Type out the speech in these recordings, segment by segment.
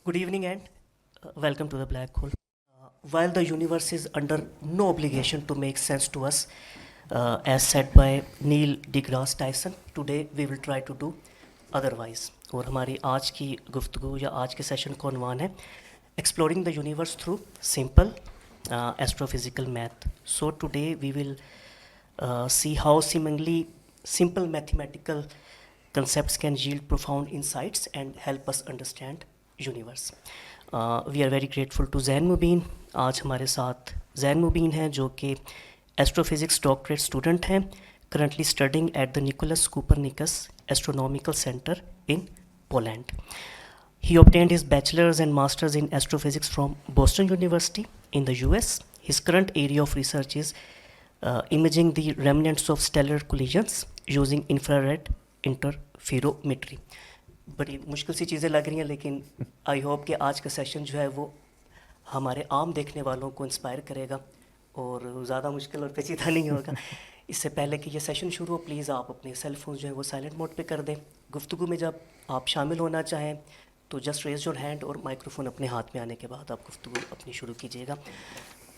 Good evening and welcome to the black hole. While the universe is under no obligation to make sense to us, as said by Neil deGrasse Tyson, today we will try to do otherwise. और हमारी आज की गुफ्तगू या आज के session का उन्वान है Exploring the Universe through Simple Astrophysical Math. So today we will see how seemingly simple mathematical concepts can yield profound insights and help us understand universe. We are very grateful to Zain Mubin. आज हमारे साथ जैन मुबीन हैं जो कि astrophysics doctorate student हैं, currently studying at the Nicholas Copernicus Astronomical Center in Poland. He obtained his bachelor's and master's in astrophysics from Boston University in the US. His current area of research is imaging the remnants of stellar collisions using infrared interferometry. बड़ी मुश्किल सी चीज़ें लग रही हैं, लेकिन I hope कि आज का सेशन जो है वो हमारे आम देखने वालों को इंस्पायर करेगा और ज़्यादा मुश्किल और पेचीदा नहीं होगा। इससे पहले कि ये सेशन शुरू हो, प्लीज़ आप अपने सेल फोन जो है वो साइलेंट मोड पे कर दें। गुफ्तगू में जब आप शामिल होना चाहें तो जस्ट रेज योर हैंड और माइक्रोफोन अपने हाथ में आने के बाद आप गुफ्तगू अपनी शुरू कीजिएगा।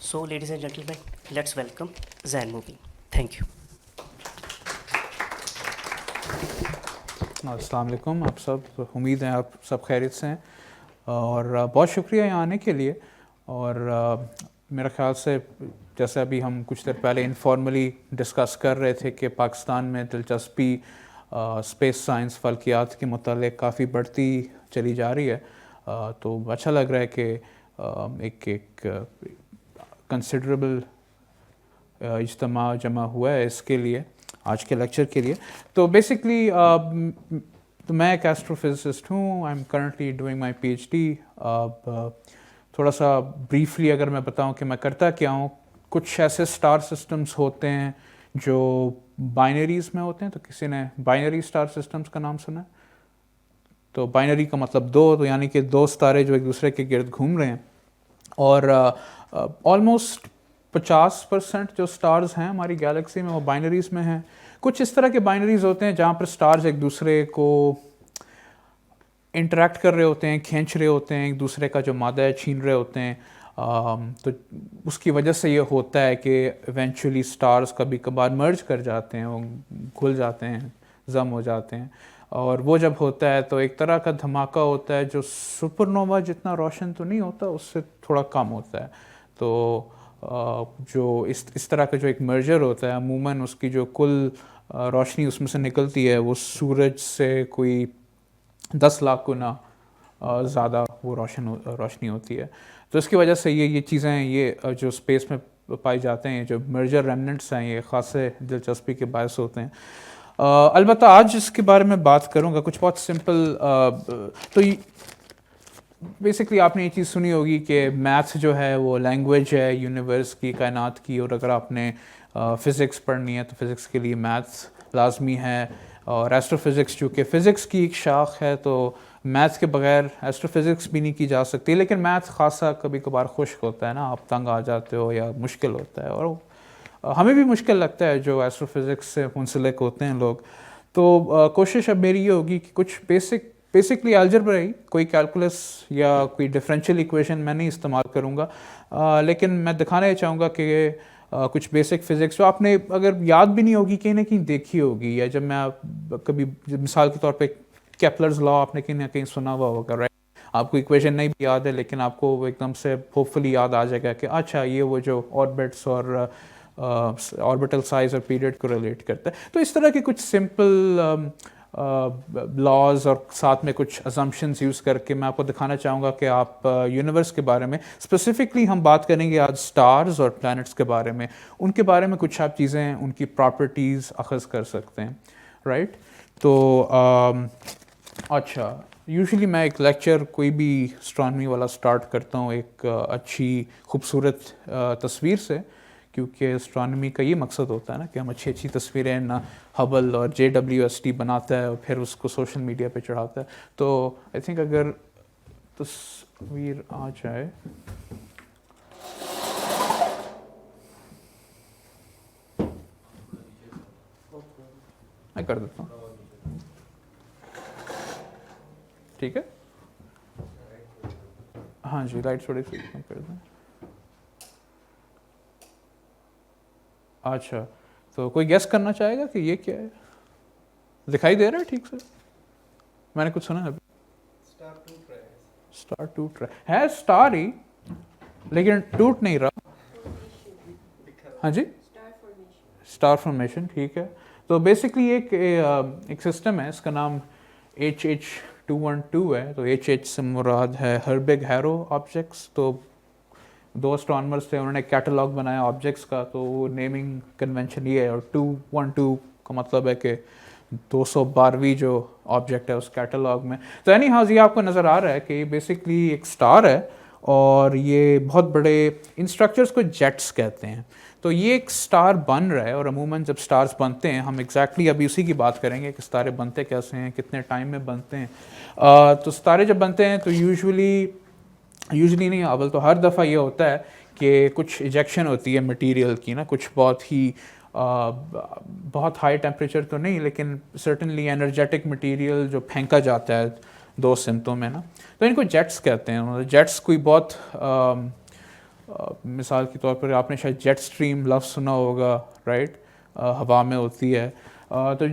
So ladies and gentleman, let's welcome Zain Mubeen. Thank you. अस्सलाम वालेकुम, आप सब, उम्मीद है आप सब खैरियत से हैं और बहुत शुक्रिया यहाँ आने के लिए। और मेरा ख़्याल से जैसे अभी हम कुछ देर पहले इनफॉर्मली डिस्कस कर रहे थे कि पाकिस्तान में दिलचस्पी स्पेस साइंस फ़ल्कियात के मुतालिक काफ़ी बढ़ती चली जा रही है, तो अच्छा लग रहा है कि एक कंसिडरेबल इज्तिमा जमा हुआ है इसके लिए, आज के लेक्चर के लिए। तो बेसिकली तो मैं एक एस्ट्रोफिजिसिस्ट हूँ। I am currently doing my PhD। थोड़ा सा ब्रीफली अगर मैं बताऊँ कि मैं करता क्या हूँ, कुछ ऐसे स्टार सिस्टम्स होते हैं जो बाइनरीज़ में होते हैं। तो किसी ने बाइनरी स्टार सिस्टम्स का नाम सुना है? तो बाइनरी का मतलब दो, तो यानी कि दो सितारे जो एक दूसरे के गिर्द घूम रहे हैं। और ऑलमोस्ट 50% जो स्टार्स हैं हमारी गैलेक्सी में वो बाइनरीज़ में हैं। कुछ इस तरह के बाइनरीज़ होते हैं जहाँ पर स्टार्स एक दूसरे को इंटरेक्ट कर रहे होते हैं, खींच रहे होते हैं, एक दूसरे का जो मादा है छीन रहे होते हैं। तो उसकी वजह से ये होता है कि इवेंचुअली स्टार्स कभी कभार मर्ज कर जाते हैं, वो घुल जाते हैं, जम हो जाते हैं। और वो जब होता है तो एक तरह का धमाका होता है जो सुपरनोवा जितना रोशन तो नहीं होता, उससे थोड़ा कम होता है। तो जो इस तरह का जो एक मर्जर होता है, अमूमन उसकी जो कुल रोशनी उसमें से निकलती है वो सूरज से कोई 10 लाख गुना ज़्यादा वो रोशनी होती है। तो इसकी वजह से ये चीज़ें, ये जो स्पेस में पाए जाते हैं, जो मर्जर रेमनेंट्स हैं, ये ख़ासे दिलचस्पी के बायस होते हैं। अलबत्ता आज इसके बारे में बात करूँगा कुछ बहुत सिंपल। तो बेसिकली आपने ये चीज़ सुनी होगी कि मैथ्स जो है वो लैंग्वेज है यूनिवर्स की, कायनात की। और अगर आपने फ़िज़िक्स पढ़नी है तो फ़िज़िक्स के लिए मैथ्स लाजमी है। और एस्ट्रोफिज़िक्स चूँकि फ़िज़िक्स की एक शाख है तो मैथ्स के बगैर एस्ट्रोफिज़िक्स भी नहीं की जा सकती। लेकिन मैथ्स ख़ासा कभी कभार खुश्क होता है ना, आप तंग आ जाते हो या मुश्किल होता है, और हमें भी मुश्किल लगता है जो एस्ट्रोफिज़िक्स से मुंसलिक होते हैं लोग। तो कोशिश अब मेरी ये होगी कि कुछ बेसिकली अलजेब्रा ही, कोई कैलकुलस या कोई डिफरेंशियल इक्वेशन मैं नहीं इस्तेमाल करूँगा, लेकिन मैं दिखाना चाहूँगा कि कुछ बेसिक फ़िज़िक्स जो आपने अगर याद भी नहीं होगी कहीं ना कहीं देखी होगी, या जब मैं कभी मिसाल के तौर पे केपलर्स लॉ आपने कहीं ना कहीं सुना हुआ होगा, राइट? आपको इक्वेशन नहीं भी याद है लेकिन आपको एकदम से होपफुली याद आ जाएगा कि अच्छा ये वो जो ऑर्बिट्स और ऑर्बिटल साइज और पीरियड को रिलेट करता है। तो इस तरह के कुछ सिंपल लॉज और साथ में कुछ असम्पशंस यूज़ करके मैं आपको दिखाना चाहूँगा कि आप यूनिवर्स के बारे में, स्पेसिफिकली हम बात करेंगे आज स्टार्स और प्लैनेट्स के बारे में, उनके बारे में कुछ आप चीज़ें, उनकी प्रॉपर्टीज़ अखज़ कर सकते हैं, राइट? तो अच्छा, यूजुअली मैं एक लेक्चर कोई भी एस्ट्रोनॉमी वाला स्टार्ट करता हूँ एक अच्छी खूबसूरत तस्वीर से, क्योंकि एस्ट्रोनॉमी का ये मकसद होता है ना कि हम अच्छी अच्छी तस्वीरें ना हबल और JWST बनाता है और फिर उसको सोशल मीडिया पे चढ़ाता है। तो आई थिंक अगर तस्वीर आ जाए, मैं कर देता हूँ, ठीक है? हाँ जी, लाइट थोड़ी सी कम कर दें। अच्छा, तो कोई गेस करना चाहेगा कि ये क्या है? दिखाई दे रहा है ठीक से? मैंने कुछ सुना है अभी। स्टार टूट रहा है स्टार ही, लेकिन टूट नहीं रहा। हाँ जी, स्टार फॉर्मेशन, ठीक है। तो बेसिकली एक सिस्टम है, इसका नाम HH212 है। तो HH से मुराद है हर्बिग हैरो ऑब्जेक्ट्स। तो दो एस्ट्रोनॉमर्स थे, उन्होंने कैटलॉग बनाया ऑब्जेक्ट्स का, तो वो नेमिंग कन्वेंशन ये है। और 212 का मतलब है कि 212वीं जो ऑब्जेक्ट है उस कैटलॉग में। तो एनी हाउस, ये आपको नज़र आ रहा है कि बेसिकली एक स्टार है और ये बहुत बड़े, इन स्ट्रक्चर्स को जेट्स कहते हैं। तो ये एक स्टार बन रहा है, और अमूमन जब स्टार्स बनते हैं, हम एग्जैक्टली अभी उसी की बात करेंगे कि सितारे बनते कैसे हैं, कितने टाइम में बनते हैं। तो सितारे जब बनते हैं तो यूजुअली नहीं, अव्वल तो हर दफ़ा ये होता है कि कुछ इजेक्शन होती है मटेरियल की ना, कुछ बहुत हाई टेम्परेचर तो नहीं, लेकिन सर्टनली एनर्जेटिक मटेरियल जो फेंका जाता है दो सिमतों में ना, तो इनको जेट्स कहते हैं। जेट्स कोई बहुत मिसाल के तौर पर आपने शायद जेट स्ट्रीम लफ्ज़ सुना होगा, राइट? हवा में होती है। तो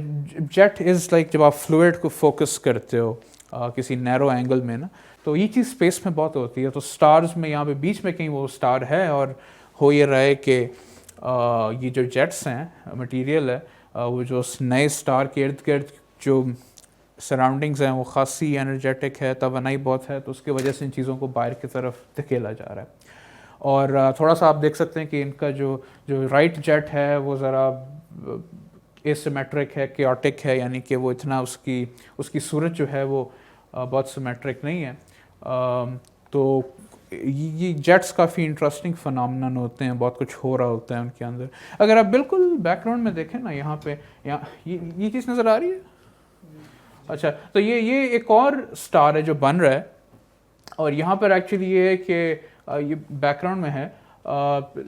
जेट इज़ लाइक जब आप फ्लूइड को फोकस करते हो किसी नैरो एंगल में ना, तो ये चीज़ स्पेस में बहुत होती है। तो स्टार्स में यहाँ पे बीच में कहीं वो स्टार है, और हो ये रहा है कि ये जो जेट्स हैं, मटेरियल है, वो जो नए स्टार के इर्द गिर्द जो सराउंडिंग्स हैं वो खासी एनर्जेटिक है, तवानाई बहुत है, तो उसकी वजह से इन चीज़ों को बाहर की तरफ धकेला जा रहा है। और थोड़ा सा आप देख सकते हैं कि इनका जो राइट जेट है वो ज़रा एसिमेट्रिक है, केओटिक है, यानी कि वो इतना उसकी सूरत जो है वो बहुत सिमेट्रिक नहीं है। तो ये जेट्स काफ़ी इंटरेस्टिंग फिनोमेनन होते हैं, बहुत कुछ हो रहा होता है उनके अंदर। अगर आप बिल्कुल बैकग्राउंड में देखें ना, यहाँ पे ये चीज़ नज़र आ रही है। अच्छा, तो ये एक और स्टार है जो बन रहा है, और यहाँ पर एक्चुअली ये है कि ये बैकग्राउंड में है,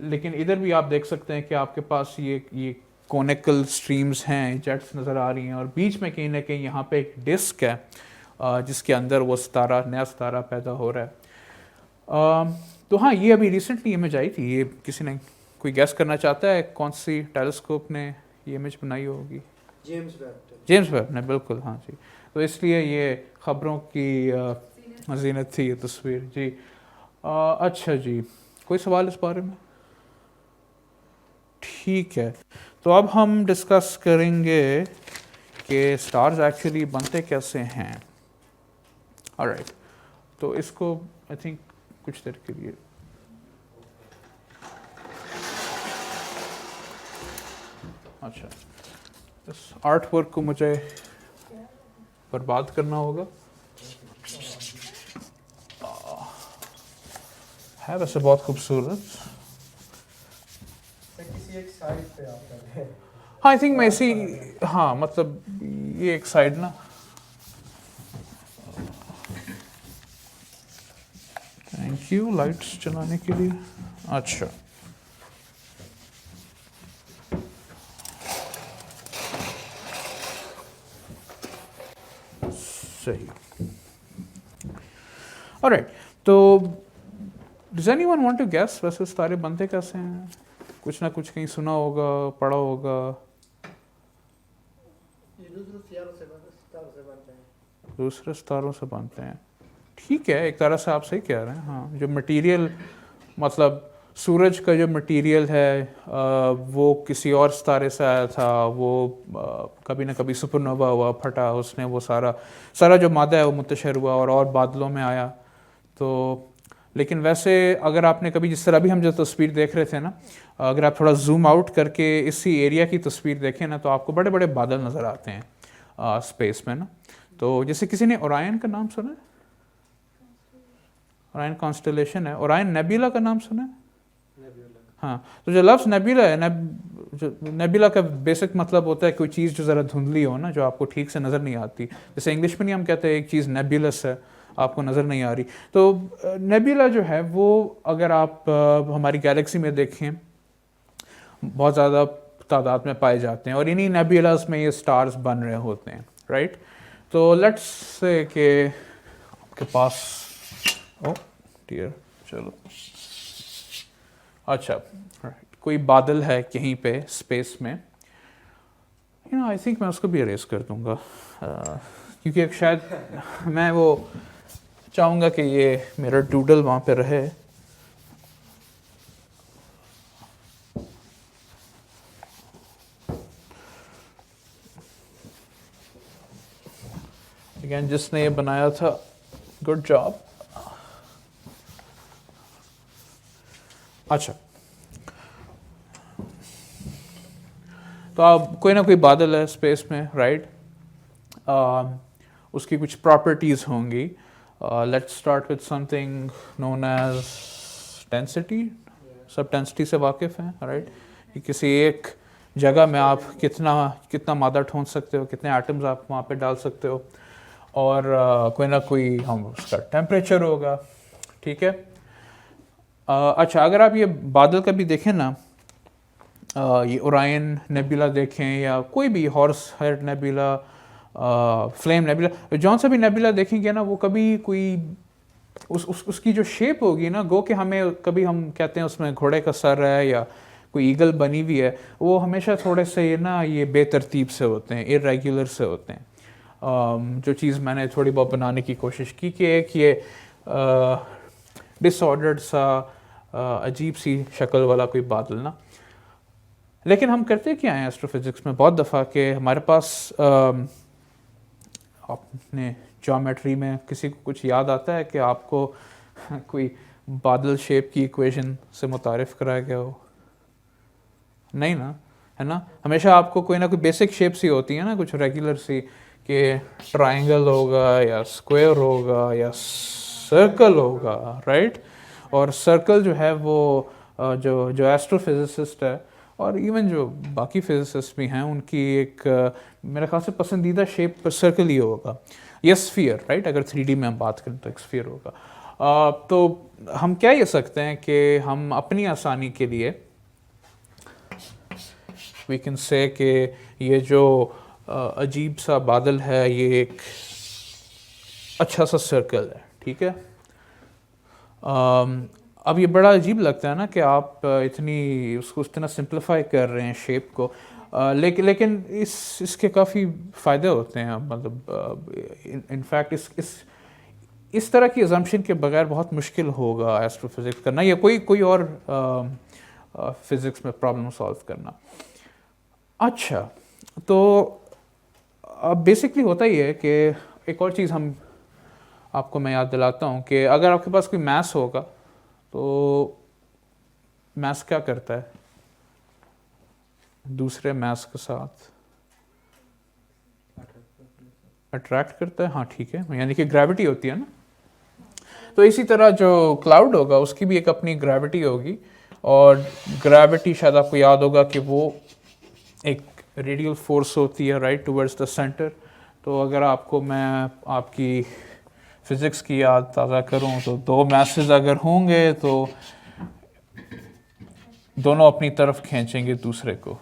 लेकिन इधर भी आप देख सकते हैं कि आपके पास ये कोनिकल स्ट्रीम्स हैं, जेट्स नज़र आ रही हैं, और बीच में कहीं ना कहीं यहाँ पे एक डिस्क है जिसके अंदर वो सितारा, नया सितारा पैदा हो रहा है। तो हाँ, ये अभी रिसेंटली इमेज आई थी। ये किसी ने, कोई गैस करना चाहता है कौन सी टेलीस्कोप ने ये इमेज बनाई होगी? जेम्स वेब ने, बिल्कुल, हाँ जी। तो इसलिए ये ख़बरों की ज़ीनत थी ये तस्वीर जी। अच्छा जी, कोई सवाल इस बारे में? ठीक है, तो अब हम डिस्कस करेंगे कि स्टार्स एक्चुअली बनते कैसे हैं। ऑलराइट, तो इसको आई थिंक कुछ देर के लिए अच्छा, इस आर्ट वर्क को मुझे बर्बाद करना होगा। है वैसे बहुत खूबसूरत। हाँ, आई थिंक मैं इसी, हाँ मतलब ये एक साइड ना, थैंक यू लाइट्स चलाने के लिए। अच्छा, सही। ऑलराइट, तो does anyone want to guess वैसे सितारे बनते कैसे हैं? कुछ ना कुछ कहीं सुना होगा, पढ़ा होगा। दूसरे सितारों से बनते हैं, ठीक है, एक तरह से आप सही कह रहे हैं। हाँ, जो मटेरियल, मतलब सूरज का जो मटेरियल है वो किसी और सितारे से आया था, वो कभी ना कभी सुपरनोवा हुआ, फटा, उसने वो सारा जो मादा है वो मुंतशर हुआ और बादलों में आया। तो लेकिन वैसे अगर आपने कभी, जिस तरह भी हम जो तस्वीर देख रहे थे ना, अगर आप थोड़ा जूम आउट करके इसी एरिया की तस्वीर देखें ना, तो आपको बड़े बड़े बादल नज़र आते हैं स्पेस में ना। तो जैसे किसी ने ओरायन का नाम सुना है? ओरायन कॉन्स्टेलेशन है। ओरायन नेबुला का नाम सुना है? हाँ, तो जो लफ्ज़ नेबुला है, जो नेबुला का बेसिक मतलब होता है कोई चीज़ जो ज़रा धुंधली हो ना, जो आपको ठीक से नज़र नहीं आती। जैसे इंग्लिश में नहीं हम कहते हैं एक चीज़ नेबुलस है, आपको नज़र नहीं आ रही। तो नेबुला जो है वो, अगर आप हमारी गैलेक्सी में देखें, बहुत ज़्यादा तादाद में पाए जाते हैं, और इन्हीं नेबुलास में ये स्टार्स बन रहे होते हैं, राइट? तो लेट्स से कि आपके पास, ओ डियर, चलो अच्छा राइट, कोई बादल है कहीं पे स्पेस में, आई थिंक मैं उसको भी अरेज कर दूंगा, क्योंकि एक शायद मैं वो चाहूँगा कि ये मेरा डूडल वहाँ पे रहे। अगेन जिसने ये बनाया था, गुड जॉब। अच्छा, तो अब कोई ना कोई बादल है स्पेस में, राइट? उसकी कुछ प्रॉपर्टीज़ होंगी। Let's start with something known as density. सब डेंसिटी से वाकिफ़ हैं, राइट? कि किसी एक जगह में आप कितना मादा ठोंस सकते हो, कितने एटम्स आप वहाँ पे डाल सकते हो, और कोई ना कोई हम उसका टेम्परेचर होगा, ठीक है? अच्छा, अगर आप ये बादल का भी देखें ना, ये ओरायन नेबुला देखें या कोई भी horse head nebula, flame nebula, जौन सा भी नेबुला देखेंगे ना, वो कभी कोई उसकी जो शेप होगी ना, गो कि हमें कभी हम कहते हैं उसमें घोड़े का सर है या कोई ईगल बनी हुई है, वो हमेशा थोड़े से ये बेतरतीब से होते हैं, इरेगुलर से होते हैं। जो चीज़ मैंने थोड़ी बहुत बनाने की कोशिश की कि एक ये डिसऑर्डर्ड सा अजीब सी शक्ल वाला कोई बादल ना। लेकिन हम करते क्या हैं एस्ट्रोफिजिक्स में बहुत दफ़ा कि हमारे पास अपने ज्योमेट्री में किसी को कुछ याद आता है कि आपको कोई बादल शेप की इक्वेशन से मुतारिफ कराया गया हो? नहीं ना, है ना? हमेशा आपको कोई ना कोई बेसिक शेप सी होती है ना, कुछ रेगुलर सी, कि ट्रायंगल होगा या स्क्वायर होगा या सर्कल होगा, राइट? और सर्कल जो है वो जो एस्ट्रोफिजिसिस्ट है और इवन जो बाकी फिजिसिस्ट भी हैं, उनकी एक मेरे ख्याल से पसंदीदा शेप सर्कल ही होगा, या स्फीयर, राइट? अगर 3D में हम बात करें तो एक स्फीयर होगा। तो हम क्या ये सकते हैं कि हम अपनी आसानी के लिए वी कैन से कि ये जो अजीब सा बादल है ये एक अच्छा सा सर्कल है, ठीक है? अब ये बड़ा अजीब लगता है ना कि आप उसको इतना सिंप्लीफाई कर रहे हैं शेप को, लेकिन इसके काफ़ी फ़ायदे होते हैं। मतलब इनफैक्ट इस तरह की अजम्पशन के बगैर बहुत मुश्किल होगा एस्ट्रोफिजिक्स करना या कोई और फिज़िक्स में प्रॉब्लम सॉल्व करना। अच्छा, तो अब बेसिकली होता ही है कि एक और चीज़ आपको मैं याद दिलाता हूँ कि अगर आपके पास कोई मैथ्स होगा तो मैथ्स क्या करता है दूसरे मैथ्स के साथ? अट्रैक्ट करता है, हाँ ठीक है, यानी कि ग्रेविटी होती है ना। तो इसी तरह जो क्लाउड होगा उसकी भी एक अपनी ग्रेविटी होगी, और ग्रेविटी शायद आपको याद होगा कि वो एक रेडियल फोर्स होती है राइट टुवर्ड्स द सेंटर। तो अगर आपको मैं आपकी फिज़िक्स की याद ताज़ा करूं तो दो मैसेज अगर होंगे तो दोनों अपनी तरफ खींचेंगे दूसरे को,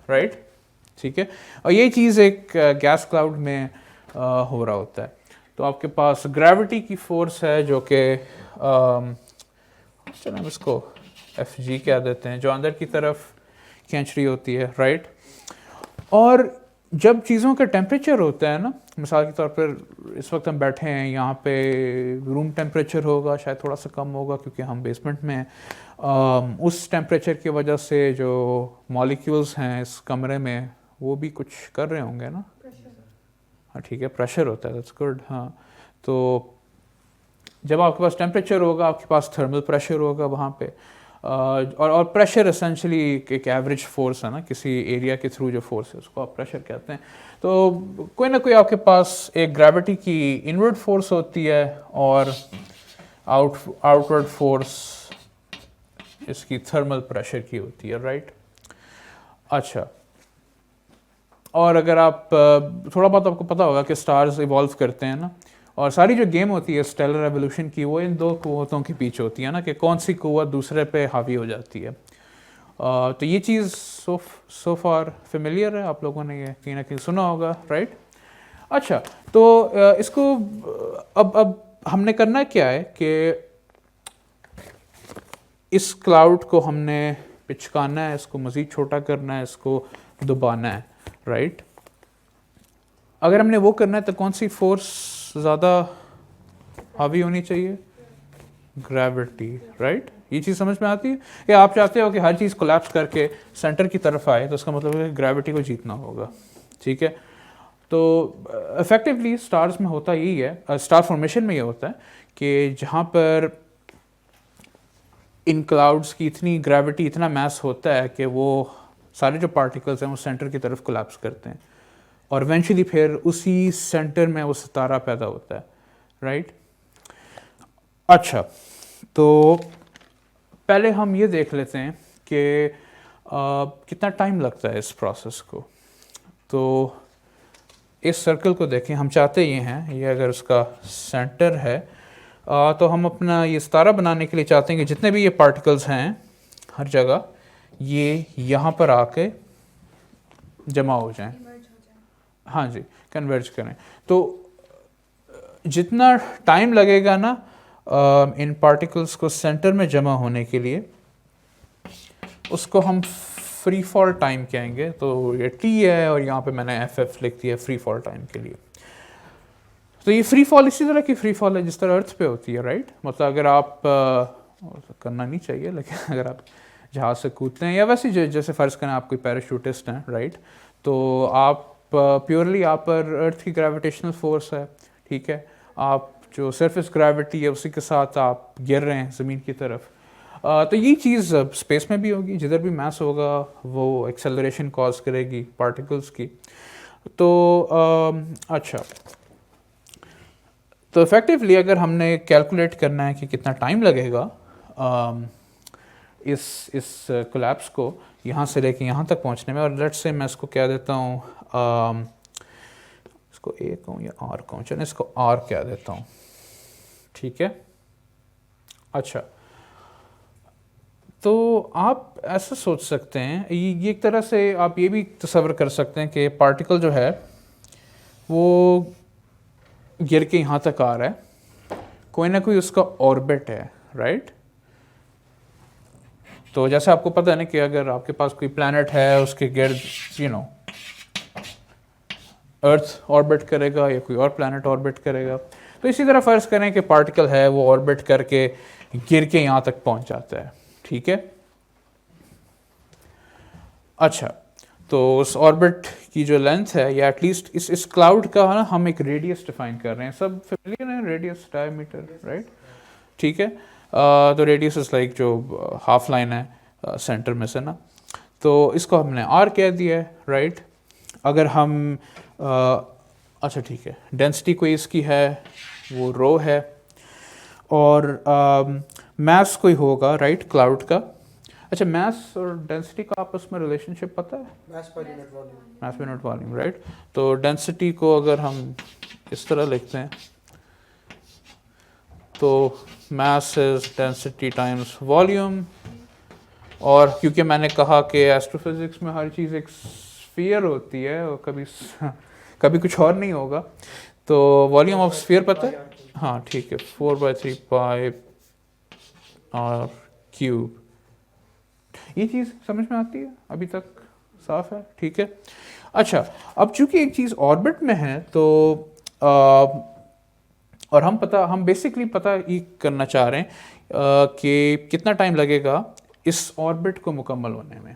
राइट? ठीक है, और यही चीज़ एक गैस क्लाउड में हो रहा होता है। तो आपके पास ग्रेविटी की फोर्स है जो कि चलो हम इसको Fg कह देते हैं, जो अंदर की तरफ खींच रही होती है, राइट? और जब चीज़ों का टेम्परेचर होता है ना, मिसाल के तौर पर इस वक्त हम बैठे हैं यहाँ पे, रूम टेम्परेचर होगा शायद थोड़ा सा कम होगा क्योंकि हम बेसमेंट में हैं। उस टेम्परेचर की वजह से जो मॉलिक्यूल्स हैं इस कमरे में वो भी कुछ कर रहे होंगे ना। हाँ ठीक है, प्रेशर होता है, दैट्स गुड। हाँ, तो जब आपके पास टेम्परेचर होगा आपके पास थर्मल प्रेशर होगा वहाँ पे, और प्रेशर एसेंशली एक एवरेज फोर्स है ना, किसी एरिया के थ्रू जो फोर्स है उसको आप प्रेशर कहते हैं। तो कोई ना कोई आपके पास एक ग्रेविटी की इनवर्ड फोर्स होती है और आउटवर्ड फोर्स इसकी थर्मल प्रेशर की होती है, राइट? अच्छा, और अगर आप थोड़ा बहुत आपको पता होगा कि स्टार्स इवॉल्व करते हैं ना, और सारी जो गेम होती है स्टेलर रेवोल्यूशन की वो इन दो क़ुव्वतों के बीच होती है ना, कि कौन सी क़ुव्वत दूसरे पे हावी हो जाती है। तो ये चीज़ सो फार फेमिलियर है, आप लोगों ने ये कहीं ना कहीं सुना होगा, राइट? अच्छा, तो इसको अब हमने करना क्या है कि इस क्लाउड को हमने पिचकाना है, इसको मज़ीद छोटा करना है, इसको दबाना है, राइट। अगर हमने वो करना है तो कौन सी फोर्स ज़्यादा हावी होनी चाहिए? Gravity, right. ये चीज़ समझ में आती है? या आप चाहते हो कि हर चीज़ कोलैप्स करके सेंटर की तरफ आए, तो उसका मतलब है कि ग्रेविटी को जीतना होगा, ठीक है। तो इफेक्टिवली स्टार्स में होता यही है, स्टार फॉर्मेशन में ये होता है कि जहाँ पर इन क्लाउड्स की इतनी ग्रेविटी, इतना मास होता है कि वो सारे जो पार्टिकल्स हैं वो सेंटर की तरफ कोलैप्स करते हैं और इवेंचुअली फिर उसी सेंटर में वो सितारा पैदा होता है, राइट। अच्छा, तो पहले हम ये देख लेते हैं कि कितना टाइम लगता है इस प्रोसेस को। तो इस सर्कल को देखें, हम चाहते ये हैं, ये अगर उसका सेंटर है तो हम अपना ये सितारा बनाने के लिए चाहते हैं कि जितने भी ये पार्टिकल्स हैं हर जगह ये यहाँ पर आके जमा हो जाएं, हाँ जी, कन्वर्ज करें। तो जितना टाइम लगेगा ना इन पार्टिकल्स को सेंटर में जमा होने के लिए, उसको हम फ्री फॉल टाइम कहेंगे। तो ये टी है और यहाँ पे मैंने एफ लिख दिया फ्री फॉल टाइम के लिए। तो ये फ्री फॉल इसी तरह की फ्री फॉल है जिस तरह अर्थ पे होती है, राइट। मतलब अगर आप करना नहीं चाहिए, लेकिन अगर आप जहाज से कूदते हैं या वैसे जैसे फ़र्ज़ करें आप कोई पैराशूटिस्ट हैं, राइट, तो आप प्योरली आप पर अर्थ की ग्रेविटेशनल फोर्स है, ठीक है। आप जो सरफेस ग्रेविटी है उसी के साथ आप गिर रहे हैं ज़मीन की तरफ। तो ये चीज़ स्पेस में भी होगी, जिधर भी मास होगा वो एक्सेलरेशन कॉज करेगी पार्टिकल्स की। तो अच्छा, तो इफ़ेक्टिवली अगर हमने कैलकुलेट करना है कि कितना टाइम लगेगा इस कोलैप्स को यहाँ से लेके यहाँ तक पहुँचने में, और लेट्स से मैं इसको क्या देता हूँ, इसको ए कहूँ या आर कहूँ, चलो इसको आर क्या देता हूँ, ठीक है। अच्छा, तो आप ऐसा सोच सकते हैं, ये एक तरह से आप ये भी तसव्वुर कर सकते हैं कि पार्टिकल जो है वो गिर के यहाँ तक आ रहा है, कोई ना कोई उसका ऑर्बिट है, राइट। तो जैसे आपको पता है ना कि अगर आपके पास कोई प्लैनेट है, उसके गिर्द अर्थ ऑर्बिट करेगा या कोई और प्लैनेट ऑर्बिट करेगा। तो इसी तरह फ़र्ज़ करें कि पार्टिकल है वो ऑर्बिट करके गिर के यहाँ तक पहुँच जाता है, ठीक है। अच्छा, तो उस ऑर्बिट की जो लेंथ है, या एटलीस्ट इस क्लाउड का है ना, हम एक रेडियस डिफाइन कर रहे हैं, सब फेमिलियर है, रेडियस, डायमीटर, राइट, ठीक है। तो रेडियस इज लाइक जो हाफ लाइन है सेंटर में से ना, तो इसको हमने आर कह दिया है, राइट। अगर हम अच्छा ठीक है, डेंसिटी कोई इसकी है वो रो है, और मास कोई होगा, राइट, क्लाउड का। अच्छा, मास और डेंसिटी का आपस में रिलेशनशिप पता है? मास पर यूनिट वॉल्यूम, मास पर यूनिट वॉल्यूम, राइट। तो डेंसिटी को अगर हम इस तरह लिखते हैं तो mass is density times volume, और क्योंकि मैंने कहा कि एस्ट्रोफिजिक्स में हर चीज़ एक स्फीयर होती है और कभी कुछ और नहीं होगा, तो वॉल्यूम ऑफ स्फीयर पता है? हाँ ठीक है, 4/3 पाई आर क्यूब। ये चीज़ समझ में आती है, अभी तक साफ है, ठीक है। अच्छा, अब चूंकि एक चीज़ ऑर्बिट में है तो और हम बेसिकली पता ये करना चाह रहे हैं कि कितना टाइम लगेगा इस ऑर्बिट को मुकम्मल होने में,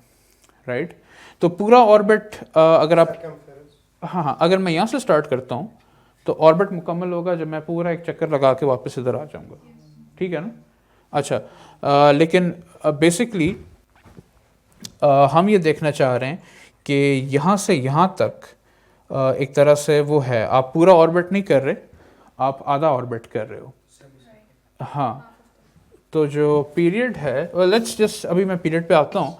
राइट। तो पूरा ऑर्बिट अगर आप हाँ, अगर मैं यहाँ से स्टार्ट करता हूँ तो ऑर्बिट मुकम्मल होगा जब मैं पूरा एक चक्कर लगा के वापस इधर आ जाऊँगा, ठीक है ना। अच्छा, लेकिन बेसिकली हम ये देखना चाह रहे हैं कि यहाँ से यहाँ तक एक तरह से वो है, आप पूरा ऑर्बिट नहीं कर रहे, आप आधा ऑर्बिट कर रहे हो। हाँ, तो जो पीरियड है, लेट्स जस्ट अभी मैं पीरियड पे आता हूँ।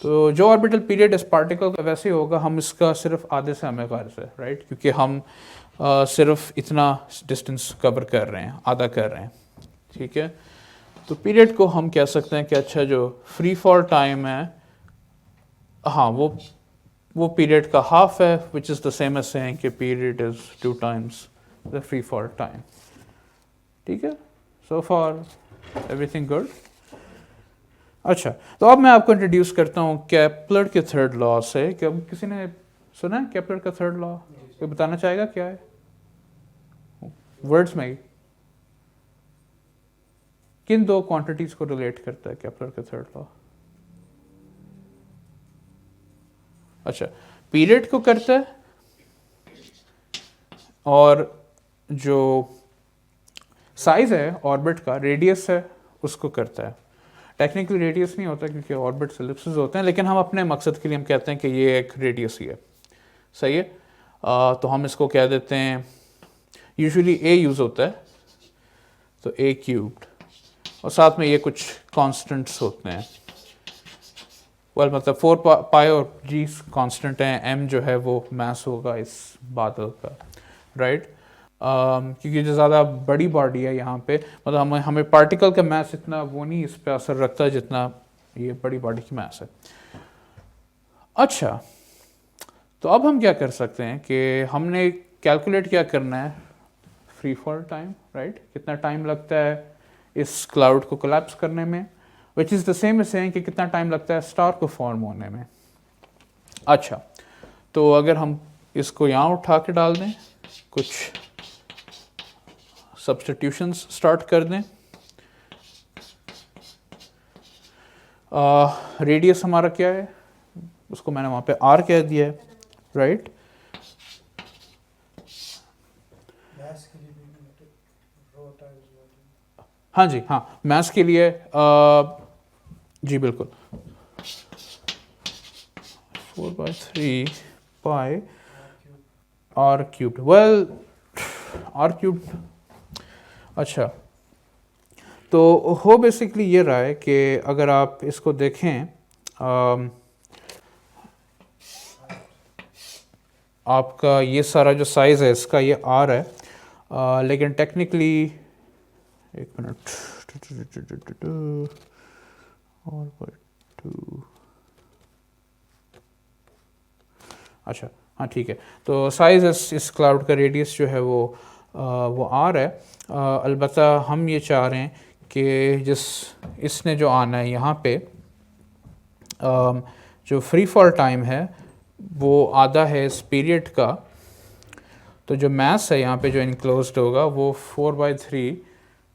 तो जो ऑर्बिटल पीरियड इस पार्टिकल का वैसे होगा, हम इसका सिर्फ आधे से हमें गर्ज है, राइट, क्योंकि हम सिर्फ इतना डिस्टेंस कवर कर रहे हैं, आधा कर रहे हैं, ठीक है। तो पीरियड को हम कह सकते हैं कि अच्छा जो फ्री फॉल टाइम है, हाँ वो पीरियड का हाफ है, which is the same as saying कि period is 2 times the free fall time, ठीक है। So for everything good. अच्छा, तो अब मैं आपको इंट्रोड्यूस करता हूँ केपलर के थर्ड लॉ से। क्या किसी ने सुना है केपलर का थर्ड लॉ? कोई बताना चाहेगा क्या है वर्ड्स में ही? किन दो क्वांटिटीज को रिलेट करता है केपलर का थर्ड लॉ? अच्छा, पीरियड को करता है और जो साइज है ऑर्बिट का, रेडियस है, उसको करता है। टेक्निकली रेडियस नहीं होता क्योंकि ऑर्बिट एलिप्सेस होते हैं, लेकिन हम अपने मकसद के लिए हम कहते हैं कि ये एक रेडियस ही है। सही है। तो हम इसको कह देते हैं, यूजुअली ए यूज होता है, तो ए क्यूब्ड, और साथ में ये कुछ कांस्टेंट्स होते हैं। वेल मतलब 4 पाई और जी कांस्टेंट है, एम जो है वो मास होगा इस बादल का, राइट। क्योंकि जो ज़्यादा बड़ी बॉडी है यहाँ पे, मतलब हमें पार्टिकल का मास इतना वो नहीं इस पे असर रखता जितना ये बड़ी बॉडी की मास है। अच्छा, तो अब हम क्या कर सकते हैं कि हमने कैलकुलेट क्या करना है, फ्री फॉल टाइम, राइट। कितना टाइम लगता है इस क्लाउड को कोलैप्स करने में, which is the same as saying कि कितना टाइम लगता है स्टार को फॉर्म होने में। अच्छा, तो अगर हम इसको यहाँ उठा के डाल दें, कुछ सब्स्टिट्यूशंस स्टार्ट कर दें। रेडियस हमारा क्या है, उसको मैंने वहाँ पे आर कह दिया है, राइट। हाँ जी, हाँ, मैथ्स के लिए जी बिल्कुल 4/3 pi R cubed. Well R cubed, अच्छा, तो हो बेसिकली ये रहा है कि अगर आप इसको देखें, आपका ये सारा जो साइज़ है इसका ये आर है, लेकिन टेक्निकली एक मिनट, और 2, अच्छा हाँ ठीक है। तो साइज़ इस क्लाउड का रेडियस जो है वो आर है। अलबत्ता हम ये चाह रहे हैं कि इसने जो आना है यहाँ पे, जो फ्री फॉल टाइम है वो आधा है इस पीरियड का, तो जो मास है यहाँ पे जो इनक्लोज्ड होगा वो 4/3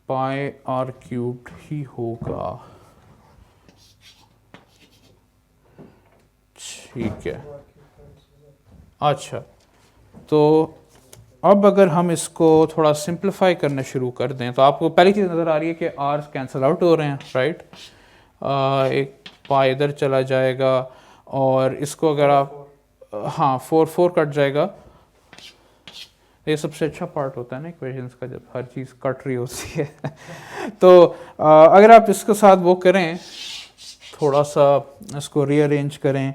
पाई आर क्यूब्ड ही होगा। ठीक है, अच्छा, तो अब अगर हम इसको थोड़ा सिंप्लीफाई करना शुरू कर दें तो आपको पहली चीज़ नज़र आ रही है कि आर कैंसिल आउट हो रहे हैं, राइट। एक पाई इधर चला जाएगा और इसको अगर आप, हाँ 4 कट जाएगा। ये सबसे अच्छा पार्ट होता है ना इक्वेशंस का, जब हर चीज़ कट रही होती है तो अगर आप इसके साथ वो करें, थोड़ा सा इसको रीअरेंज करें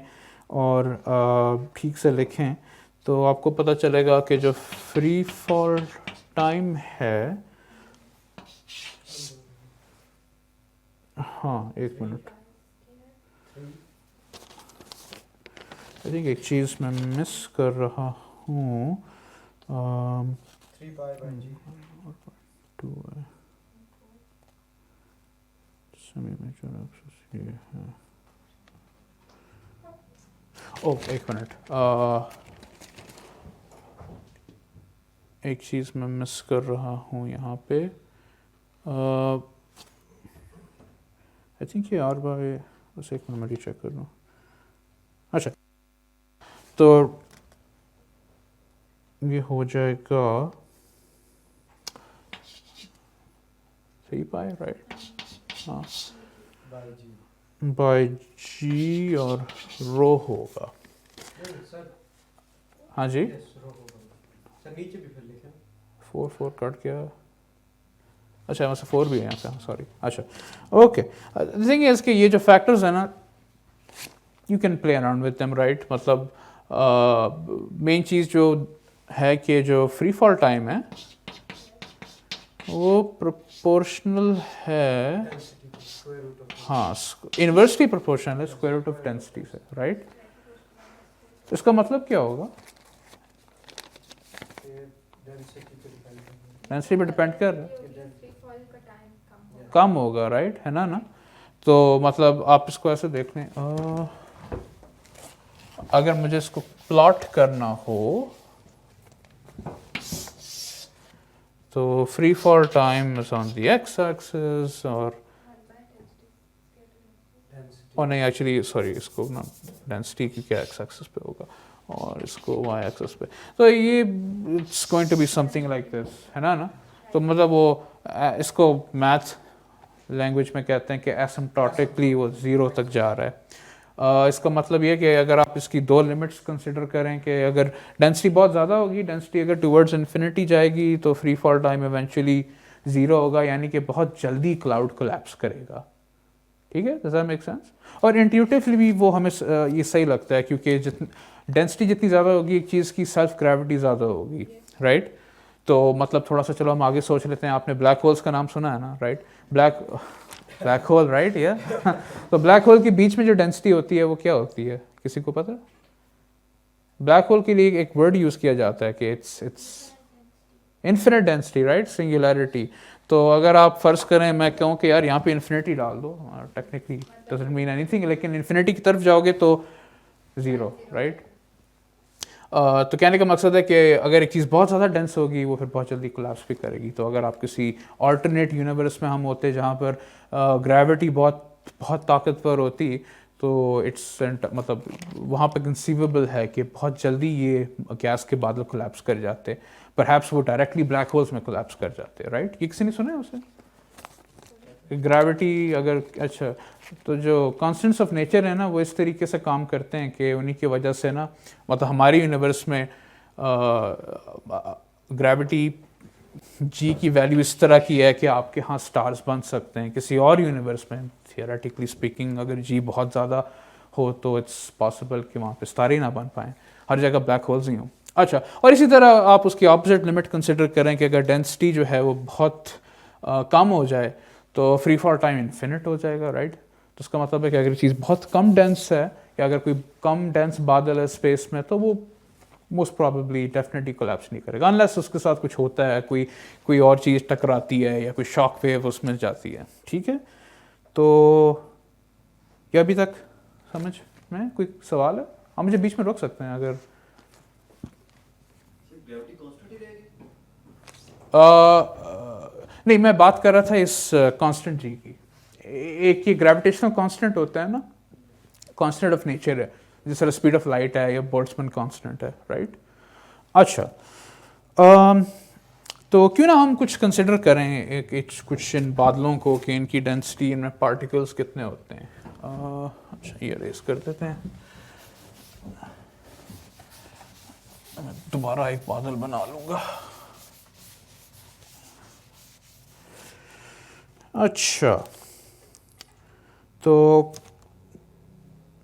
और ठीक से लिखें, तो आपको पता चलेगा कि जो फ्री फॉल टाइम है, हाँ एक मिनट, आई थिंक एक चीज़ मैं मिस कर रहा हूँ। 3 पाई बाय जी 2 है, समय में जो ये है, ओह एक मिनट, एक चीज़ मैं मिस कर रहा हूँ यहाँ पे। आई थिंक ये आर बाय, बस एक मिनट मैं रीचेक कर लूँ। अच्छा, तो ये हो जाएगा 3 पाई, राइट, हाँ, बाय जी बाय जी और रो होगा। सर, हाँ जी, यस रो होगा सर, नीचे भी फिर लिखें 4 कट गया, अच्छा यहाँ से 4 भी है यहाँ पे, सॉरी। अच्छा ओके, थिंग इज कि ये जो फैक्टर्स है ना, you can play around with them, right. मतलब मेन चीज़ जो है कि जो फ्री फॉल टाइम है वो प्रोपोर्शनल है, डेंसिटी स्क्वायर रूट ऑफ हाँ इन्वर्सली प्रोपोर्शनल है स्क्वायर रूट ऑफ डेंसिटी से, राइट। तो इसका मतलब क्या होगा, डेंसिटी पे डिपेंड करता डेंसिटी पे डिपेंड कर रहा है, है कम होगा, राइट, है ना। तो मतलब आप इसको ऐसे देख लें, अगर मुझे इसको प्लॉट करना हो तो free fall time is on the x axis और डेंसिटी नहीं एक्चुअली सॉरी, इसको ना डेंसिटी की क्या एक्स एक्सिस पे होगा और इसको वाई एक्सिस पे, तो ये it's going to be something like this, है ना। तो मतलब वो इसको मैथ लैंग्वेज में कहते हैं कि एसिम्प्टोटिकली वो ज़ीरो तक जा रहा है। इसका मतलब ये कि अगर आप इसकी दो लिमिट्स कंसिडर करें कि अगर डेंसिटी बहुत ज़्यादा होगी, डेंसिटी अगर टुवर्ड्स इन्फिनिटी जाएगी तो free fall time eventually zero होगा, यानी कि बहुत जल्दी क्लाउड कोलैप्स करेगा। ठीक है, डज दैट मेक सेंस? और इंट्यूटिवली भी वो हमें ये सही लगता है, क्योंकि डेंसिटी जितनी ज़्यादा होगी एक चीज़ की, सेल्फ ग्रेविटी ज़्यादा होगी, राइट? तो मतलब थोड़ा सा चलो हम आगे सोच लेते हैं। आपने ब्लैक होल्स का नाम सुना है ना, राइट? Black hole, right? या तो ब्लैक होल के बीच में जो डेंसिटी होती है वो क्या होती है, किसी को पता है? ब्लैक होल के लिए एक वर्ड यूज़ किया जाता है कि it's infinite density, right? Singularity. तो अगर आप फर्ज करें मैं कहूँ कि यार यहाँ पे इन्फिनिटी डाल दो, टेक्निकली डजंट मीन एनीथिंग, लेकिन इन्फिनिटी की तरफ जाओगे तो ज़ीरो, राइट? तो कहने का मकसद है कि अगर एक चीज़ बहुत ज़्यादा डेंस होगी वो फिर बहुत जल्दी कोलैप्स भी करेगी। तो अगर आप किसी ऑल्टरनेट यूनिवर्स में हम होते जहाँ पर ग्रेविटी बहुत बहुत ताकतवर होती, तो इट्स मतलब वहाँ पे कंसीवेबल है कि बहुत जल्दी ये गैस के बादल कोलैप्स कर जाते, परहैप्स वो डायरेक्टली ब्लैक होल्स में कोलैप्स कर जाते, राइट? ये किसी ने सुना है उसे? ग्रेविटी अगर, अच्छा, तो जो कॉन्स्टेंट्स ऑफ नेचर है ना वो इस तरीके से काम करते हैं कि उन्हीं की वजह से ना, मतलब हमारे यूनिवर्स में ग्रेविटी जी की वैल्यू इस तरह की है कि आपके यहाँ स्टार्स बन सकते हैं। किसी और यूनिवर्स में थियोरेटिकली स्पीकिंग अगर जी बहुत ज़्यादा हो तो इट्स पॉसिबल कि वहाँ पे स्टार ही ना बन पाएँ, हर जगह ब्लैक होल्स ही हों। अच्छा, और इसी तरह आप उसकी ऑपोजिट लिमिट कंसिडर करें कि अगर डेंसिटी जो है वो बहुत कम हो जाए तो फ्री फॉल टाइम इन्फिनिट हो जाएगा, राइट? तो उसका मतलब है कि अगर चीज़ बहुत कम डेंस है या अगर कोई कम डेंस बादल है स्पेस में तो वो मोस्ट प्रॉबेबली डेफिनेटली कोलैप्स नहीं करेगा, अनलेस उसके साथ कुछ होता है, कोई और चीज़ टकराती है या कोई शॉक वेव उसमें जाती है। ठीक है, तो क्या अभी तक समझ में कोई सवाल है? आप मुझे बीच में रोक सकते हैं अगर नहीं, मैं बात कर रहा था इस कांस्टेंट जी की। एक ये ग्रेविटेशनल कांस्टेंट होता है ना, कांस्टेंट ऑफ नेचर है, जिस तरह स्पीड ऑफ लाइट है या बोल्ट्जमैन कांस्टेंट है, राइट? अच्छा, तो क्यों ना हम कुछ कंसिडर करें कुछ इन बादलों को कि इनकी डेंसिटी, इनमें पार्टिकल्स कितने होते हैं। अच्छा, ये रेस कर देते हैं, दोबारा एक बादल बना लूँगा। अच्छा, तो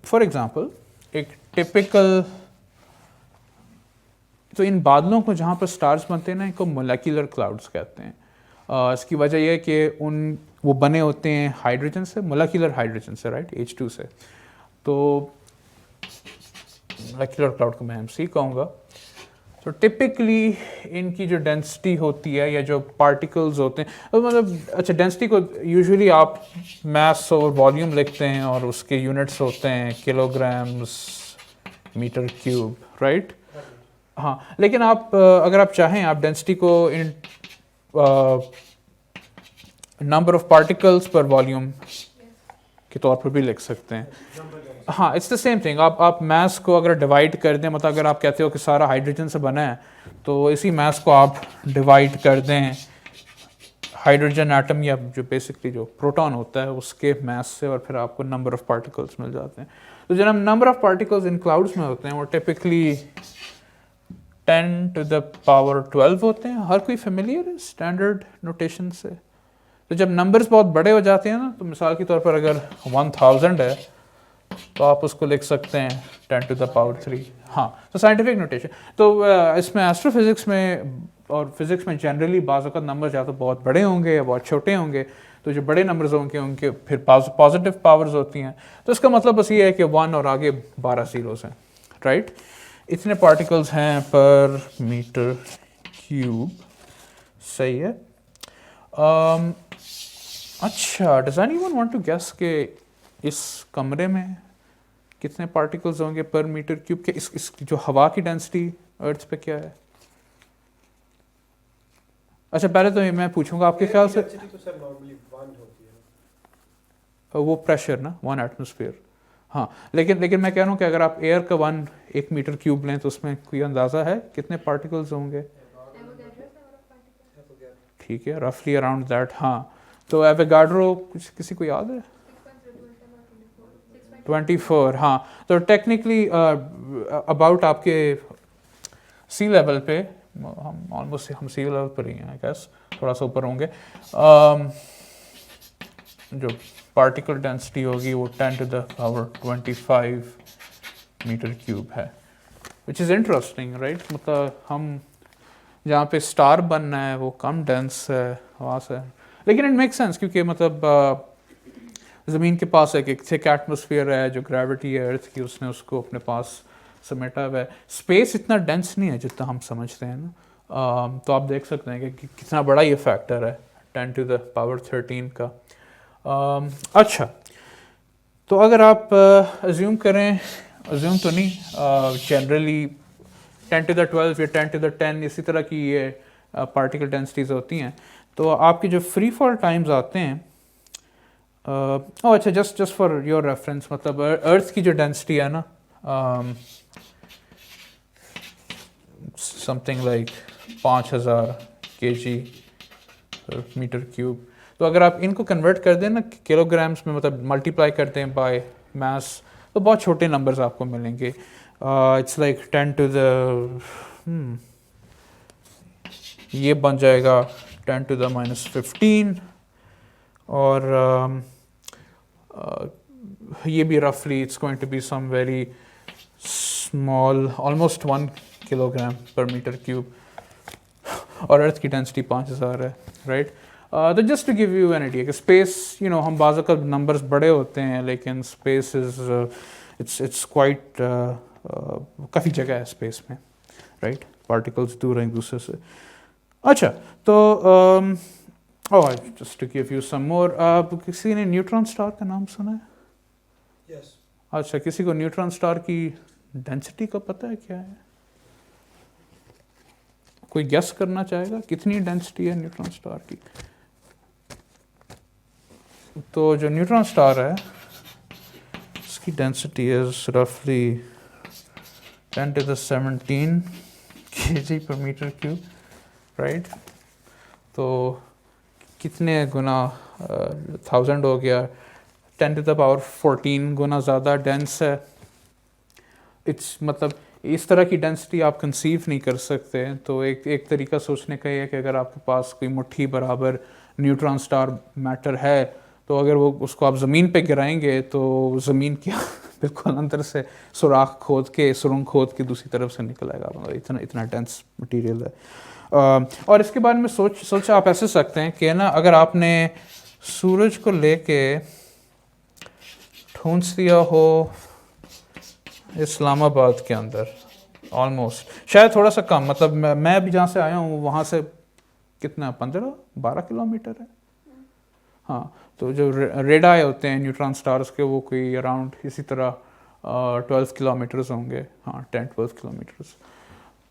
फॉर एग्जांपल एक टिपिकल, तो इन बादलों को जहाँ पर स्टार्स बनते हैं ना, इनको मोलेक्युलर क्लाउड्स कहते हैं। इसकी वजह यह है कि वो बने होते हैं हाइड्रोजन से, मोलेक्युलर हाइड्रोजन से, राइट? H2 से। तो मोलेक्युलर क्लाउड को मैं MC कहूँगा। तो टिपिकली इनकी जो डेंसिटी होती है या जो पार्टिकल्स होते हैं, तो मतलब अच्छा, डेंसिटी को यूजुअली आप मास और वॉल्यूम लिखते हैं और उसके यूनिट्स होते हैं किलोग्राम्स मीटर क्यूब, राइट? हाँ, लेकिन आप अगर आप चाहें आप डेंसिटी को इन नंबर ऑफ पार्टिकल्स पर वॉल्यूम के तौर पर भी लिख सकते हैं। हाँ, इट्स द सेम थिंग। आप मास को अगर डिवाइड कर दें, मतलब अगर आप कहते हो कि सारा हाइड्रोजन से बना है, तो इसी मास को आप डिवाइड कर दें हाइड्रोजन एटम या जो बेसिकली जो प्रोटॉन होता है उसके मास से, और फिर आपको नंबर ऑफ पार्टिकल्स मिल जाते हैं। तो जब number of particles in clouds में होते हैं वो टिपिकली 10 to the power 12 होते हैं। हर कोई फेमिलियर है स्टैंडर्ड नोटेशन से। तो जब नंबर्स बहुत बड़े हो जाते हैं ना, तो मिसाल के तौर पर अगर 1000 है तो आप उसको लिख सकते हैं 10 to the power 3। हाँ, तो साइंटिफिक नोटेशन। तो इसमें एस्ट्रोफिजिक्स में और फिजिक्स में जनरली बाज़ वक़्त नंबर्स या तो बहुत बड़े होंगे या बहुत छोटे होंगे। तो जो बड़े नंबर्स होंगे उनके फिर पॉजिटिव पावर्स होती हैं। तो इसका मतलब बस ये है कि 1 और आगे 12 ज़ीरोज़ हैं, राइट? इतने पार्टिकल्स हैं पर मीटर क्यूब, सही है। अच्छा, does anyone want to guess कि इस कमरे में कितने पार्टिकल्स होंगे पर मीटर क्यूब के? इस जो हवा की डेंसिटी अर्थ पे क्या है? अच्छा, पहले तो ये मैं पूछूंगा आपके ख्याल से डेंसिटी तो सर नॉर्मली 1 होती है ना। वो प्रेशर ना 1 एटमॉस्फेयर। हाँ, लेकिन मैं कह रहा हूँ कि अगर आप एयर का 1 मीटर क्यूब लें तो उसमें कोई अंदाज़ा है कितने पार्टिकल्स होंगे? ठीक है, रफली अराउंड दैट। हाँ, तो एवोगाड्रो कुछ किसी को याद है? 24। हाँ, तो टेक्निकली अबाउट आपके सी लेवल पे, हम ऑलमोस्ट हम सी लेवल पर ही हैं आई गेस, थोड़ा सा ऊपर होंगे। जो पार्टिकल डेंसिटी होगी वो 10⁻25 मीटर क्यूब है, विच इज़ इंटरेस्टिंग राइट। मतलब हम जहाँ पे स्टार बनना है वो कम डेंस है हवा से, लेकिन इट मेक सेंस क्योंकि मतलब ज़मीन के पास एक थिक एटमॉस्फेयर है, जो ग्रेविटी है अर्थ की उसने उसको अपने पास समेटा हुआ है। स्पेस इतना डेंस नहीं है जितना हम समझते हैं ना। तो आप देख सकते हैं कि कितना बड़ा ये फैक्टर है 10⁻13 का। अच्छा, तो अगर आप अज्यूम करें, अज्यूम तो नहीं, जनरली 10⁻12 या 10⁻10 इसी तरह की ये पार्टिकल डेंसिटीज होती हैं, तो आपके जो फ्री फॉल टाइम्स आते हैं, अच्छा जस्ट फॉर योर रेफरेंस, मतलब अर्थ की जो डेंसिटी है ना something like 5000 kg metre cube. तो अगर आप इनको कन्वर्ट कर दें ना किलोग्राम्स में, मतलब मल्टीप्लाई करते हैं बाय मास, तो बहुत छोटे नंबर्स आपको मिलेंगे। इट्स लाइक 10 to the ये बन जाएगा 10 to the -15, और ये भी रफली it's going to be some very small, almost 1 kilogram per metre cube, और अर्थ की डेंसिटी 5000 है राइट। तो just to give you an idea कि स्पेस, यू नो, हम बाज़ का नंबर्स बड़े होते हैं लेकिन स्पेस इज़ इट्स क्वाइट, काफ़ी जगह है स्पेस में राइट, पार्टिकल्स दूर हैं एक दूसरे से। अच्छा, तो just to give you some more, किसी ने न्यूट्रॉन स्टार का नाम सुना है? यस। अच्छा, किसी को न्यूट्रॉन स्टार की डेंसिटी का पता है क्या है? कोई गेस करना चाहेगा कितनी डेंसिटी है न्यूट्रॉन स्टार की? तो जो न्यूट्रॉन स्टार है उसकी डेंसिटी इज रफली 10⁻17 kg per metre cube right. तो कितने गुना 1000 हो गया, 10⁻14 गुना ज़्यादा डेंस है। इट्स मतलब इस तरह की डेंसिटी आप कंसीव नहीं कर सकते। तो एक तरीका सोचने का ये है कि अगर आपके पास कोई मुट्ठी बराबर न्यूट्रॉन स्टार मैटर है, तो अगर वो उसको आप ज़मीन पे गिराएंगे तो ज़मीन के बिल्कुल अंदर से सुराख खोद के, सुरंग खोद के दूसरी तरफ से निकल आएगा। मतलब इतना डेंस मटेरियल है। और इसके बारे में सोचा आप ऐसे सकते हैं कि ना, अगर आपने सूरज को लेके ठूंस दिया हो इस्लामाबाद के अंदर, ऑलमोस्ट, शायद थोड़ा सा कम, मतलब मैं भी जहाँ से आया हूँ वहाँ से कितना 15-12 किलोमीटर है। हाँ, तो जो रेड आई होते हैं न्यूट्रॉन स्टार्स के, वो कोई अराउंड इसी तरह 12 किलोमीटर्स होंगे। हाँ, 10-12 किलोमीटर्स।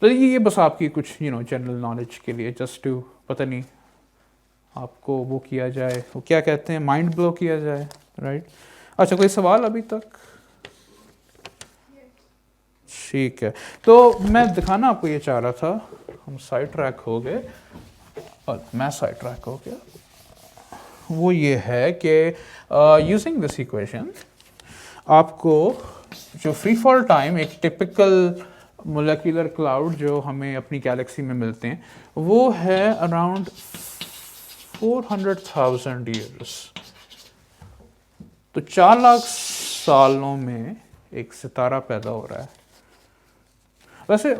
तो ये बस आपकी कुछ जनरल नॉलेज के लिए, जस्ट टू, पता नहीं आपको वो किया जाए, वो क्या कहते हैं, माइंड ब्लो किया जाए राइट। अच्छा, कोई सवाल अभी तक? ठीक है, तो मैं दिखाना आपको ये चाह रहा था, हम साइड ट्रैक हो गए और मैं साइड ट्रैक हो गया, वो ये है कि यूजिंग दिस इक्वेशन आपको जो फ्री फॉल टाइम, एक टिपिकल मोलेकुलर क्लाउड जो हमें अपनी गैलेक्सी में मिलते हैं, वो है अराउंड 400,000 ईयर्स। तो 4 लाख सालों में एक सितारा पैदा हो रहा है। वैसे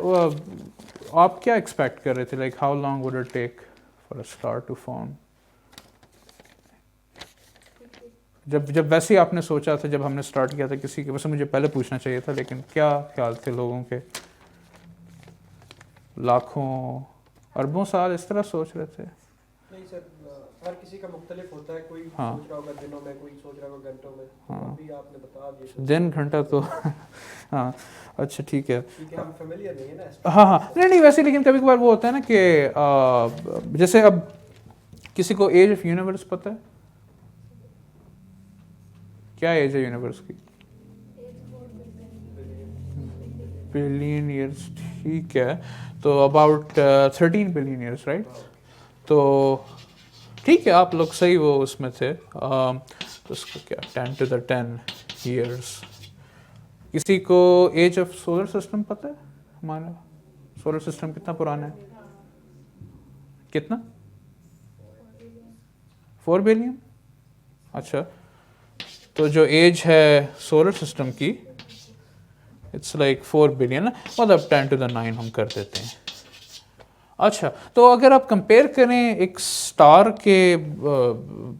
आप क्या एक्सपेक्ट कर रहे थे, like how long would it take for a star to form? जब वैसे ही आपने सोचा था, जब हमने स्टार्ट किया था, किसी के, वैसे मुझे पहले पूछना चाहिए था, लेकिन क्या ख्याल थे लोगों के? लाखों, अरबों साल इस तरह सोच रहे थे? नहीं सर, हर किसी का मुख्तलिफ होता है, कोई हाँ। सोच रहा होगा दिनों में, कोई सोच रहा होगा घंटों में। तो हाँ। अभी आपने बता दिए दिन घंटा तो हाँ, अच्छा ठीक है। क्योंकि हम फेमिलियर नहीं है ना। हाँ हाँ, नहीं नहीं, वैसे लेकिन कभी कभार वो होता है ना कि जैसे अब किसी को एज ऑफ यूनिवर्स पता है? क्या एज है यूनिवर्स की? बिलियन ईयर्स, ठीक है। तो अबाउट 13 बिलियन ईयर्स, राइट? तो ठीक है, आप लोग सही वो उसमें थे। तो उसको क्या 10 to the 10 ईयर्स। किसी को एज ऑफ सोलर सिस्टम पता है? हमारा सोलर सिस्टम कितना पुराना है? कितना? 4 बिलियन। अच्छा, तो जो एज है सोलर सिस्टम की, इट्स लाइक 4 बिलियन, मतलब 10 to the 9 हम कर देते हैं। अच्छा, तो अगर आप कंपेयर करें एक स्टार के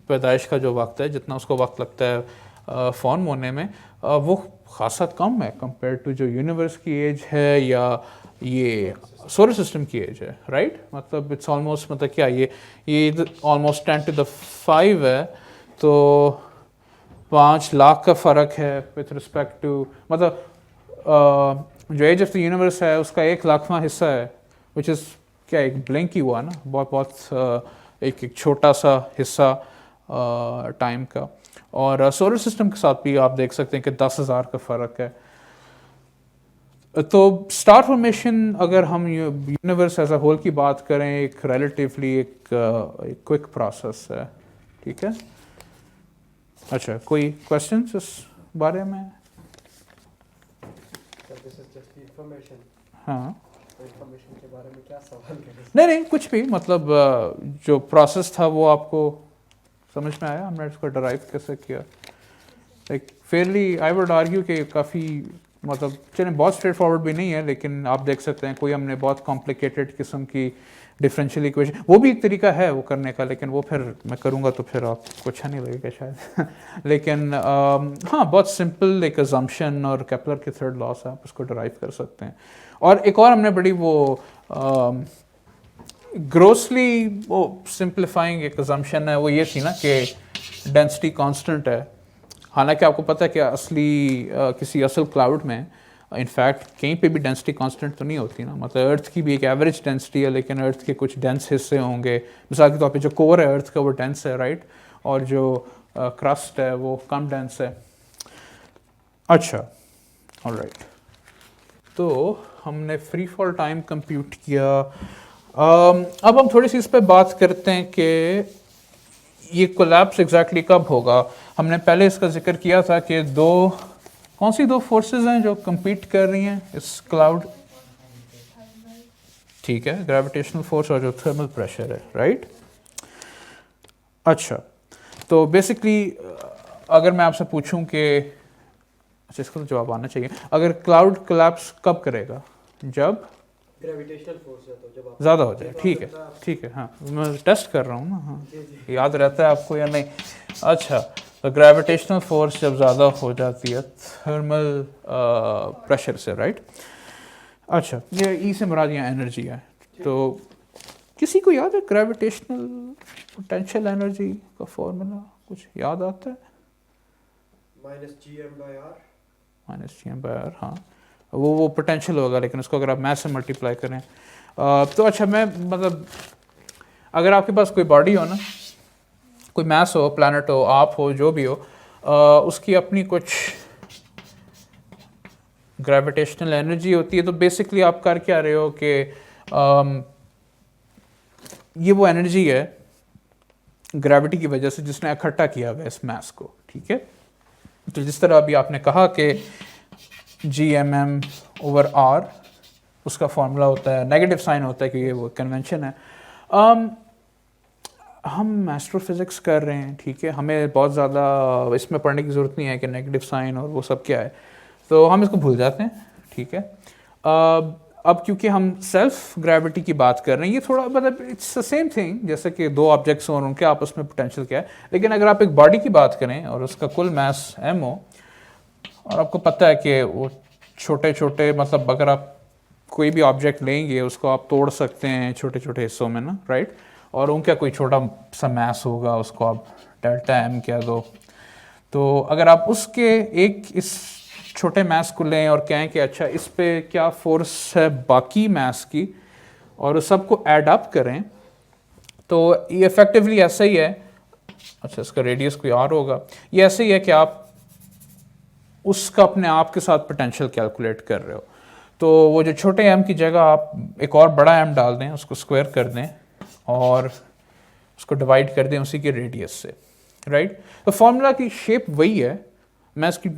पैदाइश का जो वक्त है, जितना उसको वक्त लगता है फॉर्म होने में, वो खासा कम है कंपेयर टू जो यूनिवर्स की एज है या ये सोलर सिस्टम की एज है, राइट? मतलब इट्स ऑलमोस्ट, मतलब क्या ये ऑलमोस्ट 10 to the 5 है, तो 5 लाख का फ़र्क है विथ रिस्पेक्ट टू, मतलब जो एज ऑफ द यूनिवर्स है उसका 1 लाखवां हिस्सा है, विच इज़ क्या एक ब्लिंक ही हुआ ना, बहुत बहुत एक छोटा सा हिस्सा टाइम का। और सोलर सिस्टम के साथ भी आप देख सकते हैं कि 10,000 का फ़र्क है। तो स्टार फॉर्मेशन, अगर हम यूनिवर्स एज अ होल की बात करें, एक रिलेटिवली एक क्विक प्रोसेस है, ठीक है। अच्छा, कोई क्वेश्चंस इस बारे में? This is just information. हाँ, इंफॉर्मेशन के बारे में क्या सवाल करें? नहीं नहीं, कुछ भी, मतलब जो प्रोसेस था वो आपको समझ में आया? हमने इसको डराइव कैसे किया? Like Fairlie I would argue कि काफ़ी, मतलब चलें बहुत स्ट्रेट फॉरवर्ड भी नहीं है, लेकिन आप देख सकते हैं कोई हमने बहुत कॉम्प्लिकेटेड किस्म की डिफरेंशियल इक्वेशन, वो भी एक तरीका है वो करने का, लेकिन वो फिर मैं करूँगा तो फिर आपको अच्छा नहीं लगेगा शायद लेकिन हाँ, बहुत सिंपल एक अजम्पशन और केपलर के थर्ड लॉ से आप उसको डराइव कर सकते हैं। और एक और हमने बड़ी वो ग्रोसली वो सिंप्लीफाइंग एक अजम्पशन है, वो ये थी ना कि डेंसिटी कांस्टेंट है। हालांकि आपको पता है कि असली किसी असल क्लाउड में इनफैक्ट कहीं पे भी डेंसिटी कांस्टेंट तो नहीं होती ना, मतलब अर्थ की भी एक एवरेज डेंसिटी है, लेकिन अर्थ के कुछ डेंस हिस्से होंगे, मिसाल के तौर पे जो कोर है अर्थ का वो डेंस है, राइट? और जो क्रस्ट है वो कम डेंस है। अच्छा, ऑलराइट, तो हमने फ्री फॉल टाइम कंप्यूट किया। अब हम थोड़ी सी इस पे बात करते हैं कि ये कोलैप्स एग्जैक्टली कब होगा। हमने पहले इसका जिक्र किया था कि कौन सी दो फोर्सेस हैं जो compete कर रही हैं इस क्लाउड? ठीक है, ग्रेविटेशनल फोर्स और जो थर्मल प्रेशर है, राइट? अच्छा, तो बेसिकली अगर मैं आपसे पूछूं कि, अच्छा इसका तो जवाब आना चाहिए, अगर क्लाउड कोलैप्स कब करेगा? जब ग्रेविटेशनल फोर्स है, तो जब आप ज़्यादा हो जाए, ठीक है ठीक है, हाँ मैं टेस्ट कर रहा हूँ ना, हाँ याद रहता है आपको या नहीं? अच्छा, तो ग्रेविटेशनल फोर्स जब ज़्यादा हो जाती है थर्मल प्रेशर से, राइट? अच्छा, ये ई से मुराद यहाँ एनर्जी है, तो किसी को याद है ग्रेविटेशनल पोटेंशियल एनर्जी का फॉर्मूला कुछ याद आता है? -gm/r। हाँ, वो पोटेंशियल होगा, लेकिन उसको अगर आप मैथ से मल्टीप्लाई करें तो अच्छा, मैं मतलब अगर आपके पास कोई बॉडी हो ना, कोई मैस हो, प्लैनेट हो, आप हो, जो भी हो, उसकी अपनी कुछ ग्रेविटेशनल एनर्जी होती है, तो बेसिकली आप कर क्या रहे हो कि ये वो एनर्जी है ग्रेविटी की वजह से जिसने इकट्ठा किया हुआ है इस मैस को, ठीक है? तो जिस तरह अभी आपने कहा कि Gmm/r, उसका फॉर्मूला होता है, नेगेटिव साइन होता है कि ये वो कन्वेंशन है। हम एस्ट्रोफिज़िक्स कर रहे हैं, ठीक है, हमें बहुत ज़्यादा इसमें पढ़ने की ज़रूरत नहीं है कि नेगेटिव साइन और वो सब क्या है, तो हम इसको भूल जाते हैं, ठीक है? अब क्योंकि हम सेल्फ ग्रेविटी की बात कर रहे हैं, ये थोड़ा मतलब इट्स द सेम थिंग जैसे कि दो ऑब्जेक्ट्स हों और उनके आपस में पोटेंशियल क्या है, लेकिन अगर आप एक बॉडी की बात करें और उसका कुल मास m हो, और आपको पता है कि वो छोटे छोटे, मतलब अगर आप कोई भी ऑब्जेक्ट लेंगे उसको आप तोड़ सकते हैं छोटे छोटे हिस्सों में ना, राइट? और उनका कोई छोटा सा मैस होगा, उसको आप डेल्टा एम कह दो। तो अगर आप उसके एक इस छोटे मैस को लें और कहें कि अच्छा इस पे क्या फोर्स है बाकी मैस की, और उस सबको ऐड अप करें, तो ये इफेक्टिवली ऐसा ही है। अच्छा, इसका रेडियस कोई और होगा। ये ऐसे ही है कि आप उसका अपने आप के साथ पोटेंशियल कैलकुलेट कर रहे हो। तो वो जो छोटे एम की जगह आप एक और बड़ा एम डाल दें, उसको स्क्वायर कर दें और उसको डिवाइड कर दें उसी के रेडियस से, राइट। तो फॉर्मूला की शेप वही है, मैं इसकी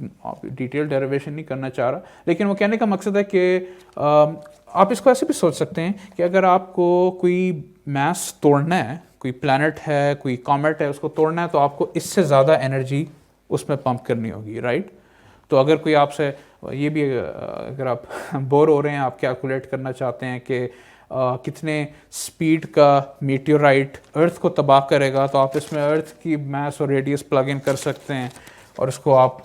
डिटेल डेरिवेशन नहीं करना चाह रहा, लेकिन वो कहने का मकसद है कि आप इसको ऐसे भी सोच सकते हैं कि अगर आपको कोई मैस तोड़ना है, कोई प्लैनेट है, कोई कॉमेट है, उसको तोड़ना है, तो आपको इससे ज़्यादा एनर्जी उसमें पंप करनी होगी, राइट। तो अगर कोई आपसे ये भी अगर आप बोर हो रहे हैं, आप कैलकुलेट करना चाहते हैं कि कितने स्पीड का मीटियोराइट अर्थ को तबाह करेगा, तो आप इसमें अर्थ की मास और रेडियस प्लग इन कर सकते हैं और उसको आप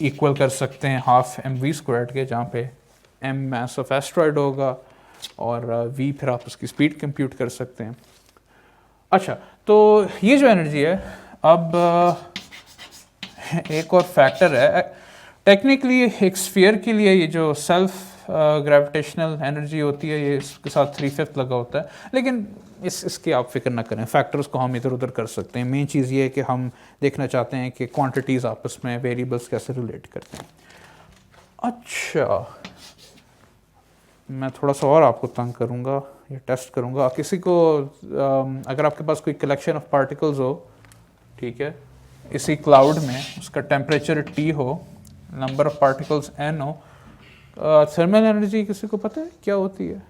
इक्वल कर सकते हैं हाफ एम वी स्क्वायर्ड के, जहाँ पे एम मास ऑफ एस्ट्रॉयड होगा और वी फिर आप उसकी स्पीड कंप्यूट कर सकते हैं। अच्छा, तो ये जो एनर्जी है, अब एक और फैक्टर है। टेक्निकली एक स्फीयर के लिए ये जो सेल्फ ग्रेविटेशनल एनर्जी होती है, ये इसके साथ 3/5 लगा होता है, लेकिन इसकी आप फिक्र ना करें, फैक्टर्स को हम इधर उधर कर सकते हैं। मेन चीज़ ये है कि हम देखना चाहते हैं कि क्वांटिटीज़ आपस में वेरिएबल्स कैसे रिलेट करते हैं। अच्छा, मैं थोड़ा सा और आपको तंग करूँगा, ये टेस्ट करूँगा। किसी को अगर आपके पास कोई कलेक्शन ऑफ पार्टिकल्स हो, ठीक है, इसी क्लाउड में, उसका टेम्परेचर T हो, नंबर ऑफ पार्टिकल्स n हो, थर्मल एनर्जी किसी को पता है क्या होती है?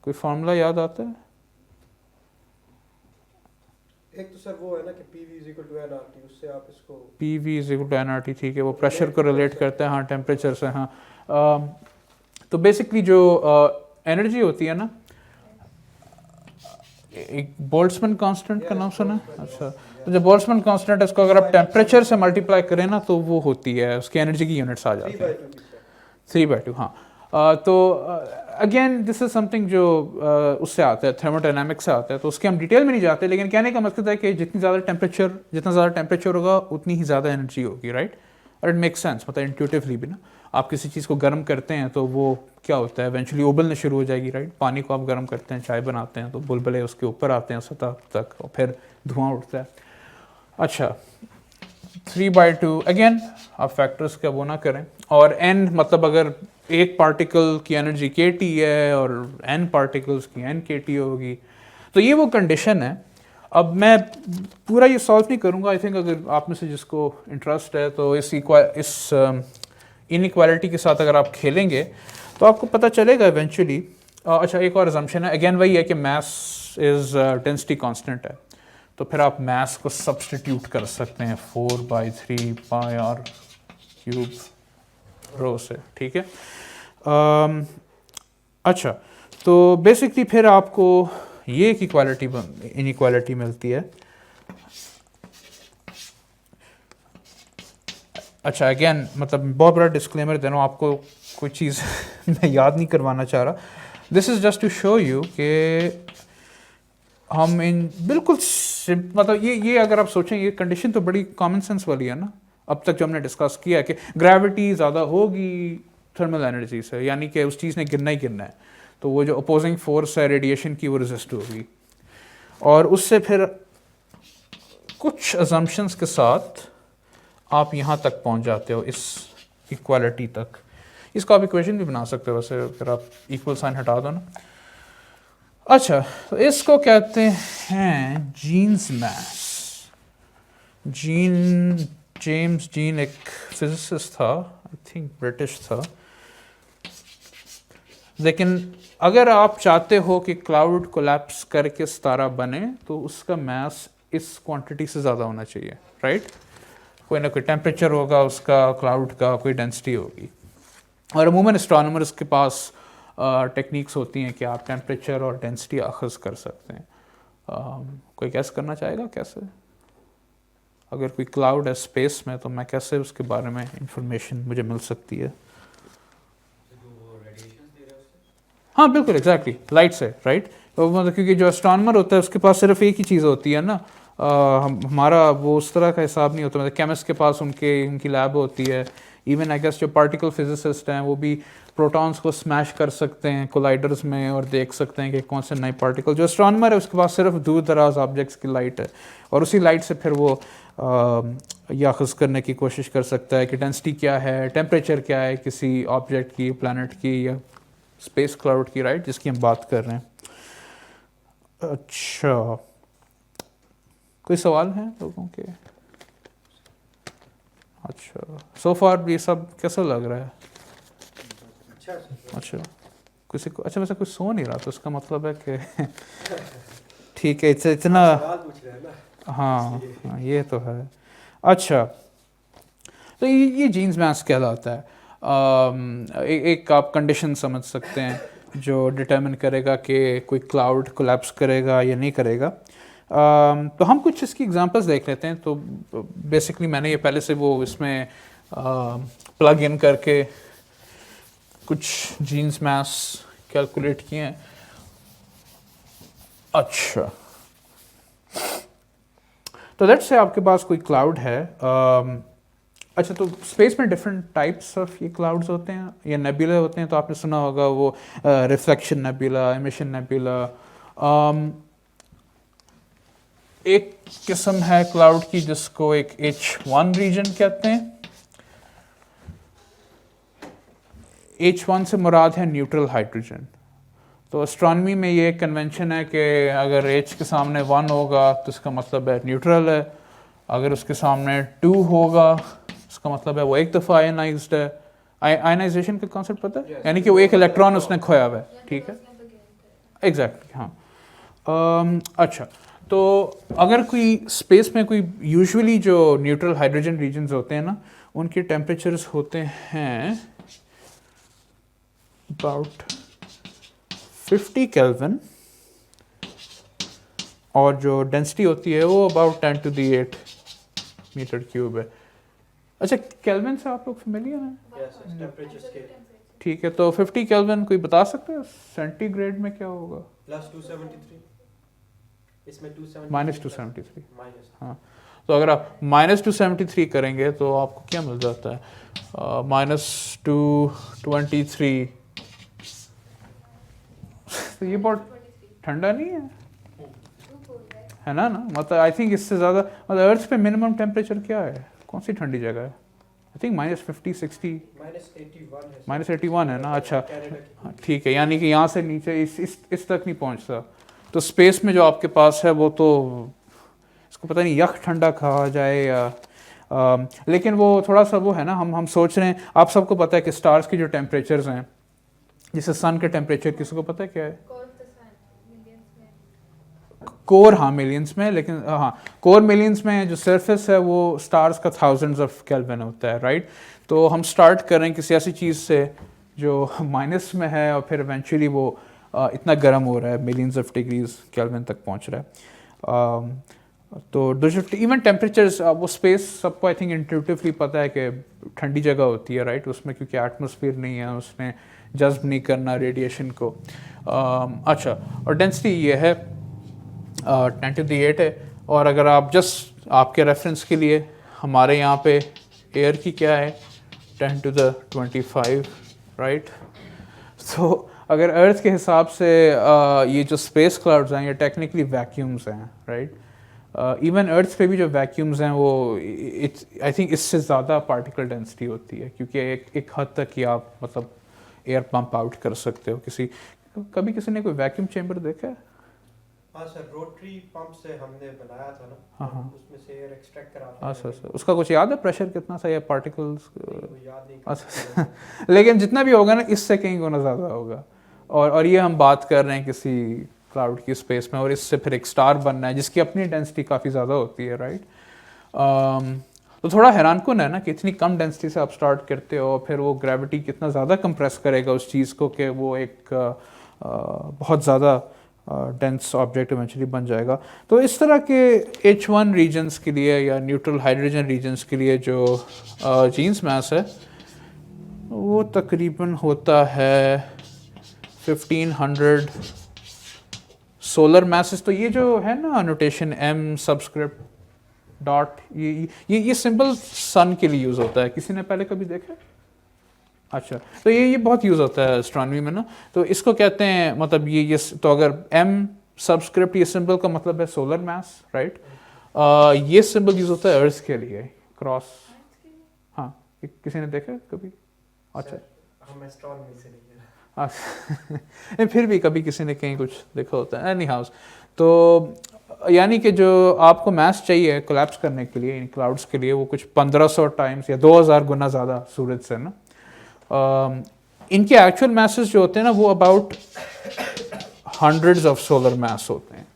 कोई फार्मूला याद आता है? एक तो सर वो है ना कि PV is equal to nRT, उससे आप इसको PV is equal to nRT, ठीक है, वो प्रेशर को रिलेट करता है, हाँ, टेम्परेचर से, हाँ। तो बेसिकली जो एनर्जी होती है ना, एक बोल्ट्जमैन कांस्टेंट का नाम सुना है? अच्छा, तो जो बोल्ट्जमैन कांस्टेंट है, इसको अगर आप टेम्परेचर से मल्टीप्लाई करें ना, तो वो होती है, उसकी एनर्जी की यूनिट्स आ जाती हैं 3/2, हाँ। तो अगेन दिस इज समथिंग जो उससे आता है, थर्मोडायनामिक्स से आता है, तो उसके हम डिटेल में नहीं जाते, लेकिन कहने का मकसद है कि जितना ज़्यादा टेम्परेचर होगा उतनी ही ज़्यादा एनर्जी होगी, राइट। और इट मेक्स सेंस, मतलब इंट्यूटिवली भी ना, आप किसी चीज़ को गर्म करते हैं तो वो क्या होता है, इवेंचुअली उबलने शुरू हो जाएगी, राइट। पानी को आप गर्म करते हैं, चाय बनाते हैं, तो बुलबुले उसके ऊपर आते हैं सतह तक और फिर धुआं उठता है। अच्छा, 3/2 अगेन आप फैक्टर्स का वो ना करें, और n मतलब अगर एक पार्टिकल की एनर्जी kT है और n पार्टिकल्स की n kT होगी, तो ये वो कंडीशन है। अब मैं पूरा ये सॉल्व नहीं करूँगा, आई थिंक अगर आप में से जिसको इंटरेस्ट है तो इस इनइक्वालिटी के साथ अगर आप खेलेंगे तो आपको पता चलेगा इवेंचुअली। अच्छा, एक और अजम्पशन है, अगेन वही है कि मास इज डेंसिटी कांस्टेंट है, तो फिर आप मास को सब्स्टिट्यूट कर सकते हैं 4/3 पाई आर क्यूब रो से, ठीक है। अच्छा, तो बेसिकली फिर आपको ये एक इनइक्वालिटी मिलती है। अच्छा, अगेन मतलब बहुत बड़ा डिस्क्लेमर दे रहा हूँ आपको, कोई चीज़ मैं याद नहीं करवाना चाह रहा, this is just to show you कि हम इन बिल्कुल मतलब ये अगर आप सोचें, ये कंडीशन तो बड़ी कॉमन सेंस वाली है ना। अब तक जो हमने डिस्कस किया है कि ग्रेविटी ज़्यादा होगी थर्मल एनर्जी से, यानी कि उस चीज़ ने गिरना ही गिरना है, तो वो जो अपोजिंग फोर्स है रेडिएशन की, वो रेजिस्ट होगी, और उससे फिर कुछ अजम्पशंस के साथ आप यहाँ तक पहुँच जाते हो, इस इक्वालिटी तक। इसको आप इक्वेशन भी बना सकते हो वैसे, अगर आप इक्वल साइन हटा दो ना। अच्छा, तो इसको कहते हैं जीन्स मास। जेम्स जीन एक फिजिसिस्ट था, आई थिंक ब्रिटिश था, लेकिन अगर आप चाहते हो कि क्लाउड कोलैप्स करके सितारा बने तो उसका मास इस क्वांटिटी से ज़्यादा होना चाहिए, राइट। कोई ना कोई टेम्परेचर होगा उसका, क्लाउड का कोई डेंसिटी होगी, और अमूमन एस्ट्रोनॉमर्स के पास टेक्निक्स होती हैं कि आप टेम्परेचर और डेंसिटी अखज़ कर सकते हैं। कोई कैसे करना चाहेगा? कैसे? अगर कोई क्लाउड है स्पेस में, तो मैं कैसे उसके बारे में इंफॉर्मेशन मुझे मिल सकती है? हाँ बिल्कुल एग्जैक्टली लाइट से राइट। तो मतलब क्योंकि जो एस्ट्रोनॉमर होता है उसके पास सिर्फ एक ही चीज़ होती है ना, हमारा वो उस तरह का हिसाब नहीं होता। मतलब केमिस्ट के पास उनकी लैब होती है। इवन आई गेस जो पार्टिकल फिजिसिस्ट हैं वो भी प्रोटॉन्स को स्मैश कर सकते हैं कोलाइडर्स में और देख सकते हैं कि कौन से नए पार्टिकल। जो एस्ट्रोनॉमर है उसके पास सिर्फ दूर दराज ऑब्जेक्ट्स की लाइट है और उसी लाइट से फिर वो याख़ज़ करने की कोशिश कर सकता है कि डेंसिटी क्या है, टेम्परेचर क्या है किसी ऑब्जेक्ट की, प्लैनेट की या स्पेस क्लाउड की, राइट, जिसकी हम बात कर रहे हैं। अच्छा, कोई सवाल हैं लोगों के? अच्छा, सो फार ये सब कैसा लग रहा है? अच्छा सर। अच्छा, किसी को अच्छा वैसे कोई सो नहीं रहा तो उसका मतलब है कि ठीक है, इतना सवाल पूछ रहे हैं ना। हाँ हाँ ये तो है। अच्छा, तो ये जीन्स मैथ्स कहलाता है। एक आप कंडीशन समझ सकते हैं जो डिटरमिन करेगा कि कोई क्लाउड कोलैप्स करेगा या नहीं करेगा। तो हम कुछ इसकी एग्जांपल्स देख लेते हैं। तो बेसिकली मैंने ये पहले से वो इसमें प्लग इन करके कुछ जीन्स मैथ्स कैलकुलेट किए हैं। अच्छा, तो लेट्स से आपके पास कोई क्लाउड है। अच्छा, तो स्पेस में डिफरेंट टाइप्स ऑफ ये क्लाउड्स होते हैं या नेबुला होते हैं। तो आपने सुना होगा वो रिफ्लेक्शन नेबुला, एमिशन नेबुला। एक किस्म है क्लाउड की जिसको एक H1 रीजन कहते हैं। H1 से मुराद है न्यूट्रल हाइड्रोजन। तो एस्ट्रोनॉमी में ये कन्वेंशन है कि अगर H के सामने 1 होगा तो इसका मतलब है न्यूट्रल है, अगर उसके सामने 2 होगा इसका मतलब है वो एक दफ़ा आयनाइज्ड है। आयनाइजेशन का कॉन्सेप्ट पता है? यानी कि वो एक इलेक्ट्रॉन उसने खोया हुआ है, ठीक है, एग्जैक्टली हाँ। अच्छा, तो अगर कोई स्पेस में कोई यूजुअली जो न्यूट्रल हाइड्रोजन रीजन्स होते हैं ना, उनके टेम्परेचर्स होते हैं अबाउट 50 केल्विन और जो डेंसिटी होती है वो about 10 to the 8 metre cube है। अच्छा, केल्विन से आप लोग फेमिलियर हैं? यस सर, टेम्परेचर स्केल ठीक है, तो 50 केल्विन कोई बता सकते हैं सेंटीग्रेड में क्या होगा? प्लस 273, इसमें 273 माइनस 273। माइनस। हाँ, तो अगर आप माइनस 273 करेंगे तो आपको क्या मिल जाता है? -223। तो ये बहुत ठंडा नहीं है ना? मतलब आई थिंक इससे ज़्यादा, मतलब अर्थ पे मिनिमम टेम्परेचर क्या है? कौन सी ठंडी जगह है? आई थिंक -50 60 -81 है। -81 है ना? अच्छा कनाडा की। हाँ, ठीक है, यानी कि यहाँ से नीचे इस तक नहीं पहुँचता। तो स्पेस में जो आपके पास है वो तो इसको पता नहीं यख ठंडा कहा जाए या लेकिन वो थोड़ा सा वो है ना, हम सोच रहे हैं, आप सबको पता है कि स्टार्स की जो टेम्परेचर्स हैं, जैसे सन के टेम्परेचर किसी को पता है क्या है? कोर हाँ मिलियंस में, लेकिन हाँ कोर मिलियंस में जो सरफेस है वो स्टार्स का थाउजेंड्स ऑफ केल्विन होता है, राइट। तो हम स्टार्ट कर रहे हैं किसी ऐसी चीज़ से जो माइनस में है और फिर इवेंचुअली वो इतना गर्म हो रहा है, मिलियंस ऑफ डिग्रीज केल्विन तक पहुंच रहा है। तो इवन टेम्परेचर्स वो स्पेस सबको आई थिंक इंट्यूटिवली पता है कि ठंडी जगह होती है, राइट। उसमें क्योंकि एटमॉस्फेयर नहीं है, उसने जज्ब नहीं करना रेडिएशन को। अच्छा, और डेंसिटी ये है 10 to the 8 है। और अगर आप जस्ट आपके रेफरेंस के लिए, हमारे यहाँ पे एयर की क्या है 10 to the 25, राइट। तो अगर अर्थ के हिसाब से ये जो स्पेस क्लाउड्स हैं ये टेक्निकली वैक्यूम्स हैं, राइट। इवन अर्थ पे भी जो वैक्यूम्स हैं वो आई थिंक इससे ज़्यादा पार्टिकल डेंसिटी होती है, क्योंकि एक हद तक ही आप मतलब एयर पंप आउट कर सकते हो। कभी किसी ने कोई वैक्यूम चेम्बर देखा है? हाँ सर, रोटरी पंप से हमने बनाया था ना। हाँ। उसमें से एयर एक्सट्रैक्ट करा था। अच्छा, उसका कुछ याद है प्रेशर कितना था या पार्टिकल्स? वो याद नहीं। अच्छा लेकिन जितना भी होगा ना, इससे कहीं गुना ज़्यादा होगा। और ये हम बात कर रहे हैं किसी क्लाउड की स्पेस में, और इससे फिर एक स्टार बनना है जिसकी अपनी डेंसिटी काफ़ी ज़्यादा होती है, राइट। तो थोड़ा हैरानकुन है ना कि इतनी कम डेंसिटी से आप स्टार्ट करते हो, फिर वो ग्रेविटी कितना ज़्यादा कंप्रेस करेगा उस चीज़ को कि वो एक बहुत ज़्यादा डेंस ऑब्जेक्ट इवेंचुअली बन जाएगा। तो इस तरह के H1 रीजन्स के लिए या न्यूट्रल हाइड्रोजन रीजन्स के लिए जो जीन्स मास है वो तकरीबन होता है 1500 सोलर मैसेज। तो ये जो है ना नोटेशन m सबस्क्रिप्ट डॉट, ये सिंबल सन के लिए यूज़ होता है। किसी ने पहले कभी देखा? अच्छा, तो ये बहुत यूज़ होता है एस्ट्रोनॉमी में ना। तो इसको कहते हैं, मतलब ये तो अगर m सबस्क्रिप्ट, ये सिंबल का मतलब है सोलर मास, राइट। ये सिंबल यूज़ होता है अर्थ के लिए, क्रॉस। हाँ, किसी ने देखा कभी? अच्छा, हम एस्ट्रोनॉमी से नहीं है। हाँ फिर भी कभी किसी ने कहीं कुछ देखा होता है। एनी हाउस, तो यानी कि जो आपको मास चाहिए कोलैप्स करने के लिए इन क्लाउड्स के लिए, वो कुछ 1500 टाइम्स या 2000 गुना ज़्यादा सूरज से ना। इनके एक्चुअल मासेस जो होते हैं ना, वो अबाउट हंड्रेड्स ऑफ सोलर मास होते हैं।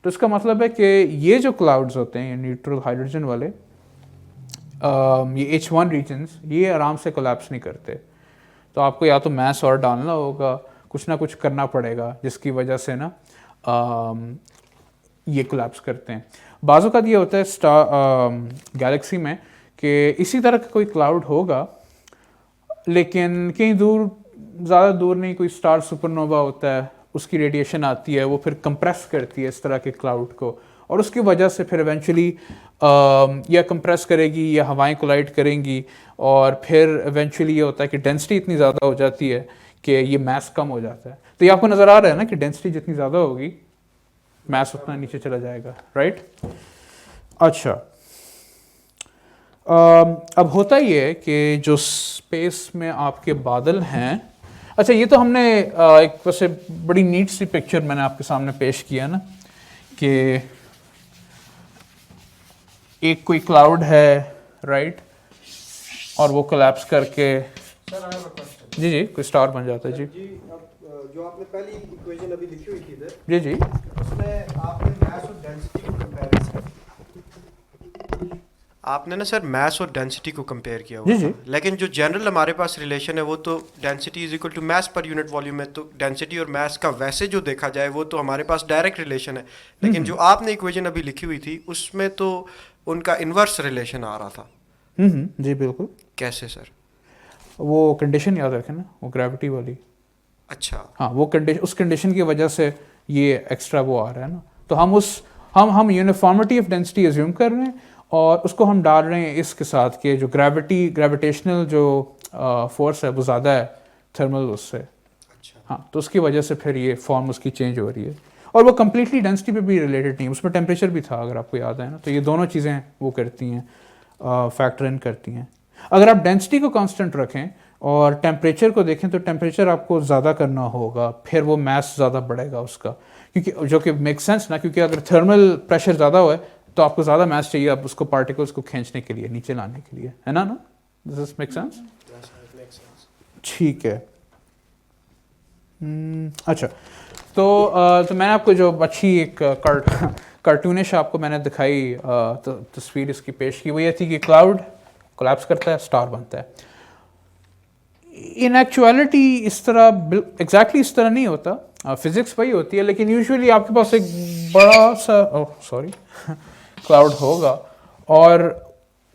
तो इसका मतलब है कि ये जो क्लाउड्स होते हैं, ये न्यूट्रल हाइड्रोजन वाले, ये H1 रीजन्स, ये आराम से कोलैप्स नहीं करते। तो आपको या तो मास और डालना होगा, कुछ ना कुछ करना पड़ेगा, जिसकी वजह से ना ये कोलैप्स करते हैं। बाज़ों का ये होता है गैलेक्सी में कि इसी तरह का कोई क्लाउड होगा, लेकिन कहीं दूर, ज़्यादा दूर नहीं, कोई स्टार सुपरनोवा होता है, उसकी रेडिएशन आती है, वो फिर कंप्रेस करती है इस तरह के क्लाउड को, और उसकी वजह से फिर इवेंचुअली या कंप्रेस करेगी या हवाएं कोलाइड करेंगी, और फिर इवेंचुअली ये होता है कि डेंसिटी इतनी ज़्यादा हो जाती है कि ये मास कम हो जाता है। तो ये आपको नज़र आ रहा है ना कि डेंसिटी जितनी ज़्यादा होगी मास उतना नीचे चला जाएगा, राइट। अच्छा, अब होता ये है कि जो स्पेस में आपके बादल हैं, अच्छा ये तो हमने एक वैसे बड़ी नीट सी पिक्चर मैंने आपके सामने पेश किया ना, कि एक कोई क्लाउड है, राइट, और वो कोलैप्स करके, sir I have a question. जी कोई स्टार बन जाता है। जी जी, अब जो आपने पहली इक्वेशन अभी लिखी हुई थी इधर, जी उसमें आपने मास और डेंसिटी को कंपेयर किया। आपने ना सर मास और डेंसिटी को कंपेयर किया हुआ जी। था। लेकिन जो जनरल हमारे पास रिलेशन है वो तो density is equal to mass per unit volume है। तो डेंसिटी और मास का वैसे जो देखा जाए वो तो हमारे पास डायरेक्ट रिलेशन है, लेकिन जो आपने इक्वेशन अभी लिखी हुई थी उसमें तो उनका इन्वर्स रिलेशन आ रहा था। जी बिल्कुल। कैसे सर? वो कंडीशन याद रखें ना, वो ग्रेविटी वाली। अच्छा, हाँ, वो कंडीशन, उस कंडीशन की वजह से ये एक्स्ट्रा वो आ रहा है ना। तो हम यूनिफॉर्मिटी ऑफ डेंसिटी एज्यूम कर रहे हैं, और उसको हम डाल रहे हैं इसके साथ कि जो ग्रेविटेशनल जो फोर्स है वो ज़्यादा है थर्मल उससे। अच्छा। हाँ, तो उसकी वजह से फिर ये फॉर्म उसकी चेंज हो रही है, और वो कम्प्लीटली डेंसिटी पे भी रिलेटेड नहीं, उसमें टेम्परेचर भी था अगर आपको याद है ना। तो ये दोनों चीज़ें वो करती हैं, फैक्टर इन करती हैं। अगर आप डेंसिटी को कांस्टेंट रखें और टेम्परेचर को देखें, तो टेम्परेचर आपको ज़्यादा करना होगा, फिर वो मास ज़्यादा बढ़ेगा उसका, क्योंकि जो कि मेक सेंस ना, क्योंकि अगर थर्मल प्रेशर ज़्यादा हो तो आपको ज़्यादा मास चाहिए आप उसको पार्टिकल्स को खींचने के लिए, नीचे लाने के लिए, है ना। This make sense? ठीक है। अच्छा, तो मैंने आपको जो अच्छी एक कार्टूनिश आपको मैंने दिखाई तस्वीर इसकी पेश की, वो ये थी कि क्लाउड कोलैप्स करता है, स्टार बनता है। इन एक्चुअलिटी इस तरह एग्जैक्टली इस तरह नहीं होता, फिजिक्स वही होती है, लेकिन यूजुअली आपके पास एक बड़ा सा क्लाउड होगा, और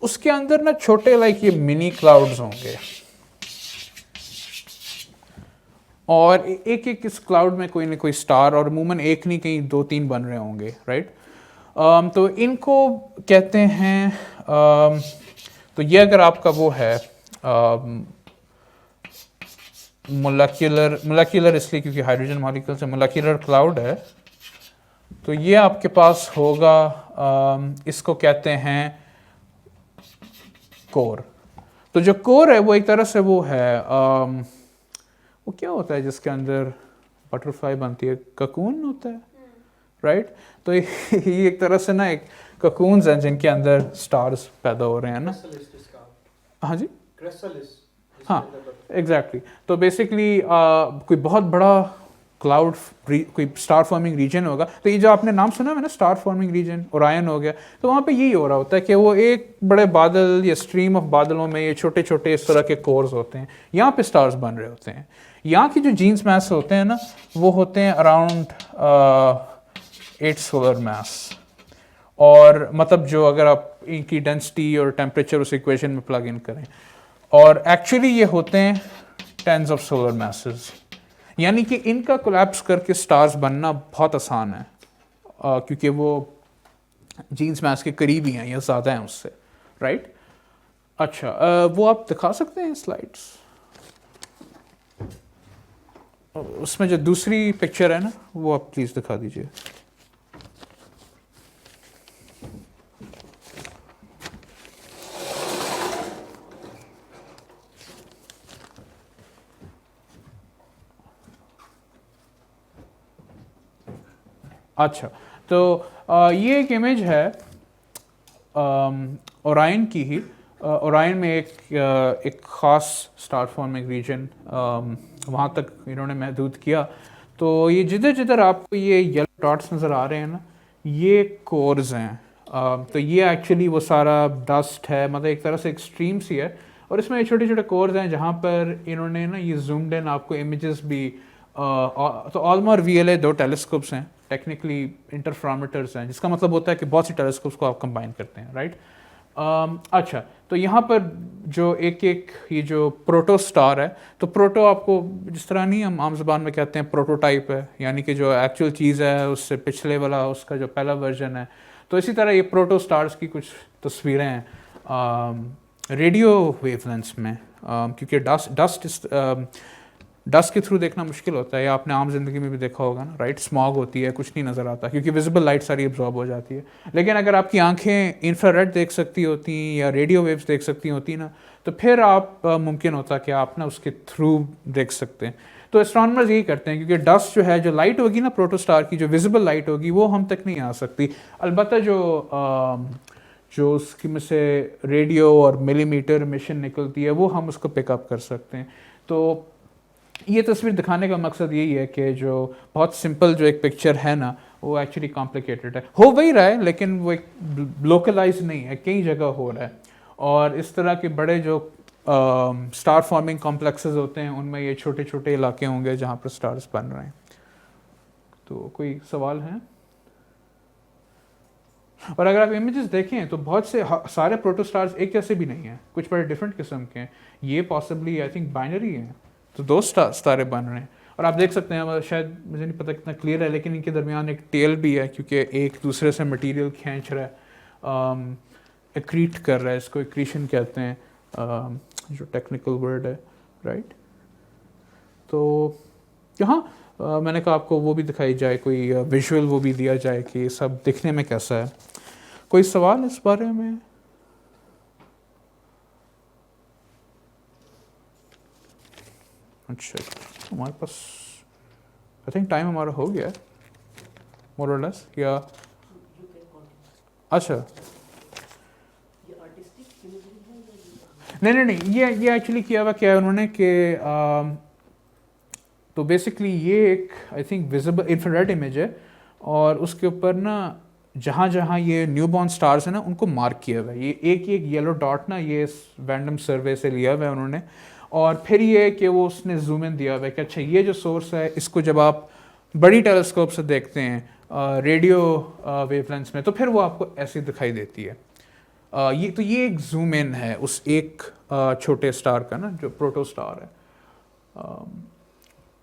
उसके अंदर ना छोटे लाइक ये मिनी क्लाउड्स होंगे, और एक एक इस क्लाउड में कोई ना कोई स्टार, और अमूमन एक नहीं कहीं 2-3 बन रहे होंगे, राइट। तो इनको कहते हैं, तो ये अगर आपका वो है मोलेक्युलर इसलिए क्योंकि हाइड्रोजन मॉलिक्यूल से मोलेक्युलर क्लाउड है, तो ये आपके पास होगा, इसको कहते हैं कोर। तो जो कोर है वो एक तरह से वो है, वो क्या होता है जिसके अंदर बटरफ्लाई बनती है, ककून होता है, राइट। तो ये एक तरह से ना एक ककून्स हैं जिनके अंदर स्टार्स पैदा हो रहे हैं ना। हाँ जी, हाँ एग्जैक्टली। तो बेसिकली कोई बहुत बड़ा क्लाउड कोई स्टार फॉर्मिंग रीजन होगा, तो ये जो आपने नाम सुना है ना, स्टार फॉर्मिंग रीजन, ओरायन हो गया, तो वहाँ पे यही हो रहा होता है कि वो एक बड़े बादल या स्ट्रीम ऑफ बादलों में ये छोटे छोटे इस तरह के कोर्स होते हैं, यहाँ पे स्टार्स बन रहे होते हैं। यहाँ की जो जीन्स मास होते हैं ना, वो होते हैं अराउंड 8 सोलर मास, और मतलब जो अगर आप इनकी डेंसिटी और टेम्परेचर उस इक्वेशन में प्लग इन करें, और एक्चुअली ये होते हैं टेंस ऑफ सोलर मैसेज, यानी कि इनका कोलैप्स करके स्टार्स बनना बहुत आसान है, क्योंकि वो जीन्स मैस के करीब ही हैं या ज़्यादा हैं उससे, राइट। अच्छा, वो आप दिखा सकते हैं स्लाइड्स, उसमें जो दूसरी पिक्चर है ना वो आप प्लीज़ दिखा दीजिए। अच्छा, तो ये एक इमेज है ओरायन की ही। ओरायन में एक ख़ास स्टार फॉर्मिंग रीजन वहाँ तक इन्होंने महदूद किया। तो ये जिधर जिधर आपको ये येलो डॉट्स नज़र आ रहे हैं ना, ये कोर्स हैं। तो ये एक्चुअली वो सारा डस्ट है, मतलब एक तरह से एक्सट्रीम सी है, और इसमें छोटे छोटे कोर्स हैं जहाँ पर इन्होंने ना ये जूम्ड इन आपको इमेजेस भी। तो ऑलमा और VLA 2 टेलीस्कोप्स हैं, टेक्निकली इंटरफेरोमीटर्स हैं, जिसका मतलब होता है कि बहुत सी टेलीस्कोप्स को आप कंबाइन करते हैं, राइट। अच्छा, तो यहाँ पर जो एक एक ये जो प्रोटो स्टार है, तो प्रोटो आपको जिस तरह नहीं हम आम ज़बान में कहते हैं प्रोटोटाइप है, यानी कि जो एक्चुअल चीज़ है उससे पिछले वाला उसका जो पहला वर्जन है, तो इसी तरह ये प्रोटो स्टार्स की कुछ तस्वीरें हैं रेडियो वेवलेंथ्स में, क्योंकि डस्ट के थ्रू देखना मुश्किल होता है, या आपने आम जिंदगी में भी देखा होगा ना, राइट। स्मॉग होती है, कुछ नहीं नज़र आता क्योंकि विजिबल लाइट सारी एब्जॉर्ब हो जाती है। लेकिन अगर आपकी आंखें इंफ्रारेड देख सकती होती या रेडियो वेव्स देख सकती होती ना, तो फिर आप मुमकिन होता कि आप ना उसके थ्रू देख सकते हैं। तो एस्ट्रोनॉमर्स यही करते हैं, क्योंकि डस्ट जो है, जो लाइट होगी ना प्रोटोस्टार की, जो विजिबल लाइट होगी वो हम तक नहीं आ सकती। अलबत्ता जो उसकी में से रेडियो और मिलीमीटर मिशन निकलती है वो हम उसको पिकअप कर सकते हैं। तो ये तस्वीर दिखाने का मकसद यही है कि जो बहुत सिंपल जो एक पिक्चर है ना, वो एक्चुअली कॉम्प्लिकेटेड है, हो वही रहा है, लेकिन वो एक लोकलाइज नहीं है, कई जगह हो रहा है। और इस तरह के बड़े जो स्टार फॉर्मिंग कॉम्प्लेक्सेस होते हैं, उनमें ये छोटे छोटे इलाके होंगे जहाँ पर स्टार्स बन रहे हैं। तो कोई सवाल है? और अगर आप इमेजेस देखें तो बहुत से सारे प्रोटोस्टार्स एक जैसे भी नहीं हैं, कुछ बड़े डिफरेंट किस्म के हैं। ये पॉसिबली आई थिंक बाइनरी हैं, तो 2 सितारे बन रहे हैं। और आप देख सकते हैं, शायद मुझे नहीं पता कितना क्लियर है, लेकिन इनके दरमियान एक टेल भी है, क्योंकि एक दूसरे से मटेरियल खींच रहा है, एक्रीट कर रहा है, इसको एक्रीशन कहते हैं, जो टेक्निकल वर्ड है, राइट। तो यहाँ मैंने कहा आपको वो भी दिखाई जाए, कोई विजुअल वो भी दिया जाए कि सब दिखने में कैसा है। कोई सवाल इस बारे में? अच्छा, हमारे पास आई थिंक टाइम हमारा हो गया है मोर और लेस, या अच्छा नहीं, ये एक्चुअली किया हुआ क्या है उन्होंने कि तो बेसिकली ये एक I think visible infrared image है, और उसके ऊपर ना जहाँ जहाँ ये न्यूबॉर्न स्टार्स हैं ना, उनको मार्क किया हुआ है। ये एक येलो डॉट ना, ये रैंडम सर्वे से लिया हुआ है उन्होंने, और फिर ये कि वो उसने जूम इन दिया हुआ है कि अच्छा ये जो सोर्स है, इसको जब आप बड़ी टेलीस्कोप से देखते हैं रेडियो वेवलेंथ्स में, तो फिर वो आपको ऐसे दिखाई देती है। ये एक जूम इन है उस एक छोटे स्टार का ना, जो प्रोटो स्टार है,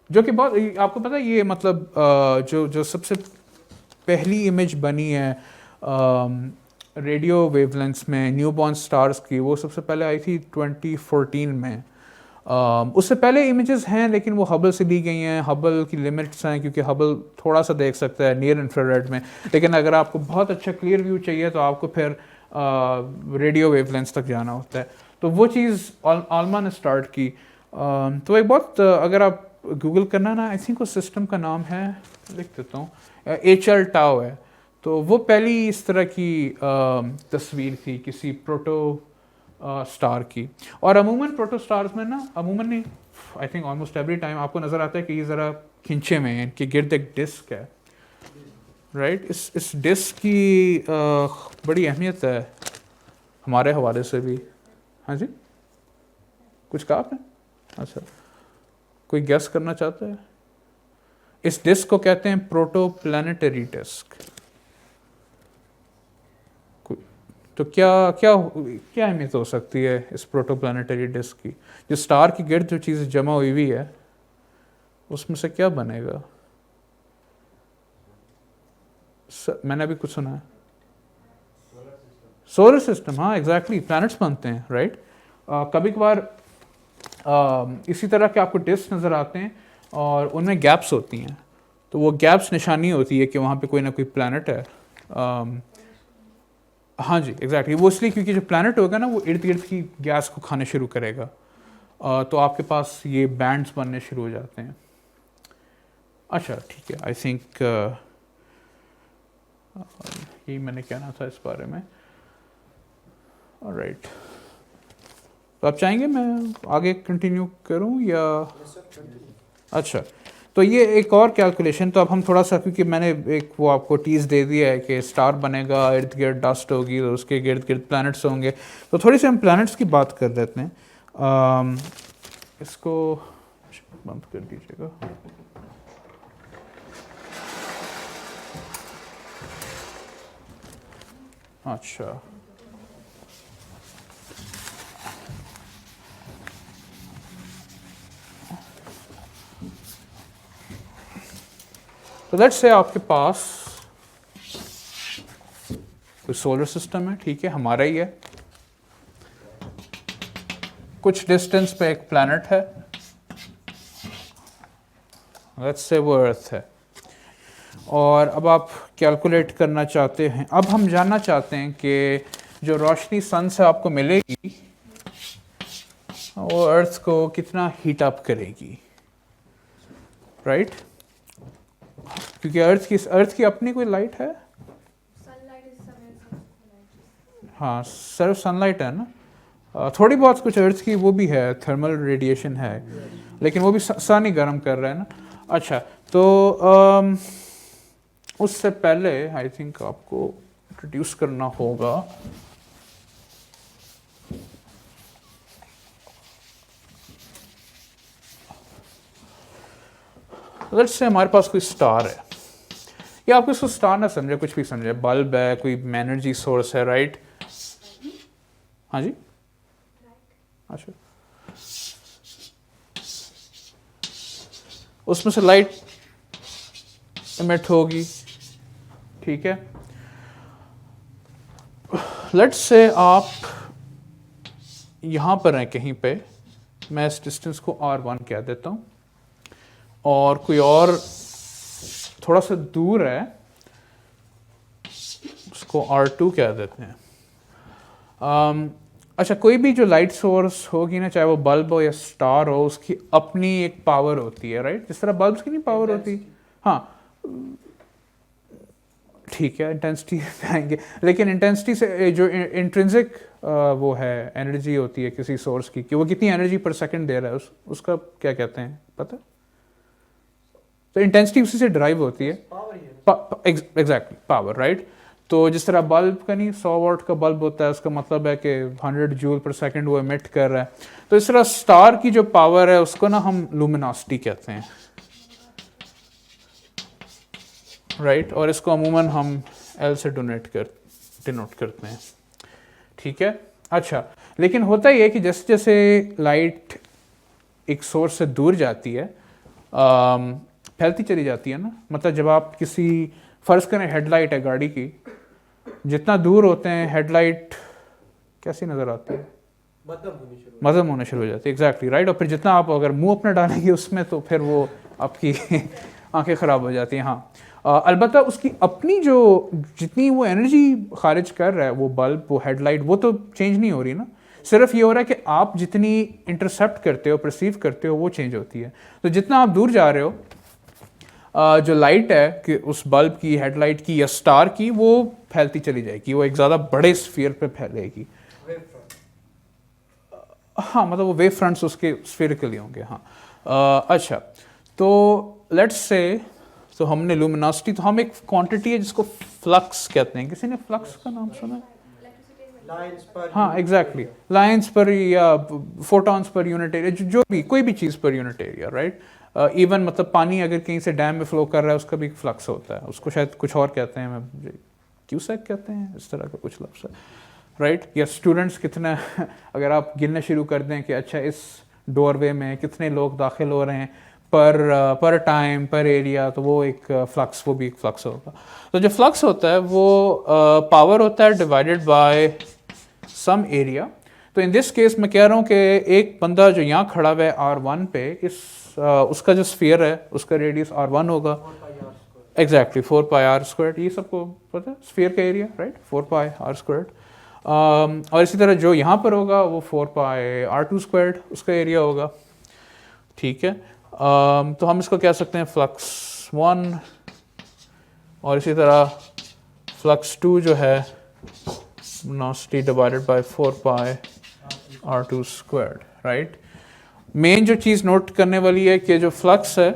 जो कि बहुत, आपको पता है ये मतलब जो सबसे पहली इमेज बनी है रेडियो वेवलेंथ्स में न्यूबॉर्न स्टार्स की, वो सबसे पहले आई थी 2014 में। उससे पहले इमेजेस हैं, लेकिन वो हबल से ली गई हैं। हबल की लिमिट्स हैं, क्योंकि हबल थोड़ा सा देख सकता है नियर इंफ्रारेड में, लेकिन अगर आपको बहुत अच्छा क्लियर व्यू चाहिए तो आपको फिर रेडियो वेवलेंथ्स तक जाना होता है। तो वो चीज़ आलमा ने स्टार्ट की। तो एक बहुत, अगर आप गूगल करना ना, आई थिंक उस सिस्टम का नाम है, लिख देता हूँ, HL टाउ है। तो वो पहली इस तरह की तस्वीर थी किसी प्रोटो स्टार की। और अमूमन प्रोटो स्टार्स में ना, अमूमन नहीं, I think almost every time आपको नज़र आता है कि ये ज़रा खिंचे में है, इनके गिर्द एक डिस्क है, राइट। इस डिस्क की बड़ी अहमियत है हमारे हवाले से भी। हाँ जी, कुछ कहा आपने? अच्छा, कोई गेस करना चाहता है? इस डिस्क को कहते हैं प्रोटो प्लानिटरी डिस्क। तो क्या क्या क्या अहमियत हो सकती है इस प्रोटोप्लानिटरी डिस्क की? जो स्टार की गिर्द जो चीज़ जमा हुई है उसमें से क्या बनेगा? मैंने अभी कुछ सुना है, सोलर सिस्टम, हाँ एग्जैक्टली, प्लैनेट्स बनते हैं, राइट। कभी कभार इसी तरह के आपको डिस्क नज़र आते हैं और उनमें गैप्स होती हैं, तो वो गैप्स निशानी होती है कि वहाँ पे कोई ना कोई प्लैनेट है। हाँ जी एग्जैक्टली, वो इसलिए क्योंकि जो प्लैनेट होगा ना वो इर्द गिर्द की गैस को खाने शुरू करेगा, तो आपके पास ये बैंड्स बनने शुरू हो जाते हैं। अच्छा ठीक है, आई थिंक यही मैंने कहना था इस बारे में। ऑलराइट, तो आप चाहेंगे मैं आगे कंटिन्यू करूं या? अच्छा, तो ये एक और कैलकुलेशन, तो अब हम थोड़ा सा, क्योंकि मैंने एक वो आपको टीज़ दे दिया है कि स्टार बनेगा, इर्द गिर्द डस्ट होगी, तो उसके गिर्द गिर्द प्लैनेट्स होंगे, तो थोड़ी सी हम प्लैनेट्स की बात कर लेते हैं। इसको बंद कर दीजिएगा। अच्छा, तो लेट्स से आपके पास कोई सोलर सिस्टम है, ठीक है, हमारा ही है, कुछ डिस्टेंस पे एक प्लैनेट है, लेट्स से वो अर्थ है, और अब आप कैलकुलेट करना चाहते हैं, अब हम जानना चाहते हैं कि जो रोशनी सन से आपको मिलेगी वो अर्थ को कितना हीट अप करेगी, राइट? क्योंकि अर्थ की अपनी कोई लाइट है, हाँ सिर्फ सनलाइट है ना, थोड़ी बहुत कुछ अर्थ की वो भी है, थर्मल रेडिएशन है, लेकिन वो भी सन ही गर्म कर रहा है ना। अच्छा, तो उससे पहले आई थिंक आपको इंट्रोड्यूस करना होगा लेट्स से हमारे पास कोई स्टार है, या आप इसको स्टार ना समझे, कुछ भी समझे, बल्ब है, कोई एनर्जी सोर्स है, राइट? हाँ जी, अच्छा, उसमें से लाइट इमिट होगी, ठीक है। लेट्स से आप यहां पर हैं कहीं पे, मैं इस डिस्टेंस को r1 कह देता हूं, और कोई और थोड़ा सा दूर है, उसको R2 कह देते हैं। अच्छा, कोई भी जो लाइट सोर्स होगी ना, चाहे वो बल्ब हो या स्टार हो, उसकी अपनी एक पावर होती है, राइट? जिस तरह बल्ब की नहीं पावर होती, हाँ ठीक है, इंटेंसिटी आएंगे, लेकिन इंटेंसिटी से जो इंट्रिंसिक वो है एनर्जी होती है किसी सोर्स की, कि वो कितनी एनर्जी पर सेकंड दे रहा है, उसका क्या कहते हैं पता? तो इंटेंसिटी उसी से ड्राइव होती है, एग्जैक्टली पावर, राइट? तो जिस तरह बल्ब का नहीं 100 वाट का बल्ब होता है, उसका मतलब है कि 100 जूल पर सेकंड वो एमिट कर रहा है, तो इस तरह स्टार की जो पावर है उसको ना हम लुमिनोसिटी कहते हैं, राइट? और इसको अमूमन हम L से डिनोट करते हैं, ठीक है। अच्छा, लेकिन होता ही है कि जैसे जैसे लाइट एक सोर्स से दूर जाती है, फैलती चली जाती है ना, मतलब जब आप किसी, फर्ज करें हेडलाइट है गाड़ी की, जितना दूर होते हैं हेडलाइट कैसी नज़र आती है, मध्यम होने शुरू हो जाती है, एग्जैक्टली, राइट? और फिर जितना आप अगर मुंह अपना डालेंगे उसमें, तो फिर वो आपकी आंखें ख़राब हो जाती हैं। हाँ, अलबत्ता उसकी अपनी जो जितनी वो एनर्जी खारिज कर रहा है वो बल्ब, वो हेडलाइट, वो तो चेंज नहीं हो रही ना, सिर्फ ये हो रहा है कि आप जितनी इंटरसेप्ट करते हो, परसीव करते हो, वो चेंज होती है। तो जितना आप दूर जा रहे हो, जो लाइट है कि उस बल्ब की, हेडलाइट की या स्टार की, वो फैलती चली जाएगी, वो एक ज़्यादा बड़े स्फीयर पे फैलेगी। हाँ, मतलब वो वेव फ्रंट्स उसके स्फीयरिकली होंगे, हाँ। अच्छा, तो लेट्स से, तो हमने लुमिनोसिटी, तो हम एक क्वांटिटी है जिसको फ्लक्स कहते हैं, किसी ने फ्लक्स का नाम सुना है? हाँ एग्जैक्टली, लाइन्स पर या फोटॉन्स पर यूनिट एरिया, जो भी कोई भी चीज़ per unit area, right? Even मतलब पानी अगर कहीं से डैम में फ्लो कर रहा है, उसका भी एक फ्लक्स होता है, उसको शायद कुछ और कहते हैं, मैं क्यूसेक कहते हैं, इस तरह का कुछ लफ्ज़ है, राइट या स्टूडेंट्स कितना अगर आप गिनना शुरू कर दें कि अच्छा इस डोरवे में कितने लोग दाखिल हो रहे हैं पर टाइम पर एरिया, तो वो एक फ्लक्स, वो भी एक फ्लक्स होगा। तो जो फ्लक्स होता है वो पावर होता है डिवाइडेड बाय सम एरिया। तो इन दिस केस मैं कह रहा हूँ कि एक बंदा जो यहाँ खड़ा हुआ है R1 पे, उसका जो स्फीयर है उसका रेडियस R1 होगा, एग्जैक्टली 4 पाई आर स्क्वायर। ये सबको पता है स्फीयर का area, right, 4 pi r square. और इसी तरह जो यहाँ पर होगा वो 4 पाई R2 स्क्वायर उसका एरिया होगा, ठीक है। तो हम इसको कह सकते हैं फ्लक्स 1, और इसी तरह फ्लक्स 2 जो है velocity divided by 4 pi R2 square, right. Main जो चीज़ नोट करने वाली है कि जो फ्लक्स है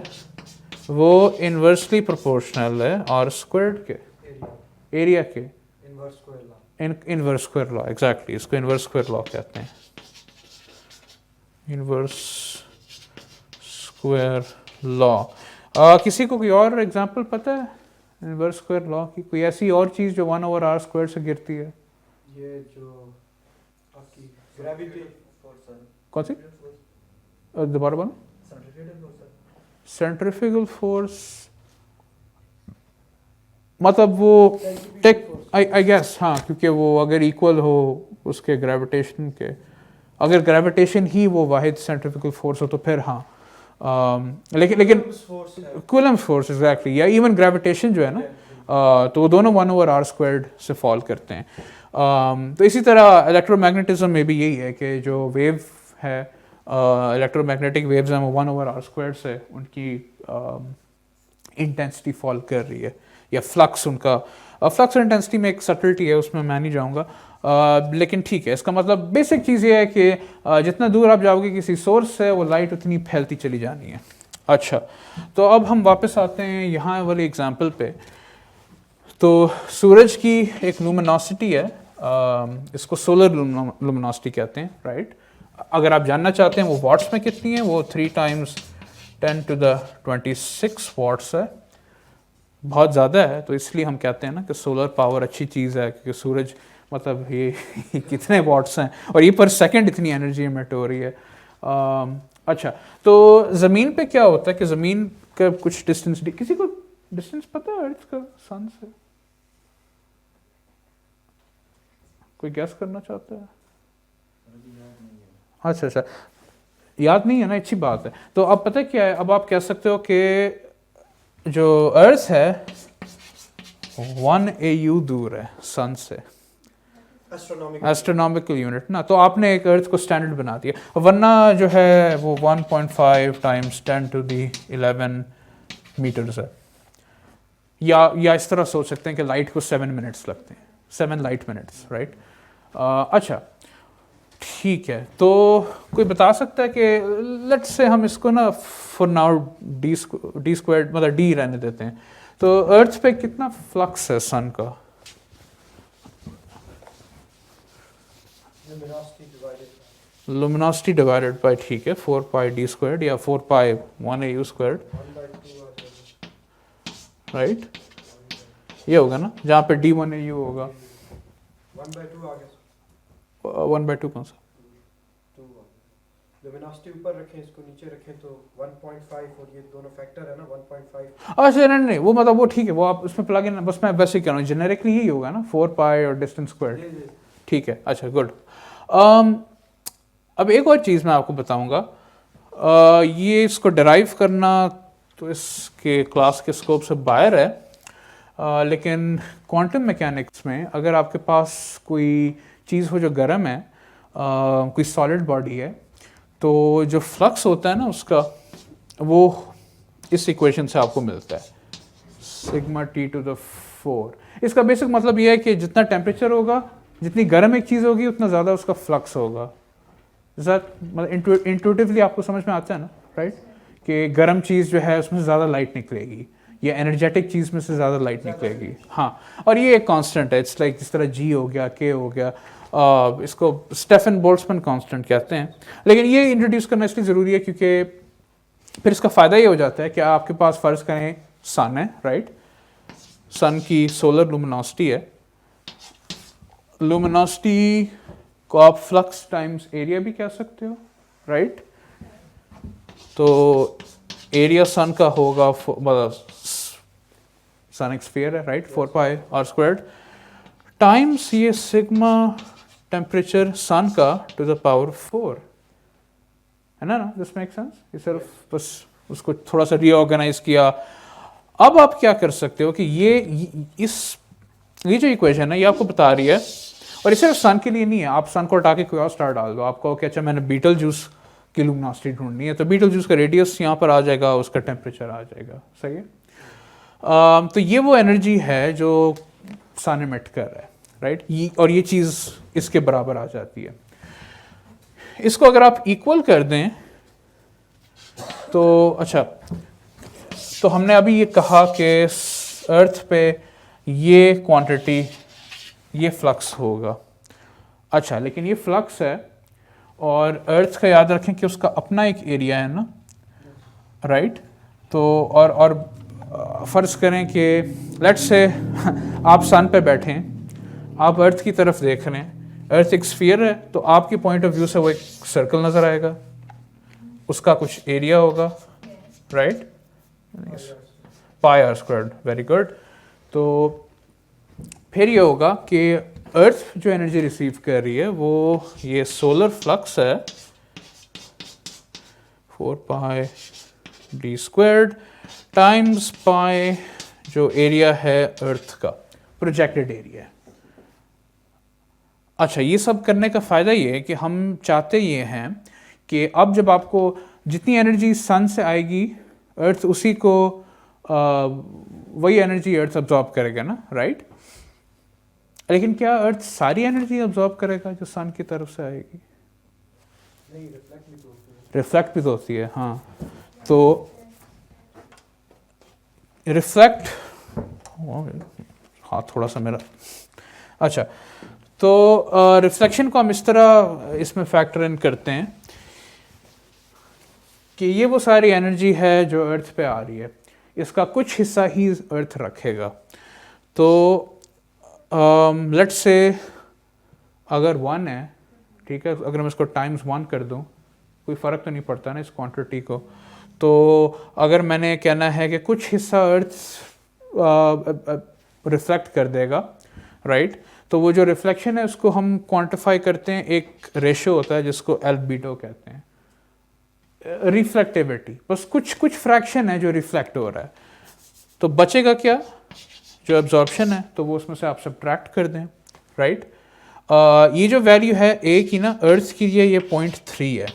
वो इन्वर्सली प्रोपोर्शनल है आर स्क्वायर्ड के एरिया के इनवर्स स्क्वायर लॉ, एग्जैक्टली, इसको इनवर्स स्क्वायर लॉ कहते हैं, इनवर्स स्क्वायर लॉ। किसी को कोई और एग्जांपल पता है इनवर्स स्क्वायर लॉ की, कोई ऐसी और चीज़ जो 1/r स्क्वायर से गिरती है? ये जो आपकी ग्रेविटी कौन सी? दोबारा बोलो। सेंट्रीफ्यूगल फोर्स मतलब वो टेक, आई गेस, हाँ, क्योंकि वो अगर इक्वल हो उसके ग्रेविटेशन के, अगर ग्रेविटेशन ही वो वाहिद सेंट्रीफ्यूगल फोर्स हो तो फिर हाँ, लेकिन कूलम्ब फोर्स, एग्जैक्टली, या इवन ग्रेविटेशन जो है ना, तो वो दोनों 1/r स्क्वायर्ड से फॉल करते हैं। तो इसी तरह इलेक्ट्रोमैग्नेटिज्म में भी यही है कि जो वेव है, इलेक्ट्रोमैग्नेटिक वेव्स हैं, वो 1/r स्क्वायर से उनकी इंटेंसिटी फॉल कर रही है, या फ्लक्स उनका, फ्लक्स और इंटेंसिटी में एक सटलिटी है, उसमें मैं नहीं जाऊँगा, लेकिन ठीक है। इसका मतलब बेसिक चीज़ ये है कि जितना दूर आप जाओगे किसी सोर्स से, वो लाइट उतनी फैलती चली जानी है। अच्छा, तो अब हम वापस आते हैं यहाँ वाले एग्जांपल पे। तो सूरज की एक लुमिनोसिटी है, इसको सोलर लुमिनोसिटी कहते हैं, राइट। अगर आप जानना चाहते हैं वो वाट्स में कितनी है, वो 3 × 10⁻26 वाट्स है, बहुत ज़्यादा है। तो इसलिए हम कहते हैं ना कि सोलर पावर अच्छी चीज़ है, क्योंकि सूरज मतलब ये कितने वाट्स हैं, और ये पर सेकंड इतनी एनर्जी इमिट हो रही है। अच्छा, तो ज़मीन पे क्या होता है कि ज़मीन का कुछ डिस्टेंस, किसी को डिस्टेंस पता है अर्थ का सन से? कोई गैस करना चाहता है? अच्छा, याद नहीं है ना, अच्छी बात है। तो अब पता है क्या है, अब आप कह सकते हो कि जो अर्थ है 1 AU दूर है सन से, एस्ट्रोनॉमिकल यूनिट ना, तो आपने एक अर्थ को स्टैंडर्ड बना दिया, वरना जो है वो 1.5 × 10⁻11 मीटर्स है। या इस तरह सोच सकते हैं कि लाइट को 7 मिनट्स लगते हैं, 7 लाइट मिनट्स, राइट। अच्छा, ठीक है। तो कोई बता सकता है कि लेट्स से हम इसको ना फॉर नाउ डी स्क्वायर्ड मतलब डी रहने देते हैं, तो अर्थ पे कितना फ्लक्स है सन का? लुमिनोसिटी डिवाइडेड बाय, ठीक है, 4 पाई d स्क्वायर्ड या 4 पाई 1 AU स्क्वायर्ड, राइट, ये होगा ना, जहाँ पे d1 AU होगा। 1/2 कौन सा? लुमिनोसिटी ऊपर रखें, इसको नीचे रखें, तो 1.5, और ये दोनों फैक्टर है ना 1.5। अच्छा, नहीं, वो मतलब वो ठीक है, वो आप उसमें प्लग इन, बस मैं वैसे ही कह रहा हूँ, जेनेरिकली यही होगा ना, 4 पाई और डिस्टेंस स्क्वायर्ड, ठीक है। अच्छा, गुड। अब एक और चीज़ मैं आपको बताऊंगा, ये इसको डिराइव करना तो इसके क्लास के स्कोप से बाहर है, लेकिन क्वांटम मैकेनिक्स में अगर आपके पास कोई चीज़ हो जो गर्म है, कोई सॉलिड बॉडी है, तो जो फ्लक्स होता है ना उसका, वो इस इक्वेशन से आपको मिलता है, σT⁴। इसका बेसिक मतलब ये है कि जितना टेम्परेचर होगा, जितनी गर्म एक चीज़ होगी, उतना ज़्यादा उसका फ्लक्स होगा। मतलब इंट्यूटिवली आपको समझ में आता है ना, राइट, कि गर्म चीज़ जो है उसमें से ज़्यादा लाइट निकलेगी, या एनर्जेटिक चीज़ में से ज़्यादा लाइट निकलेगी। हाँ, और ये एक कांस्टेंट है, इट्स लाइक जिस तरह G हो गया, K हो गया, इसको स्टेफन बोल्ट्जमैन कांस्टेंट कहते हैं। लेकिन ये इंट्रोड्यूस करना इसलिए ज़रूरी है क्योंकि फिर इसका फ़ायदा ये हो जाता है कि आपके पास फ़र्ज़ करें सन है, राइट, सन की सोलर लुमिनोसिटी है, लुमिनोसिटी को आप फ्लक्स टाइम्स एरिया भी कह सकते हो, राइट? तो एरिया सन का होगा, सन एक स्फीयर है, राइट, 4πr², टाइम्स ये सिग्मा टेम्परेचर सन का टू द पावर 4, है ना? This make sense? ये सिर्फ बस उसको थोड़ा सा रीऑर्गेनाइज किया। अब आप क्या कर सकते हो कि ये जो इक्वेशन है ये आपको बता रही है, और ये सिर्फ सन के लिए नहीं है, आप सन को हटा के कोई और स्टार डाल दो, आपको क्या, अच्छा मैंने बीटल जूस की लुमिनोसिटी ढूंढनी है, तो बीटल जूस का रेडियस यहाँ पर आ जाएगा, उसका टेम्परेचर आ जाएगा, सही है? तो ये वो एनर्जी है जो सन एमिट कर रहा है, राइट? और ये चीज़ इसके बराबर आ जाती है। इसको अगर आप इक्वल कर दें तो अच्छा, तो हमने अभी ये कहा कि अर्थ पे ये क्वांटिटी, ये फ्लक्स होगा। अच्छा, लेकिन ये फ्लक्स है और अर्थ का याद रखें कि उसका अपना एक एरिया है ना, राइट? तो और फ़र्ज़ करें कि लेट्स से आप सन पे बैठे हैं, आप अर्थ की तरफ देख रहे हैं, अर्थ एक स्फीयर है, तो आपके पॉइंट ऑफ व्यू से वो एक सर्कल नज़र आएगा, उसका कुछ एरिया होगा, राइट? πr², very good. तो फिर ये होगा कि अर्थ जो एनर्जी रिसीव कर रही है वो ये सोलर फ्लक्स है 4πd² टाइम्स पाई जो एरिया है अर्थ का, प्रोजेक्टेड एरिया। अच्छा, ये सब करने का फ़ायदा ये है कि हम चाहते ये हैं कि अब जब आपको जितनी एनर्जी सन से आएगी, अर्थ उसी को वही एनर्जी अर्थ अब्जॉर्ब करेगा ना, राइट? लेकिन क्या अर्थ सारी एनर्जी अब्जॉर्ब करेगा जो सन की तरफ से आएगी? नहीं, रिफ्लेक्ट भी तो होती है, हाँ। तो रिफ्लेक्ट, हाँ थोड़ा सा मेरा, अच्छा, तो रिफ्लेक्शन को हम इस तरह इसमें फैक्टर इन करते हैं कि ये वो सारी एनर्जी है जो अर्थ पे आ रही है, इसका कुछ हिस्सा ही अर्थ रखेगा। तो लेट्स से अगर 1 है, ठीक है, अगर मैं इसको टाइम्स 1 कर दूं, कोई फ़र्क तो नहीं पड़ता ना इस क्वांटिटी को। तो अगर मैंने कहना है कि कुछ हिस्सा अर्थ रिफ्लेक्ट कर देगा, राइट? तो वो जो रिफ्लेक्शन है उसको हम क्वांटिफाई करते हैं, एक रेशो होता है जिसको एल्बिडो कहते हैं, रिफ्लेक्टिविटी। बस कुछ फ्रैक्शन है जो रिफ्लेक्ट हो रहा है, तो बचेगा क्या? जो एब्जॉर्प्शन है, तो वो उसमें से आप सब्ट्रैक्ट कर दें, राइट? ये जो वैल्यू है ए की ना, अर्थ के लिए ये 0.3 है,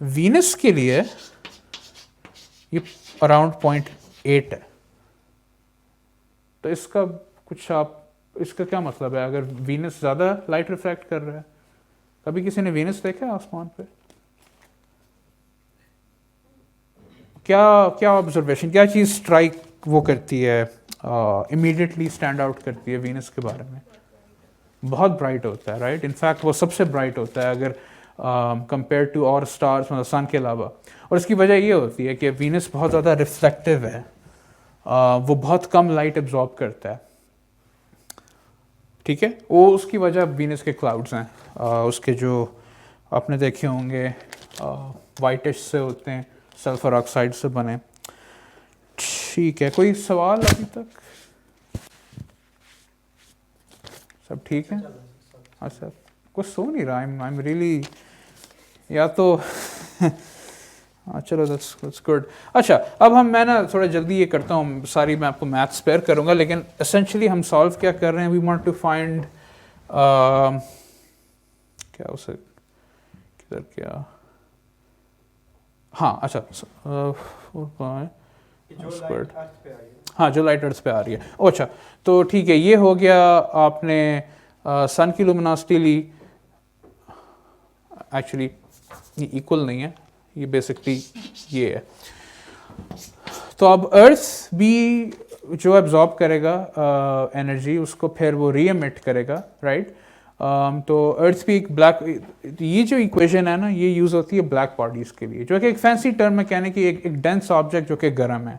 वीनस के लिए ये अराउंड 0.8 है। तो इसका कुछ आप, इसका क्या मतलब है? अगर वीनस ज़्यादा लाइट रिफ्लेक्ट कर रहा है, कभी किसी ने वीनस देखा है आसमान पे? क्या ऑब्जर्वेशन, क्या चीज़ स्ट्राइक वो करती है, इमीडिएटली स्टैंड आउट करती है वीनस के बारे में? बहुत ब्राइट होता है, राइट? इनफैक्ट वो सबसे ब्राइट होता है अगर कंपेयर टू और स्टार्स, मतलब सन के अलावा। और इसकी वजह ये होती है कि वीनस बहुत ज़्यादा रिफ्लेक्टिव है, वो बहुत कम लाइट एब्जॉर्ब करता है, ठीक है? वो उसकी वजह वीनस के क्लाउड्स हैं, उसके जो आपने देखे होंगे वाइटिश से होते हैं, सल्फर ऑक्साइड से बने। ठीक है, कोई सवाल अभी तक? सब ठीक है? हाँ सर, कुछ सो नहीं रहा, आई एम रियली, या तो हाँ चलो, दैट्स गुड। अच्छा, अब मैं ना थोड़ा जल्दी ये करता हूँ, सारी मैं आपको मैथ स्पेयर करूँगा, लेकिन एसेंशियली हम सॉल्व क्या कर रहे हैं, वी वांट टू फाइंड क्या उसे किधर क्या, हाँ अच्छा, हाँ जो लाइट अर्थ पे आ रही है। अच्छा, तो ठीक है, ये हो गया, आपने सन की लुमिनोसिटी ली, एक्चुअली ये इक्वल नहीं है, ये बेसिकली ये है। तो अब अर्थ भी जो एब्जॉर्ब करेगा एनर्जी, उसको फिर वो री एमिट करेगा, राइट? तो अर्थ भी एक ब्लैक, ये जो इक्वेशन है ना, ये यूज़ होती है ब्लैक बॉडीज़ के लिए, जो कि एक फैंसी टर्म है कहने की, एक डेंस ऑब्जेक्ट जो कि गर्म है।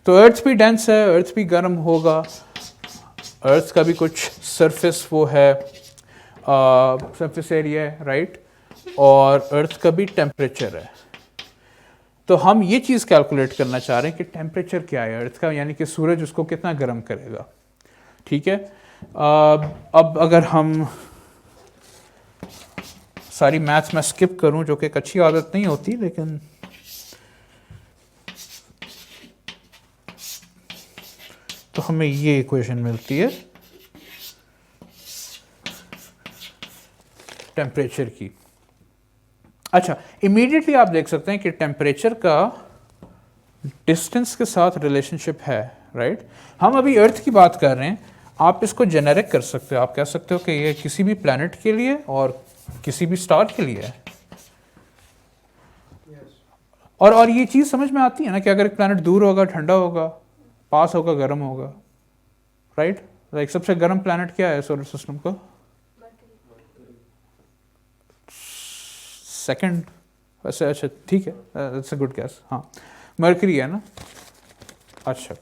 तो अर्थ भी डेंस है, अर्थ भी गर्म होगा, अर्थ का भी कुछ सरफेस वो है, सरफेस एरिया है, राइट, और अर्थ का भी टेम्परेचर है। तो हम ये चीज़ कैलकुलेट करना चाह रहे हैं कि टेम्परेचर क्या है अर्थ का, यानी कि सूरज उसको कितना गर्म करेगा। ठीक है, अब अगर हम सारी मैथ्स मैं स्किप करूं, जो कि एक अच्छी आदत नहीं होती, लेकिन तो हमें ये इक्वेशन मिलती है टेम्परेचर की। अच्छा, इमीडिएटली आप देख सकते हैं कि टेम्परेचर का डिस्टेंस के साथ रिलेशनशिप है, राइट। हम अभी अर्थ की बात कर रहे हैं, आप इसको जेनेरिक कर सकते हो, आप कह सकते हो कि ये किसी भी प्लैनेट के लिए और किसी भी स्टार के लिए है। और ये चीज़ समझ में आती है ना कि अगर एक प्लैनेट दूर होगा ठंडा होगा, पास होगा गर्म होगा, राइट। लाइक सबसे गर्म प्लैनेट क्या है सोलर सिस्टम का? सेकंड वैसे, अच्छा ठीक है, दैट्स अ गुड गैस, हाँ मरकरी है ना। अच्छा,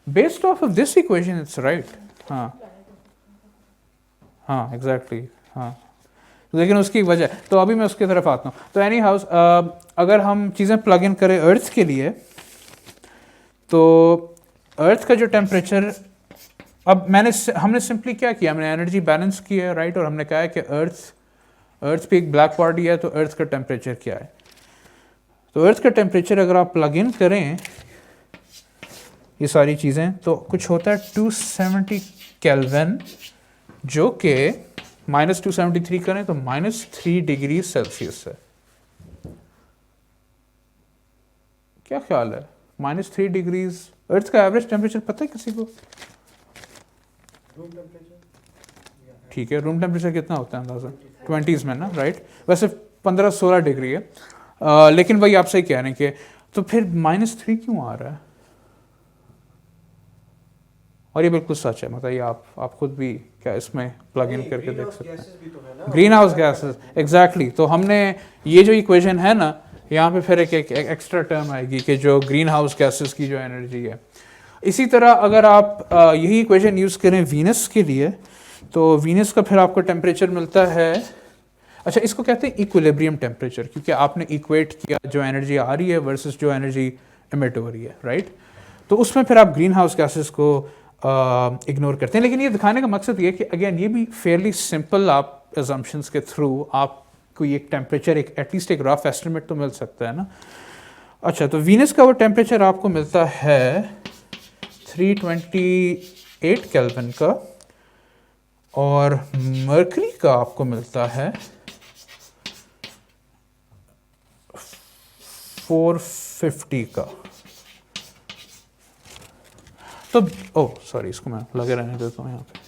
based of of this equation it's right, हाँ हाँ एग्जैक्टली, हाँ, लेकिन उसकी वजह, तो अभी मैं उसकी तरफ आता हूँ। तो एनी हाउस, अगर हम चीज़ें प्लग इन करें अर्थ के लिए, तो अर्थ का जो टेम्परेचर, अब हमने सिंपली क्या किया, हमने एनर्जी बैलेंस की है, राइट, और हमने कहा है कि अर्थ पे एक ब्लैक बॉडी है, तो अर्थ का टेम्परेचर क्या है। तो अर्थ का टेम्परेचर अगर आप प्लग इन करें ये सारी चीज़ें, तो कुछ होता है 270 केल्विन, जो कि -273 करें तो -3 डिग्री सेल्सियस है। क्या ख्याल है, -3 डिग्रीज अर्थ का एवरेज टेम्परेचर पता है किसी को? ठीक है, रूम टेम्परेचर कितना होता है अंदाजा? 20s में ना, राइट। वैसे 15-16 डिग्री है, लेकिन वही आप सही कह रहे हैं कि तो फिर -3 क्यों आ रहा है? और ये बिल्कुल सच है, बताइए आप खुद भी क्या इसमें प्लग इन करके देख सकते हैं। Green house gases, exactly. तो हमने ये जो इक्वेशन है ना, यहाँ पे फिर एक एक्स्ट्रा टर्म आएगी कि जो ग्रीन हाउस गैसेस की जो एनर्जी है। इसी तरह अगर आप यही इक्वेशन यूज़ करें वीनस के लिए, तो वीनस का फिर आपको टेम्परेचर मिलता है, अच्छा इसको कहते हैं इक्विलिब्रियम टेम्परेचर, क्योंकि आपने इक्वेट किया जो एनर्जी आ रही है वर्सेस जो एनर्जी एमिट हो रही है, राइट। तो उसमें फिर आप ग्रीन हाउस गैसेस को इग्नोर करते हैं। लेकिन ये दिखाने का मकसद ये कि अगेन ये भी फेयरली सिंपल, आप एजम्पशंस के थ्रू आपको एक टेम्परेचर, एक एटलीस्ट एक रफ एस्टिमेट तो मिल सकता है ना। अच्छा, तो वीनस का वो टेम्परेचर आपको मिलता है 328 केल्विन का, और मरकरी का आपको मिलता है 450 का। तो सॉरी, इसको मैं लगे रहने देता हूँ यहाँ पे।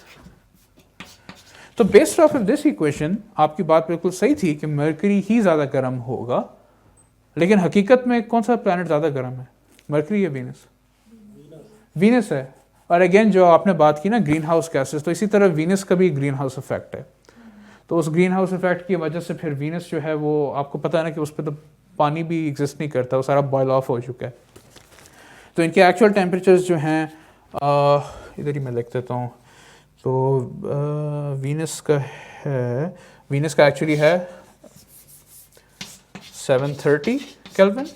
तो बेस्ड ऑफ दिस इक्वेशन आपकी बात बिल्कुल सही थी कि मरकरी ही ज़्यादा गर्म होगा, लेकिन हकीकत में कौन सा प्लैनेट ज़्यादा गर्म है, मरकरी या वीनस? वीनस है। और अगेन जो आपने बात की ना ग्रीन हाउस गैसेस, तो इसी तरह वीनस का भी ग्रीन हाउस इफेक्ट है। तो उस ग्रीन हाउस इफेक्ट की वजह से फिर वीनस जो है वो, आपको पता है ना कि उस पर तो पानी भी एग्जिस्ट नहीं करता, वो सारा बॉयल ऑफ हो चुका है। तो इनके एक्चुअल टेम्परेचर्स जो हैं, इधर ही मैं लिख देता हूँ। तो वीनस का एक्चुअली है 730 केल्विन।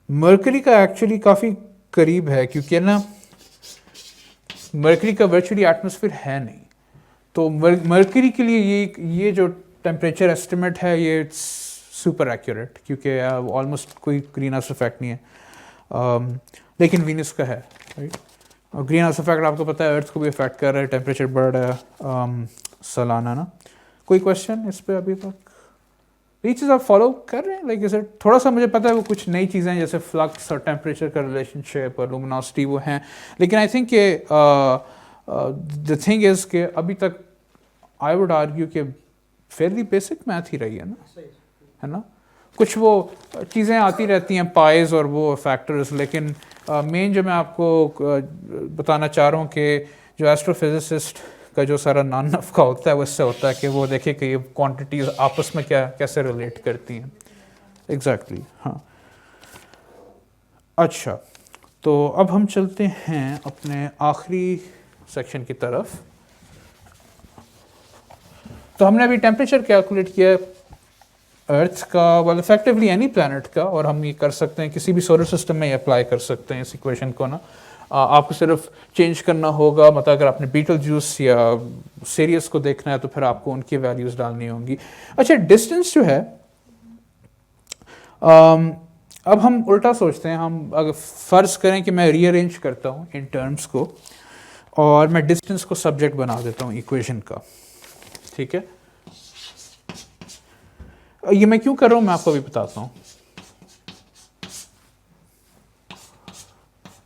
मरकरी का एक्चुअली काफ़ी करीब है, क्योंकि ना मरकरी का वर्चुअली एटमॉस्फेयर है नहीं। तो मरकरी के लिए ये जो टेम्परेचर एस्टिमेट है ये इट्स सुपर एक्यूरेट, क्योंकि ऑलमोस्ट कोई ग्रीन हाउस इफेक्ट नहीं है। लेकिन वीनस का है, राइट। और ग्रीन हाउस इफेक्ट आपको पता है अर्थ को भी इफेक्ट कर रहा है, टेम्परेचर बढ़ रहा है सालाना ना। कोई क्वेश्चन इस पर अभी तक? ये चीज़ आप फॉलो कर रहे हैं? लाइक जैसे थोड़ा सा मुझे पता है वो कुछ नई चीज़ें हैं, जैसे फ्लक्स और टेम्परेचर का रिलेशनशिप और लुमिनोसिटी वो हैं, लेकिन आई थिंक कि द थिंग इज़ कि अभी तक आई वुड आर्ग्यू कि फेयरली बेसिक मैथ ही रही है ना। कुछ वो चीज़ें आती रहती हैं, पाइज और वो फैक्टर्स, लेकिन मेन जो मैं आपको बताना चाह रहा हूँ कि जो एस्ट्रोफिजिसिस्ट का जो सारा नान नफ़का होता है वो इससे होता है कि वो देखे कि ये क्वांटिटीज़ आपस में कैसे रिलेट करती हैं। एग्जैक्टली, हाँ। अच्छा, तो अब हम चलते हैं अपने आखिरी सेक्शन की तरफ। तो हमने अभी टेम्परेचर कैलकुलेट किया अर्थ का, वेल इफेक्टिवली एनी प्लैनेट का, और हम ये कर सकते हैं किसी भी सोलर सिस्टम में अप्लाई कर सकते हैं इस इक्वेशन को ना। आपको सिर्फ चेंज करना होगा, मतलब अगर आपने बीटल जूस या सीरियस को देखना है तो फिर आपको उनकी वैल्यूज़ डालनी होंगी। अच्छा, डिस्टेंस जो है, अब हम उल्टा सोचते हैं। हम अगर फ़र्ज़ करें कि मैं रीअरेंज करता हूँ इन टर्म्स को और मैं डिस्टेंस को सब्जेक्ट बना देता हूँ इक्वेशन का, ठीक है। ये मैं क्यों कर रहा हूँ मैं आपको भी बताता हूँ।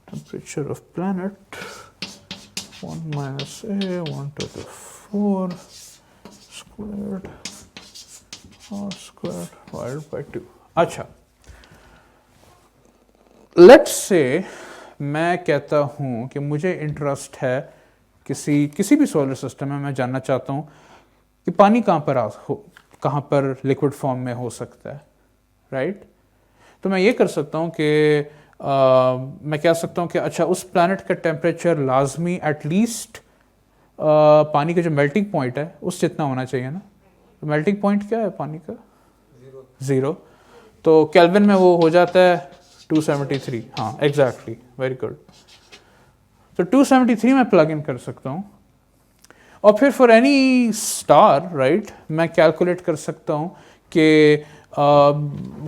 Temperature of planet 1 minus a 1 to the 4 squared r squared divided by 2। अच्छा, लेट्स से मैं कहता हूँ कि मुझे इंटरेस्ट है किसी भी सोलर सिस्टम में, मैं जानना चाहता हूँ कि पानी कहाँ पर लिक्विड फॉर्म में हो सकता है, राइट। तो मैं ये कर सकता हूँ कि मैं कह सकता हूँ कि अच्छा, उस प्लैनेट का टेम्परेचर लाजमी एटलीस्ट पानी का जो मेल्टिंग पॉइंट है उस जितना होना चाहिए ना। तो मेल्टिंग पॉइंट क्या है पानी का? 0। तो केल्विन में वो हो जाता है 273। हाँ, एग्जैक्टली, वेरी गुड। तो 273 मैं प्लग इन कर सकता हूँ और फिर फॉर एनी स्टार, राइट, मैं कैलकुलेट कर सकता हूँ कि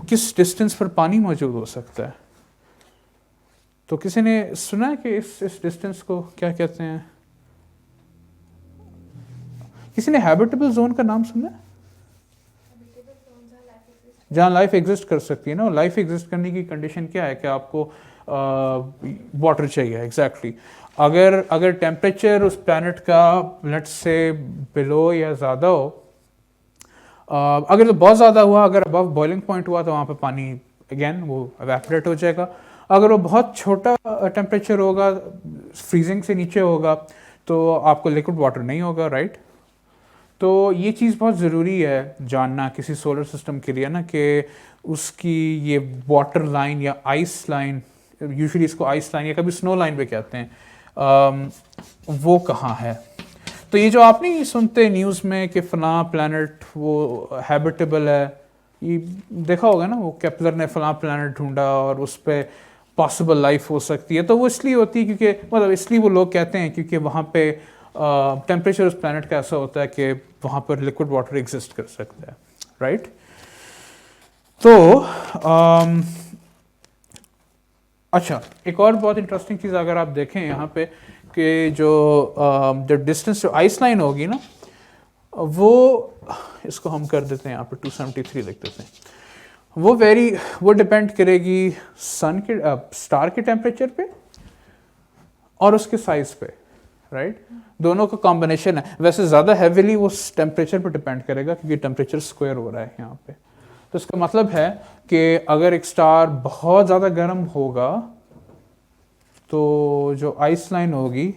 किस डिस्टेंस पर पानी मौजूद हो सकता है। तो किसी ने सुना है कि इस डिस्टेंस को क्या कहते हैं? किसी ने हैबिटेबल जोन का नाम सुना है? जहाँ लाइफ एग्जिस्ट कर सकती है ना। लाइफ एग्जिस्ट करने की कंडीशन क्या है कि आपको वाटर चाहिए, एग्जैक्टली। अगर टेम्परेचर उस प्लैनेट का लेट्स से बिलो या ज़्यादा हो, अगर तो बहुत ज़्यादा हुआ, अगर अबव बॉइलिंग पॉइंट हुआ तो वहाँ पे पानी अगेन वो एवेपोरेट हो जाएगा। अगर वो बहुत छोटा टेम्परेचर होगा, फ्रीजिंग से नीचे होगा, तो आपको लिक्विड वाटर नहीं होगा, राइट। तो ये चीज़ बहुत ज़रूरी है जानना किसी सोलर सिस्टम के लिए ना, कि उसकी ये वाटर लाइन या आइस लाइन, यूजुअली इसको आइस लाइन या कभी स्नो लाइन भी कहते हैं, वो कहाँ है। तो ये जो आप नहीं सुनते न्यूज़ में कि फलां प्लैनेट वो हैबिटेबल है, ये देखा होगा ना, वो केपलर ने फलां प्लैनेट ढूंढा और उस पर पॉसिबल लाइफ हो सकती है। तो वो इसलिए होती है क्योंकि, मतलब इसलिए वो लोग कहते हैं क्योंकि वहाँ पे टेम्परेचर उस प्लैनेट का ऐसा होता है कि वहाँ पर लिक्विड वाटर एग्जिस्ट कर सकता है, राइट। तो अच्छा, एक और बहुत इंटरेस्टिंग चीज़ अगर आप देखें यहाँ पे कि जो डिस्टेंस, जो आइस लाइन होगी ना, वो, इसको हम कर देते हैं यहाँ पर 273 लिख देते हैं। वो डिपेंड करेगी सन के स्टार के टेम्परेचर पे और उसके साइज पे, राइट। दोनों का कॉम्बिनेशन है। वैसे ज़्यादा हैवीली वो टेम्परेचर पे डिपेंड करेगा क्योंकि टेम्परेचर स्क्वायर हो रहा है यहाँ पे। तो इसका मतलब है कि अगर एक स्टार बहुत ज़्यादा गर्म होगा तो जो आइस लाइन होगी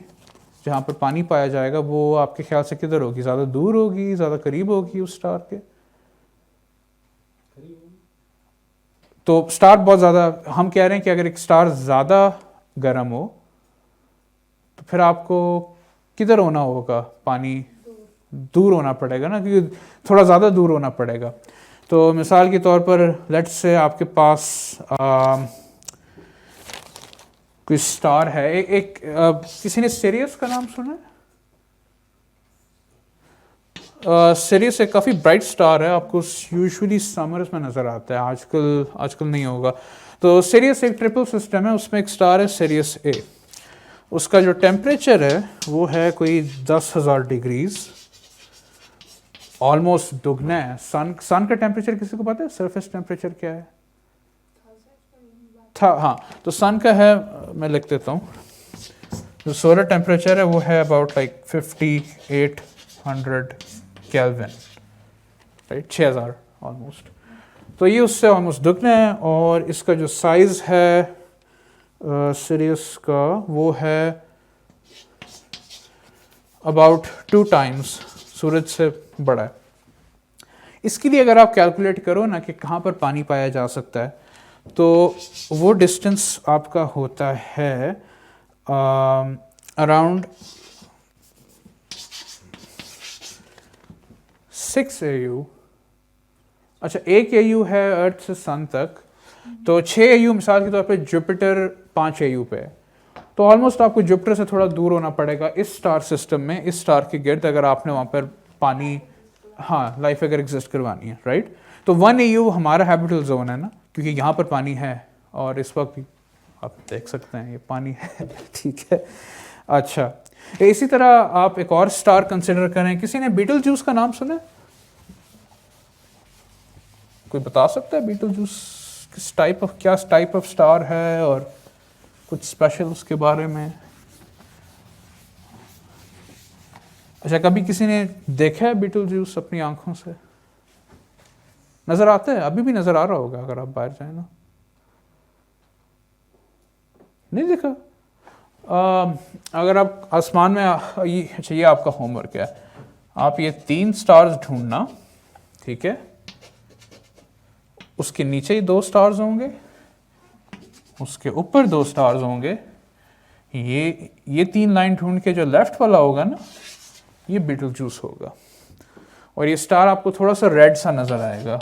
जहाँ पर पानी पाया जाएगा वो आपके ख्याल से किधर होगी? ज़्यादा दूर होगी, ज़्यादा करीब होगी उस स्टार के? तो स्टार बहुत ज़्यादा, हम कह रहे हैं कि अगर एक स्टार ज़्यादा गर्म हो तो फिर आपको किधर होना होगा? पानी दूर होना पड़ेगा ना, क्योंकि थोड़ा ज़्यादा दूर होना पड़ेगा। तो मिसाल के तौर पर लेट्स से आपके पास कोई स्टार है, किसी ने सिरियस का नाम सुना है? सिरियस एक काफ़ी ब्राइट स्टार है, आपको यूजुअली समर्स में नज़र आता है, आजकल नहीं होगा। तो सिरियस एक ट्रिपल सिस्टम है, उसमें एक स्टार है सिरियस ए। उसका जो टेम्परेचर है वो है कोई 10,000 डिग्रीज, ऑलमोस्ट दुगना है। सन का टेम्परेचर किसी को पता है? सरफेस टेम्परेचर क्या है? हाँ, तो सन का है, मैं लिख देता हूँ, जो सोलर टेम्परेचर है वो है about like 5800 kelvin, right, 6000 almost. तो ये उससे ऑलमोस्ट दुगना है। और इसका जो साइज है सिरियस का वो है अबाउट 2 टाइम्स सूरज से बड़ा है। इसके लिए अगर आप कैलकुलेट करो ना कि कहाँ पर पानी पाया जा सकता है, तो वो डिस्टेंस आपका होता है अराउंड 6 AU। अच्छा, 1 AU है अर्थ से सन तक, तो 6 AU मिसाल के तौर पे जुपिटर 5 AU पे है, तो ऑलमोस्ट आपको जुपिटर से थोड़ा दूर होना पड़ेगा इस स्टार सिस्टम में, इस स्टार के गिर्द, अगर आपने वहाँ पर पानी, हाँ, लाइफ अगर एग्जिस्ट करवानी है, राइट। तो 1 AU हमारा हैबिटल जोन है ना, क्योंकि यहाँ पर पानी है और इस वक्त भी आप देख सकते हैं ये पानी है ठीक है। अच्छा, इसी तरह आप एक और स्टार कंसिडर करें। किसी ने बीटल जूस का नाम सुना है? कोई बता सकता है बीटल जूस किस टाइप ऑफ, क्या टाइप ऑफ स्टार है और कुछ स्पेशल उसके बारे में? अच्छा, कभी किसी ने देखा है बीटल जूस अपनी आंखों से? नजर आता है? अभी भी नजर आ रहा होगा अगर आप बाहर जाए ना। नहीं देखा? अगर आप आसमान में अच्छा, ये आपका होमवर्क है, आप ये 3 स्टार्स ढूंढना, ठीक है, उसके नीचे ही 2 स्टार्स होंगे, उसके ऊपर 2 स्टार्स होंगे, ये 3 लाइन ढूंढ के जो लेफ्ट वाला होगा ना, ये बीटल जूस होगा, और ये स्टार आपको थोड़ा सा रेड सा नजर आएगा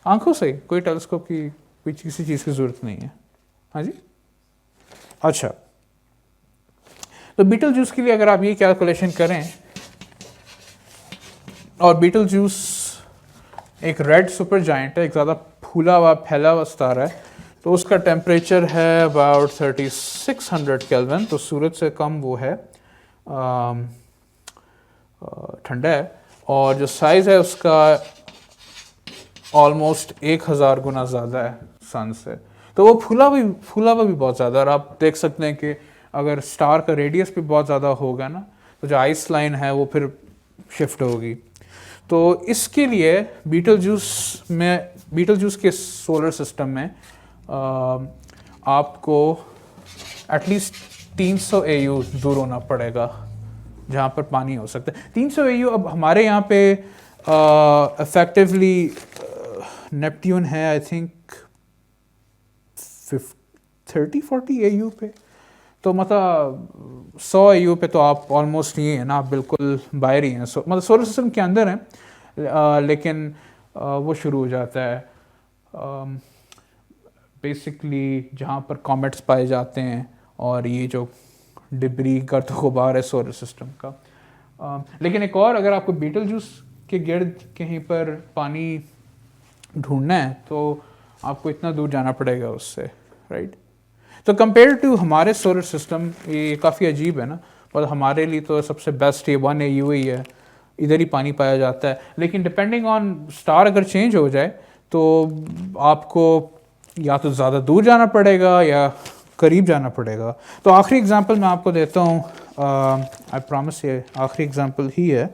आंखों से, कोई टेलीस्कोप की कोई किसी चीज की जरूरत नहीं है। हाँ जी। अच्छा, तो बीटल जूस के लिए अगर आप ये कैलकुलेशन करें, और बीटल जूस एक रेड सुपर जायंट है, एक ज़्यादा फूला हुआ फैला हुआ स्टार है, तो उसका टेम्परेचर है अबाउट 3600 केल्विन, तो सूरज से कम वो है, ठंडा है, और जो साइज़ है उसका ऑलमोस्ट 1000 गुना ज़्यादा है सन से, तो वो फूला हुआ भी बहुत ज़्यादा। और आप देख सकते हैं कि अगर स्टार का रेडियस भी बहुत ज़्यादा होगा ना, तो जो आइस लाइन है वो फिर शिफ्ट होगी। तो इसके लिए बीटल जूस के सोलर सिस्टम में आपको एटलीस्ट 300 AU दूर होना पड़ेगा जहाँ पर पानी हो सकता है। 300 AU अब हमारे यहाँ पे इफेक्टिवली नेपट्यून है आई थिंक 30-40 AU पे, तो मतलब 100 AU पे तो आप ऑलमोस्ट ये है ना, आप बिल्कुल बाहर ही हैं, मतलब सोलर सिस्टम के अंदर हैं, लेकिन वो शुरू हो जाता है बेसिकली जहाँ पर कॉमेट्स पाए जाते हैं, और ये जो डिब्री गर्द गुबार है सोलर सिस्टम का। लेकिन एक और, अगर आपको बीटल जूस के गिर्द कहीं पर पानी ढूंढना है तो आपको इतना दूर जाना पड़ेगा उससे, राइट। तो कंपेयर टू हमारे सोलर सिस्टम ये काफ़ी अजीब है ना, और हमारे लिए तो सबसे बेस्ट ये 1 AU ही है, इधर ही पानी पाया जाता है। लेकिन डिपेंडिंग ऑन स्टार अगर चेंज हो जाए तो आपको या तो ज़्यादा दूर जाना पड़ेगा या करीब जाना पड़ेगा। तो आखिरी एग्जांपल मैं आपको देता हूँ, आई प्रॉमिस ये आखिरी एग्जांपल ही है।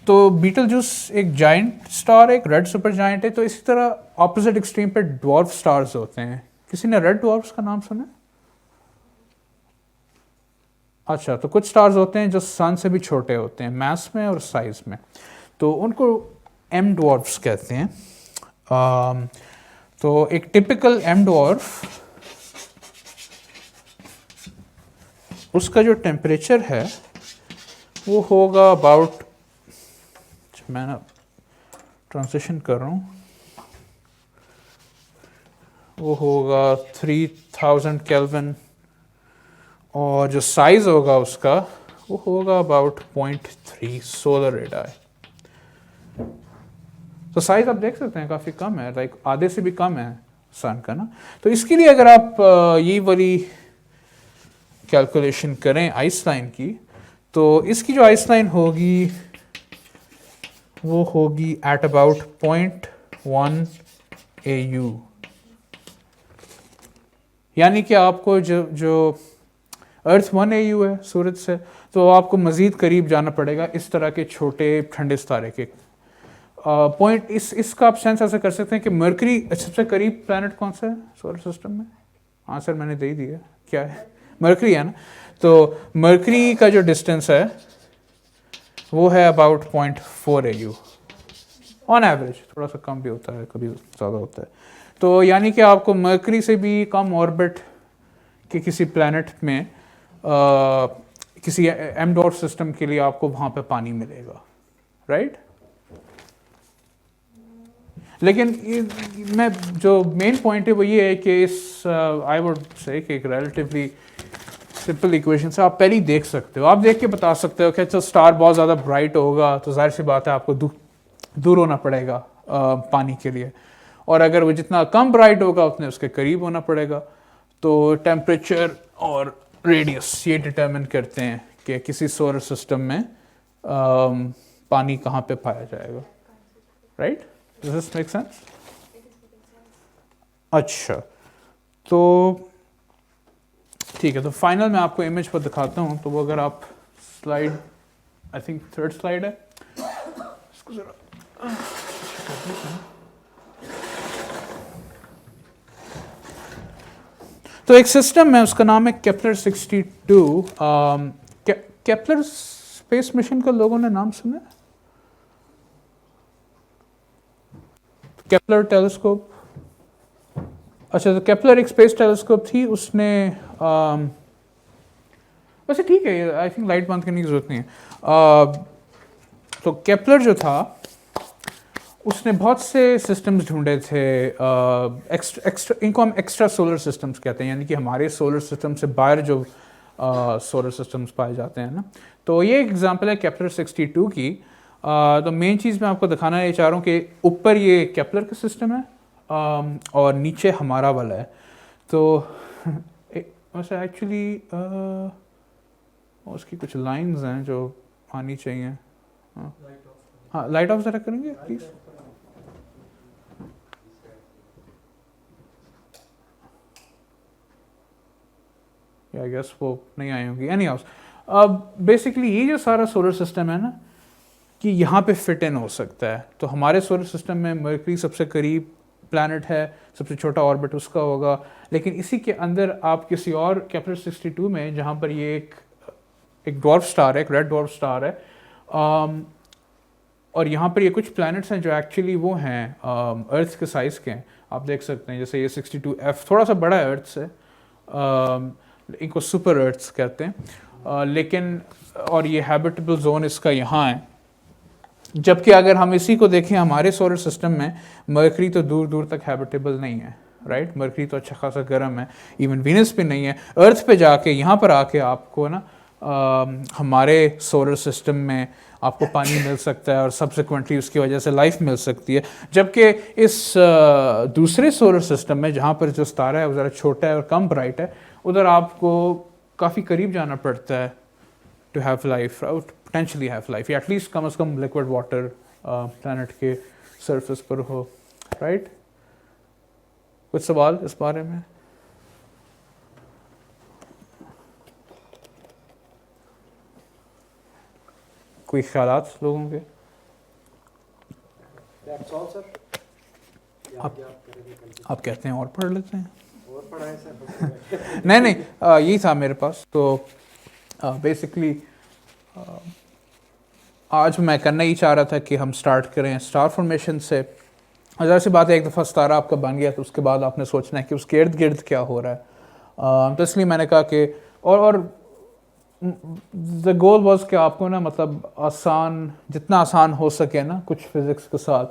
तो बीटल जूस एक जाइंट स्टार, एक रेड सुपर जाइंट है, तो इसी तरह ऑपोजिट एक्सट्रीम पे ड्वार्फ स्टार्स होते हैं। किसी ने रेड ड्वार्फ्स का नाम सुना? अच्छा, तो कुछ स्टार्स होते हैं जो सन से भी छोटे होते हैं मास में और साइज में, तो उनको एम ड्वार्फ्स कहते हैं। तो एक टिपिकल एम ड्वार्फ, उसका जो टेम्परेचर है वो होगा अबाउट, मैं ना ट्रांसलेशन कर रहा हूँ, वो होगा 3000 केल्विन, और जो साइज होगा उसका वो होगा अबाउट 0.3 सोलर रेडाई। तो साइज आप देख सकते हैं काफ़ी कम है, लाइक आधे से भी कम है सन का ना। तो इसके लिए अगर आप ये वाली कैलकुलेशन करें आइस लाइन की, तो इसकी जो आइस लाइन होगी वो होगी एट अबाउट 0.1 AU, यानी कि आपको जो अर्थ 1 AU है सूरज से, तो आपको मज़ीद करीब जाना पड़ेगा इस तरह के छोटे ठंडे सितारे के पॉइंट। इसका आप सेंस ऐसा कर सकते हैं कि मरकरी सबसे करीब प्लैनेट कौन सा है सोलर सिस्टम में? आंसर मैंने दे ही दिया, क्या है? मरकरी है ना। तो मरकरी का जो डिस्टेंस है वो है अबाउट 0.4 AU। ऑन एवरेज, थोड़ा सा कम भी होता है, कभी ज़्यादा होता है। तो यानी कि आपको मरकरी से भी कम ऑर्बिट के किसी प्लैनेट में किसी एम डॉट सिस्टम के लिए आपको वहाँ पे पानी मिलेगा, राइट? लेकिन मैं जो मेन पॉइंट है वो ये है कि इस आई वुड से कि एक रिलेटिवली सिंपल इक्वेशन से आप पहले ही देख सकते हो, आप देख के बता सकते हो कि अच्छा स्टार बहुत ज़्यादा ब्राइट होगा तो जाहिर सी बात है आपको दूर होना पड़ेगा पानी के लिए, और अगर वो जितना कम ब्राइट होगा उतने उसके करीब होना पड़ेगा। तो टेम्परेचर और रेडियस ये डिटरमिन करते हैं कि किसी सोलर सिस्टम में पानी कहाँ पे पाया जाएगा, right? Does this make sense? अच्छा, तो ठीक है, तो फाइनल मैं आपको इमेज पर दिखाता हूँ। तो वो अगर आप slide, I think third slide है, इसको जरा तो एक सिस्टम है, उसका नाम है केपलर 62। केपलर स्पेस मिशन का लोगों ने नाम सुना? केपलर टेलीस्कोप, अच्छा, तो केपलर एक स्पेस टेलीस्कोप थी, उसने वैसे ठीक है, आई थिंक लाइट बंद करने की जरूरत नहीं है। तो केपलर जो था उसने बहुत से सिस्टम्स ढूंढे थे, इनको हम एक्स्ट्रा सोलर सिस्टम्स कहते हैं, यानी कि हमारे सोलर सिस्टम से बाहर जो सोलर सिस्टम्स पाए जाते हैं ना। तो ये एग्जांपल है केपलर 62 की। तो मेन चीज़ मैं आपको दिखाना ये चाह रहा हूँ कि ऊपर ये केपलर का सिस्टम है और नीचे हमारा वाला है। तो वैसे एक्चुअली उसकी कुछ लाइंस हैं जो आनी चाहिए। हाँ, लाइट ऑफ ज़रा करेंगे प्लीज़। आई गेस वो नहीं आई होंगी। एनी हाउस, अब बेसिकली ये जो सारा सोलर सिस्टम है ना, कि यहाँ पे फिट इन हो सकता है। तो हमारे सोलर सिस्टम में मरकरी सबसे करीब प्लैनेट है, सबसे छोटा ऑर्बिट उसका होगा। लेकिन इसी के अंदर आप किसी और केपलर 62 में, जहाँ पर ये एक ड्वार्फ स्टार है, एक रेड ड्वार्फ स्टार है, और यहाँ पर ये कुछ प्लैनेट्स हैं जो एक्चुअली वो हैं अर्थ के साइज़ के हैं। आप देख सकते हैं जैसे ये 62F थोड़ा सा बड़ा है अर्थ से, इनको सुपर अर्थ्स कहते हैं, लेकिन और ये हैबिटेबल जोन इसका यहाँ है। जबकि अगर हम इसी को देखें हमारे सोलर सिस्टम में, मरकरी तो दूर दूर तक हैबिटेबल नहीं है, राइट? मरकरी तो अच्छा खासा गर्म है, इवन वीनस पे नहीं है। अर्थ पे जाके यहाँ पर आके आपको ना हमारे सोलर सिस्टम में आपको पानी मिल सकता है और सब्सिक्वेंटली उसकी वजह से लाइफ मिल सकती है। जबकि इस दूसरे सोलर सिस्टम में जहाँ पर जो सितारा है वो ज़रा छोटा है और कम ब्राइट है, उधर आपको काफ़ी करीब जाना पड़ता है to have life, potentially have life, या एटलीस्ट कम से कम लिक्विड वाटर प्लैनेट के सरफेस पर हो, राइट? कुछ सवाल इस बारे में? कोई ख्यालात लोगों के? आप कहते हैं और पढ़ लेते हैं? और पढ़ाएं सर? नहीं, यही था मेरे पास। तो बेसिकली आज मैं करना ही चाह रहा था कि हम स्टार्ट करें स्टार फॉर्मेशन से। ज़ाहिर सी बात है, एक दफ़ा सितारा आपका बन गया तो उसके बाद आपने सोचना है कि उसके इर्द गिर्द क्या हो रहा है। तो इसलिए मैंने कहा कि और द गोल वॉज कि आपको ना मतलब आसान, जितना आसान हो सके ना, कुछ फिज़िक्स के साथ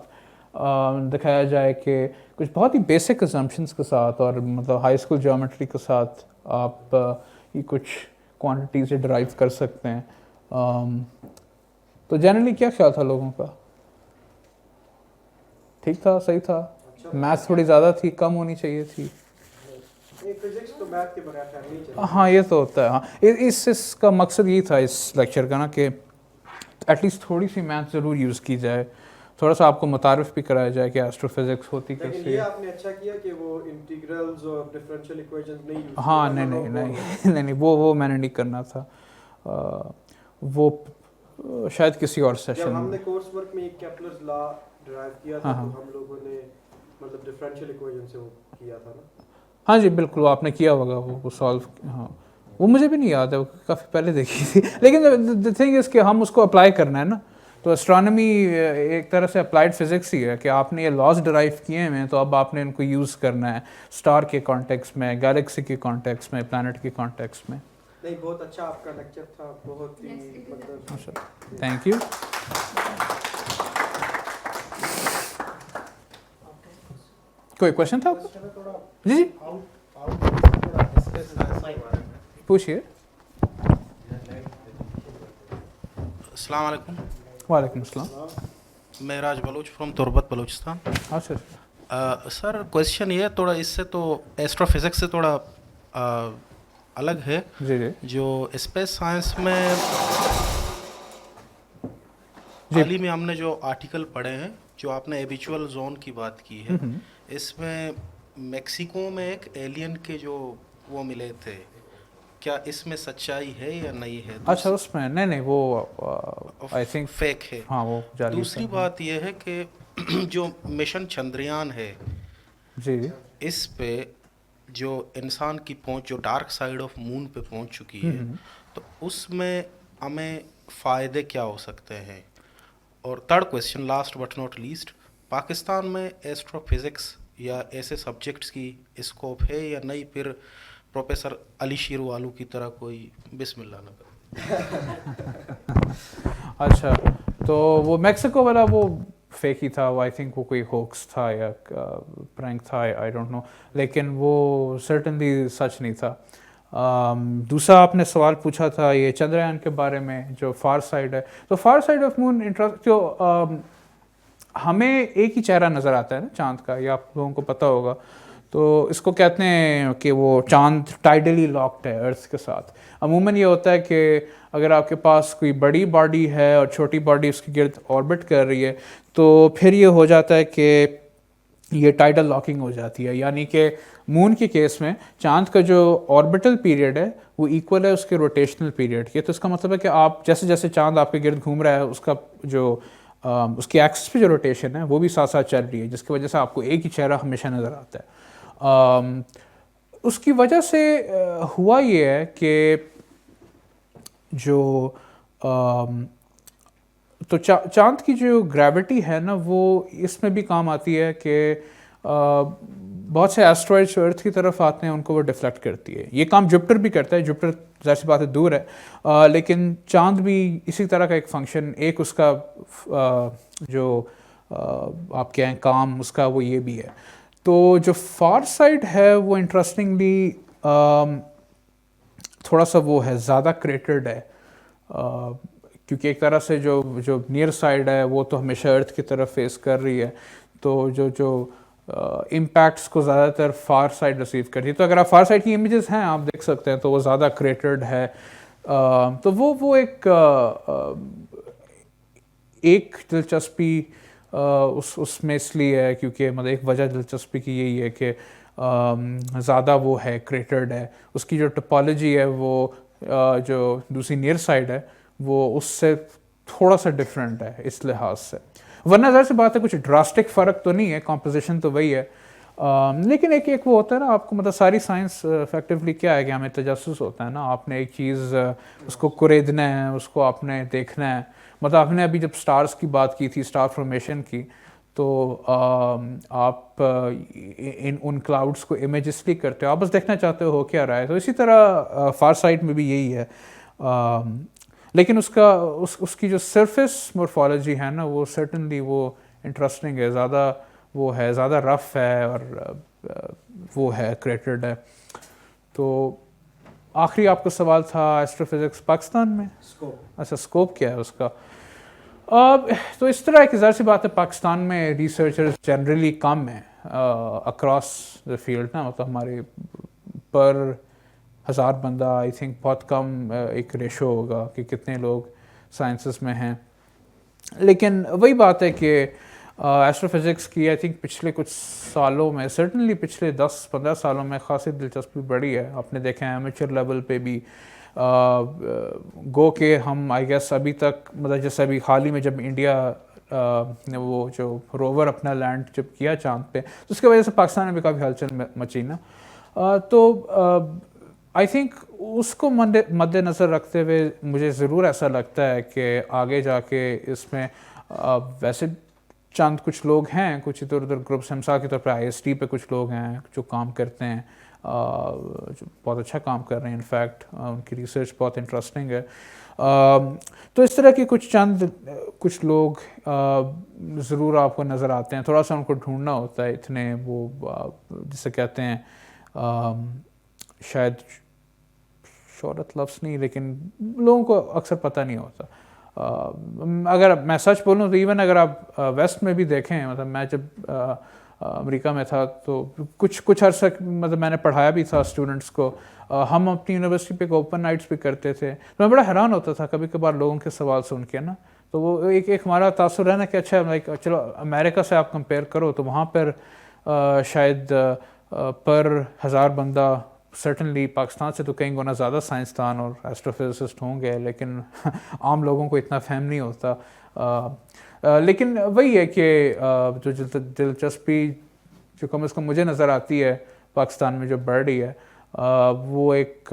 दिखाया जाए कि कुछ बहुत ही बेसिक असम्पशंस के साथ और मतलब हाई स्कूल ज्योमेट्री के साथ आप ये कुछ क्वांटिटी से ड्राइव कर सकते हैं। तो जनरली क्या ख्याल था लोगों का? ठीक था, सही था? मैथ्स थोड़ी ज़्यादा थी, कम होनी चाहिए थी? फिजिक्स तो मैथ के बगैर करनी चाहिए। हाँ, ये तो होता है। हाँ, इसका मकसद ये था इस लेक्चर का ना कि एटलीस्ट थोड़ी सी मैथ ज़रूर यूज़ की जाए, थोड़ा सा आपको मुतारिफ भी कराया जाए कि एस्ट्रोफिजिक्स होती कैसे। लेकिन ये आपने अच्छा किया कि वो इंटीग्रल्स और डिफरेंशियल इक्वेशंस नहीं यूज़। हाँ, नहीं, वो मैंने नहीं करना था। वो शायद किसी और सेशन जब हमने कोर्स वर्क में केपलर्स लॉ डिराइव किया था, तो हम लोगों ने मतलब डिफरेंशियल इक्वेशन से वो किया था ना। हाँ जी, बिल्कुल, वो आपने किया होगा, वो सॉल्व। हाँ, वो मुझे भी नहीं याद है, वो काफ़ी पहले देखी थी। लेकिन द थिंग इज़ कि हम उसको अप्लाई करना है ना, तो एस्ट्रोनॉमी एक तरह से अप्लाइड फिजिक्स ही है कि आपने ये लॉज डिराइव किए हैं तो अब आपने इनको यूज़ करना है स्टार के कॉन्टेक्स्ट में, गैलेक्सी के कॉन्टेक्स्ट में, प्लैनेट के कॉन्टेक्स्ट में। नहीं, बहुत अच्छा आपका लेक्चर था, बहुत ही मतलब थैंक यू। कोई क्वेश्चन था आपको? जी जी पूछिए। अस्सलाम वालेकुम। वालेकुम अस्सलाम। मैं राज बलूच फ्रॉम तुर्बत बलूचिस्तान। हाँ सर। सर क्वेश्चन ये थोड़ा इससे तो एस्ट्रोफिजिक्स से थोड़ा अलग है। जी जी जो स्पेस साइंस में हाल ही में हमने जो आर्टिकल पढ़े हैं, जो आपने एबिचुअल जोन की बात की है, इसमें मेक्सिको में एक एलियन के जो वो मिले थे, क्या इसमें सच्चाई है या नहीं है? अच्छा उसमें नहीं वो आई थिंक फेक है। हाँ वो जाली दूसरी बात यह है कि जो मिशन चंद्रयान है, जी इस पे जो इंसान की पहुंच जो डार्क साइड ऑफ मून पे पहुंच चुकी है, तो उसमें हमें फ़ायदे क्या हो सकते हैं? और third question, last but not least, Pakistan में एस्ट्रोफिज़िक्स या ऐसे सब्जेक्ट्स की स्कोप है या नहीं? फिर प्रोफेसर अली शीरवालू की तरह कोई बिस्मिल्लाह न करे। अच्छा तो वो मेक्सिको वाला वो फेक ही था, वो आई थिंक वो कोई होक्स था या प्रैंक था, आई डोंट नो, लेकिन वो सर्टनली सच नहीं था। दूसरा आपने सवाल पूछा था ये चंद्रयान के बारे में, जो फार साइड है, तो फार साइड ऑफ मून इंटरेस्ट जो हमें एक ही चेहरा नज़र आता है ना चांद का, ये आप लोगों को पता होगा। तो इसको कहते हैं कि वो चांद टाइडली लॉक्ड है अर्थ के साथ। अमूमन ये होता है कि अगर आपके पास कोई बड़ी बॉडी है और छोटी बॉडी उसके गिर्द ऑर्बिट कर रही है, तो फिर ये हो जाता है कि ये टाइडल लॉकिंग हो जाती है, यानी कि मून के केस में चांद का जो ऑर्बिटल पीरियड है वो इक्वल है उसके रोटेशनल पीरियड के। तो इसका मतलब है कि आप जैसे जैसे चांद आपके गिर्द घूम रहा है, उसका जो उसकी एक्सिस पे जो रोटेशन है वो भी साथ साथ चल रही है, जिसकी वजह से आपको एक ही चेहरा हमेशा नज़र आता है। उसकी वजह से हुआ ये है कि जो तो चांद की जो ग्रेविटी है ना, वो इसमें भी काम आती है कि बहुत से एस्ट्रॉइड्स जो अर्थ की तरफ आते हैं उनको वो डिफ्लेक्ट करती है। ये काम जुपिटर भी करता है, जुपिटर ज़ाहिर सी बात है दूर है, लेकिन चांद भी इसी तरह का एक फंक्शन, एक उसका जो आप कहें काम उसका, वो ये भी है। तो जो फार साइड है वो इंटरेस्टिंगली थोड़ा सा वो है, ज़्यादा क्रेटर्ड है, क्योंकि एक तरह से जो नियर साइड है वो तो हमेशा अर्थ की तरफ फेस कर रही है, तो जो इम्पैक्ट्स को ज़्यादातर फार साइड रिसीव करती है। तो अगर आप फार साइड की इमेजेस हैं आप देख सकते हैं, तो वो ज़्यादा क्रेटर्ड है। तो वो एक दिलचस्पी उसमें इसलिए है क्योंकि मतलब एक वजह दिलचस्पी की यही है कि ज़्यादा वो है, क्रेटर्ड है। उसकी जो टोपोलॉजी है वो जो दूसरी नियर साइड है वो उससे थोड़ा सा डिफरेंट है इस लिहाज से, वरना ज़ाहिर सी बात है कुछ ड्रास्टिक फ़र्क तो नहीं है, कॉम्पोजिशन तो वही है। लेकिन एक वो होता है ना, आपको मतलब सारी साइंस इफेक्टिवली क्या है कि हमें तजस्सुस होता है ना, आपने एक चीज़ उसको कुरेदना है, उसको आपने देखना है। मतलब आपने अभी जब स्टार्स की बात की थी, स्टार फॉर्मेशन की, तो आप उन क्लाउड्स को इमेज इसलिए करते हो, आप बस देखना चाहते हो क्या रहा है। तो इसी तरह फार साइड में भी यही है, लेकिन उसकी जो सरफेस मॉर्फोलॉजी है ना, वो सर्टनली वो इंटरेस्टिंग है, ज़्यादा वो है, ज़्यादा रफ है और वो है, क्रेटर्ड है। तो आखिरी आपका सवाल था एस्ट्रोफिजिक्स पाकिस्तान में, अच्छा स्कोप क्या है उसका? तो इस तरह की ज़ाहिर सी बात है, पाकिस्तान में रिसर्चर्स जनरली कम हैं अक्रॉस द फील्ड ना, मतलब हमारे पर 1000 बंदा आई थिंक बहुत कम एक रेशो होगा कि कितने लोग साइंसेस में हैं। लेकिन वही बात है कि एस्ट्रोफिज़िक्स की आई थिंक पिछले कुछ सालों में, सर्टनली पिछले 10-15 सालों में खासी दिलचस्पी बढ़ी है। आपने देखा है एमेचर लेवल पे भी गो के हम आई गेस अभी तक, मतलब जैसे अभी हाल ही में जब इंडिया ने वो जो रोवर अपना लैंड जब किया चांद पे, तो उसकी वजह से पाकिस्तान में भी काफ़ी हलचल मची ना। तो आई थिंक उसको मद्देनज़र रखते हुए मुझे ज़रूर ऐसा लगता है कि आगे जाके इसमें वैसे चंद कुछ लोग हैं, कुछ इधर उधर ग्रुप्स हैं, मिसाल के तौर पर IST पे कुछ लोग हैं जो काम करते हैं, जो बहुत अच्छा काम कर रहे हैं, इनफैक्ट उनकी रिसर्च बहुत इंटरेस्टिंग है। तो इस तरह के कुछ लोग ज़रूर आपको नज़र आते हैं, थोड़ा सा उनको ढूंढना होता है, इतने वो जिसे कहते हैं शायद शोहरत लफ्ज़ नहीं, लेकिन लोगों को अक्सर पता नहीं होता। अगर मैं सच बोलूँ तो इवन अगर आप वेस्ट में भी देखें, मतलब मैं जब अमेरिका में था तो कुछ अर्सा मतलब मैंने पढ़ाया भी था स्टूडेंट्स को, हम अपनी यूनिवर्सिटी पे ओपन नाइट्स भी करते थे, तो मैं बड़ा हैरान होता था कभी कभार लोगों के सवाल सुन के ना। तो वो एक हमारा तासुर है ना कि अच्छा लाइक चलो अमेरिका से आप कंपेयर करो तो वहाँ पर शायद पर 1000 बंदा सर्टनली पाकिस्तान से तो कई गुना ज़्यादा साइंसदान और एस्ट्रोफिजिसिस्ट होंगे, लेकिन आम लोगों को इतना फहम नहीं होता। लेकिन वही है कि जो दिलचस्पी जो कम अज़ कम मुझे नज़र आती है पाकिस्तान में जो बढ़ रही है, वो एक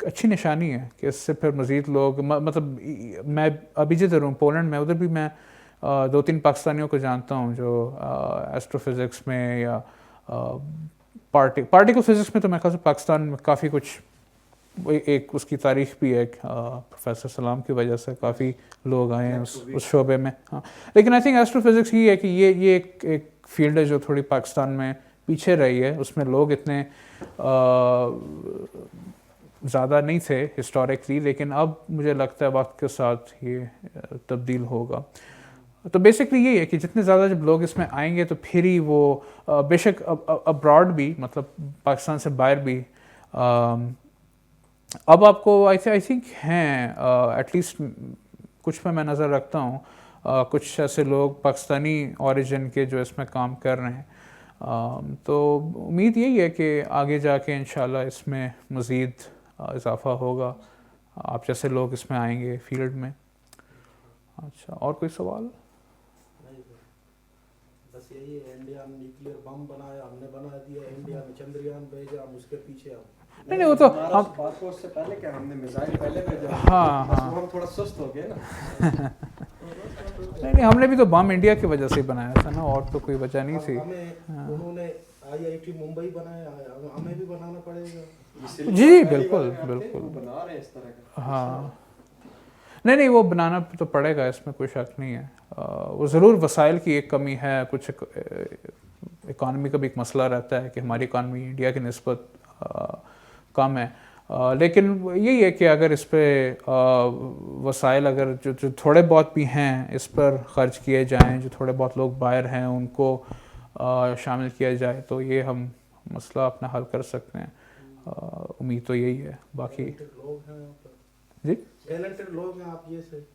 अच्छी निशानी है कि इससे फिर मज़ीद लोग मतलब मैं अभी जिधर हूँ पोलैंड में, उधर भी मैं 2-3 पाकिस्तानियों को जानता हूँ जो एस्ट्रोफिज़िक्स में या पार्टिकल फिज़िक्स में तो मेरे ख्याल से पाकिस्तान में काफ़ी कुछ एक उसकी तारीख भी है, प्रोफेसर सलाम की वजह से काफ़ी लोग आए हैं उस शोबे में। हाँ, लेकिन आई थिंक एस्ट्रोफिज़िक्स ही है कि ये एक फील्ड है जो थोड़ी पाकिस्तान में पीछे रही है, उसमें लोग इतने ज़्यादा नहीं थे हिस्टोरिकली, लेकिन अब मुझे लगता है वक्त के साथ ये तब्दील होगा। तो बेसिकली यही है कि जितने ज़्यादा जब लोग इसमें आएंगे तो फिर ही वो बेशक अब्रॉड भी, मतलब पाकिस्तान से बाहर भी अब आपको आई थिंक हैं एटलीस्ट कुछ पे मैं नज़र रखता हूँ, कुछ ऐसे लोग पाकिस्तानी ओरिजिन के जो इसमें काम कर रहे हैं। तो उम्मीद यही है कि आगे जाके इंशाल्लाह इसमें मज़ीद इजाफ़ा होगा, आप जैसे लोग इसमें आएंगे फील्ड में। अच्छा, और कोई सवाल? बस यही है, इंडिया ने न्यूक्लियर बम बनाया, हमने बना दिया, इंडिया ने चंद्रयान भेजा, हम उसके पीछे अब नहीं वो तो हम बात से पहले क्या हमने मिसाइल पहले भेजा, हाँ बस हाँ वो हम थोड़ा सुस्त हो गए ना। नहीं हमने भी तो बम इंडिया की वजह से ही बनाया था ना, और तो कोई वजह नहीं थी। हमें उन्होंने IIT मुंबई बनाया है, हमें भी बनाना पड़ेगा। जी बिल्कुल बिल्कुल बना रहे हैं इस तरह का। हाँ, नहीं वो बनाना तो पड़ेगा, इसमें कोई शक नहीं है। वो ज़रूर वसाइल की एक कमी है, कुछ इकानमी का भी एक मसला रहता है कि हमारी इकानमी इंडिया की निस्बत कम है, लेकिन यही है कि अगर इस पर वसाइल अगर जो थोड़े बहुत भी हैं इस पर ख़र्च किए जाएं, जो थोड़े बहुत लोग बाहर हैं उनको शामिल किया जाए तो ये हम मसला अपना हल कर सकते हैं। उम्मीद तो यही है। बाकी लोग हैं जी टैलेंटेड लोग हैं, आप ये से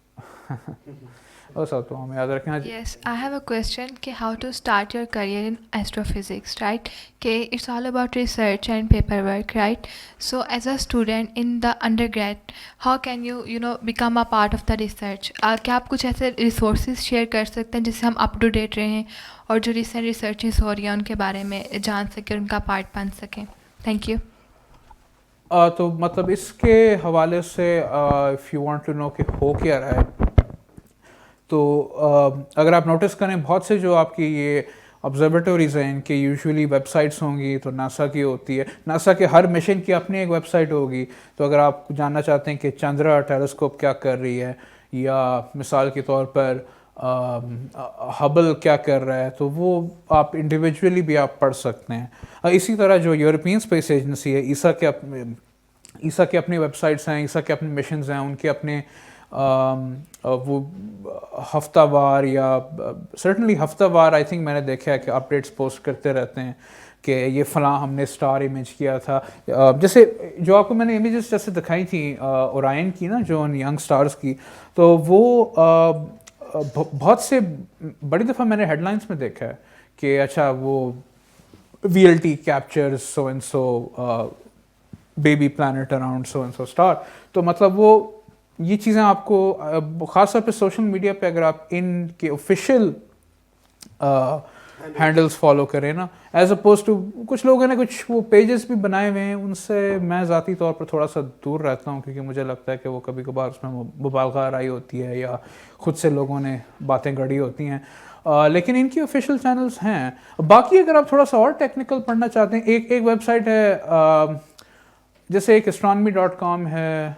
और सब तो हमें याद रखें। हाँ जी। Yes, I have a question कि how to start your career in astrophysics, right? कि it's all about research and paperwork, right? So as a student in the undergrad, how can you become a part of the research? क्या आप कुछ ऐसे resources share कर सकते हैं जिससे हम up to date रहें और जो recent researches हो रही हैं उनके बारे में जान सकें, उनका part बन सकें? Thank you. तो मतलब इसके हवाले से if you want to know कि हो क्या रहा है, तो अगर आप नोटिस करें बहुत से जो आपकी ये ऑब्जर्वेटरीज़ हैं इनके यूजुअली वेबसाइट्स होंगी, तो नासा की होती है, नासा के हर मिशन की अपनी एक वेबसाइट होगी। तो अगर आप जानना चाहते हैं कि चंद्रा टेलीस्कोप क्या कर रही है या मिसाल के तौर पर हबल क्या कर रहा है, तो वो आप इंडिविजुअली भी आप पढ़ सकते हैं। इसी तरह जो यूरोपियन स्पेस एजेंसी है, ईसा के अपनी वेबसाइट्स हैं, ईसा के अपने मिशंस हैं, उनके अपने वो हफ्तावार या सर्टनली हफ्तावार आई थिंक मैंने देखा है कि अपडेट्स पोस्ट करते रहते हैं कि ये फ़लाँ हमने स्टार इमेज किया था। जैसे जो आपको मैंने इमेजेस जैसे दिखाई थी ओरायन की ना, जो यंग स्टार्स की, तो वो बहुत से बड़ी दफ़ा मैंने हेडलाइंस में देखा है कि अच्छा वो VLT captures so and so baby planet around so and so star. तो मतलब वो ये चीज़ें आपको ख़ास तौर पे सोशल मीडिया पे अगर आप इनके ऑफिशियल हैंडल्स फॉलो करें ना, एज अपोज टू कुछ लोगों ने कुछ वो पेजेस भी बनाए हुए हैं, उनसे मैं ज़ाती तौर पर थोड़ा सा दूर रहता हूँ, क्योंकि मुझे लगता है कि वो कभी कभार उसमें मुबालगा राई होती है या खुद से लोगों ने बातें गढ़ी होती हैं। लेकिन इनकी ऑफिशियल चैनल्स हैं। बाकी अगर आप थोड़ा सा और टेक्निकल पढ़ना चाहते हैं, एक वेबसाइट है, जैसे एक astronomy.com है,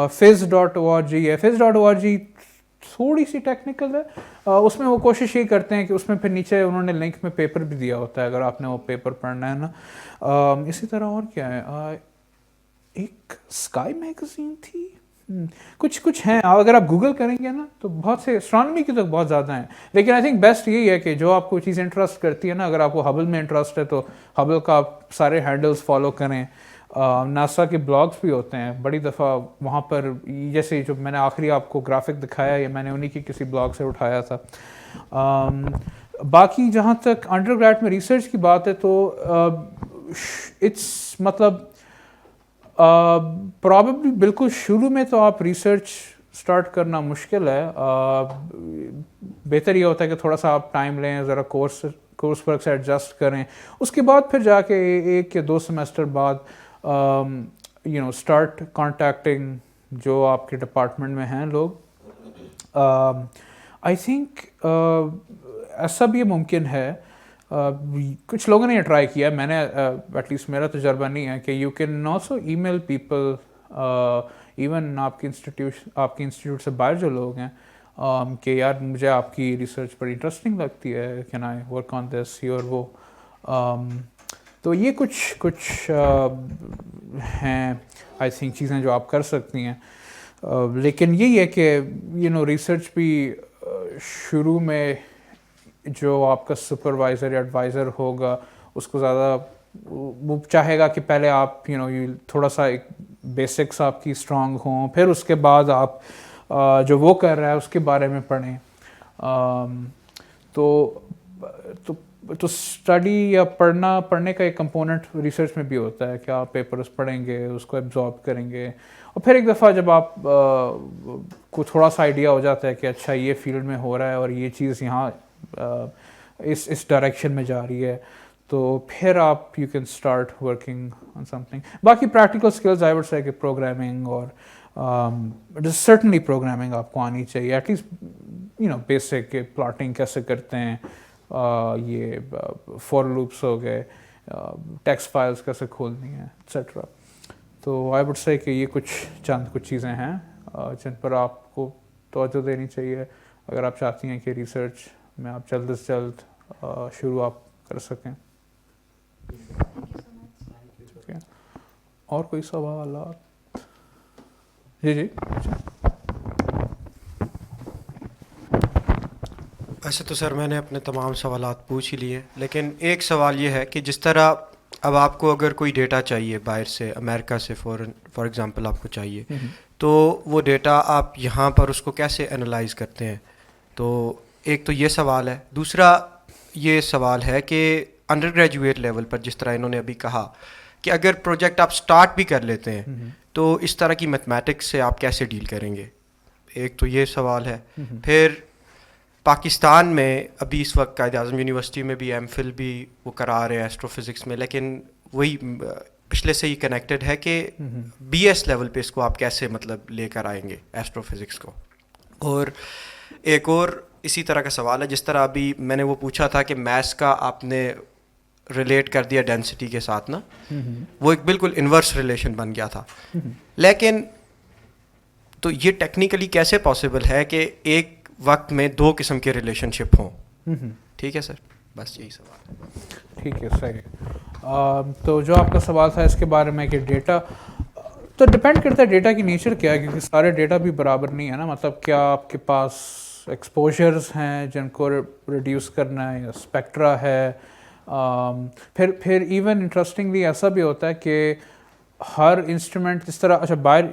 phys.org है। phys.org थोड़ी सी टेक्निकल है, उसमें वो कोशिश ये करते हैं कि उसमें फिर नीचे उन्होंने लिंक में पेपर भी दिया होता है, अगर आपने वो पेपर पढ़ना है ना। इसी तरह और क्या है, एक स्काई मैगजीन थी, कुछ हैं, अगर आप गूगल करेंगे ना तो बहुत से एस्ट्रोनॉमी की तो बहुत ज़्यादा हैं। लेकिन आई थिंक बेस्ट यही है कि जो आपको चीज़ इंटरेस्ट करती है ना, अगर आपको हबल में इंटरेस्ट है तो हबल का आप सारे हैंडल्स फॉलो करें। नासा के ब्लॉग्स भी होते हैं, बड़ी दफ़ा वहाँ पर, जैसे जो मैंने आखिरी आपको ग्राफिक दिखाया, ये मैंने उन्हीं की किसी ब्लॉग से उठाया था। बाकी जहाँ तक अंडरग्रेड में रिसर्च की बात है तो इट्स मतलब प्रॉबेबली बिल्कुल शुरू में तो आप रिसर्च स्टार्ट करना मुश्किल है। बेहतर ये होता है कि थोड़ा सा आप टाइम लें, ज़रा कोर्स वर्क से एडजस्ट करें, उसके बाद फिर जाके 1 या 2 सेमेस्टर बाद स्टार्ट कॉन्टैक्टिंग जो आपके डिपार्टमेंट में हैं लोग। आई थिंक ऐसा भी मुमकिन है, कुछ लोगों ने ये ट्राई किया, मैंने एटलीस्ट मेरा तजर्बा नहीं है, कि you can also email people, even आपके इंस्टीट्यूट से बाहर जो लोग हैं, कि यार मुझे आपकी रिसर्च बड़ी इंटरेस्टिंग लगती है, can I work on this और वो। तो ये कुछ हैं आई थिंक चीज़ें जो आप कर सकती हैं। लेकिन यही है कि रिसर्च भी शुरू में जो आपका सुपरवाइज़र या एडवाइज़र होगा उसको ज़्यादा वो चाहेगा कि पहले आप थोड़ा सा एक बेसिक्स आपकी स्ट्रांग हों, फिर उसके बाद आप जो वो कर रहा है उसके बारे में पढ़ें। तो स्टडी या पढ़ने का एक कंपोनेंट रिसर्च में भी होता है कि आप पेपर्स पढ़ेंगे, उसको एब्जॉर्ब करेंगे, और फिर एक दफ़ा जब आप को थोड़ा सा आइडिया हो जाता है कि अच्छा ये फील्ड में हो रहा है और ये चीज़ यहाँ इस डायरेक्शन में जा रही है, तो फिर आप you can start working on something. बाकी practical skills I would say कि प्रोग्रामिंग और सर्टनली प्रोग्रामिंग आपको आनी चाहिए, एटलीस्ट बेसिक प्लॉटिंग कैसे करते हैं, ये फॉर लूप्स हो गए, टेक्स्ट फाइल्स कैसे खोलनी है, एक्सेट्रा। तो आई वुड से कि ये कुछ चीज़ें हैं जिन पर आपको तवज्जो देनी चाहिए अगर आप चाहती हैं कि रिसर्च में आप जल्द से जल्द शुरू आप कर सकें। ठीक है, और कोई सवाल? जी वैसे तो सर मैंने अपने तमाम सवालात पूछ ही लिए, लेकिन एक सवाल ये है कि जिस तरह अब आपको अगर कोई डेटा चाहिए बाहर से, अमेरिका से फॉर एग्जांपल आपको चाहिए, तो वो डेटा आप यहाँ पर उसको कैसे एनालाइज करते हैं? तो एक तो ये सवाल है। दूसरा ये सवाल है कि अंडर ग्रेजुएट लेवल पर जिस तरह इन्होंने अभी कहा कि अगर प्रोजेक्ट आप स्टार्ट भी कर लेते हैं तो इस तरह की मैथमेटिक्स से आप कैसे डील करेंगे? एक तो ये सवाल है। फिर पाकिस्तान में अभी इस वक्त कायद-ए-आज़म यूनिवर्सिटी में भी एमफिल भी वो करा रहे हैं एस्ट्रोफिज़िक्स में, लेकिन वही पिछले से ही कनेक्टेड है कि बीएस लेवल पे इसको आप कैसे मतलब लेकर आएंगे एस्ट्रोफिज़िक्स को। और एक और इसी तरह का सवाल है, जिस तरह अभी मैंने वो पूछा था कि मैथ्स का आपने रिलेट कर दिया डेंसिटी के साथ ना, वो एक बिल्कुल इन्वर्स रिलेशन बन गया था। लेकिन तो ये टेक्निकली कैसे पॉसिबल है कि एक वक्त में 2 किस्म के रिलेशनशिप हों? ठीक है सर, बस यही सवाल है। ठीक है, सही। तो जो आपका सवाल था इसके बारे में कि डेटा, तो डिपेंड करता है डेटा की नेचर क्या है, क्योंकि सारे डेटा भी बराबर नहीं है ना। मतलब क्या आपके पास एक्सपोजर्स हैं जिनको रिड्यूस करना है, या स्पेक्ट्रा है। फिर इवन इंटरेस्टिंगली ऐसा भी होता है कि हर इंस्ट्रूमेंट जिस तरह, अच्छा बाहर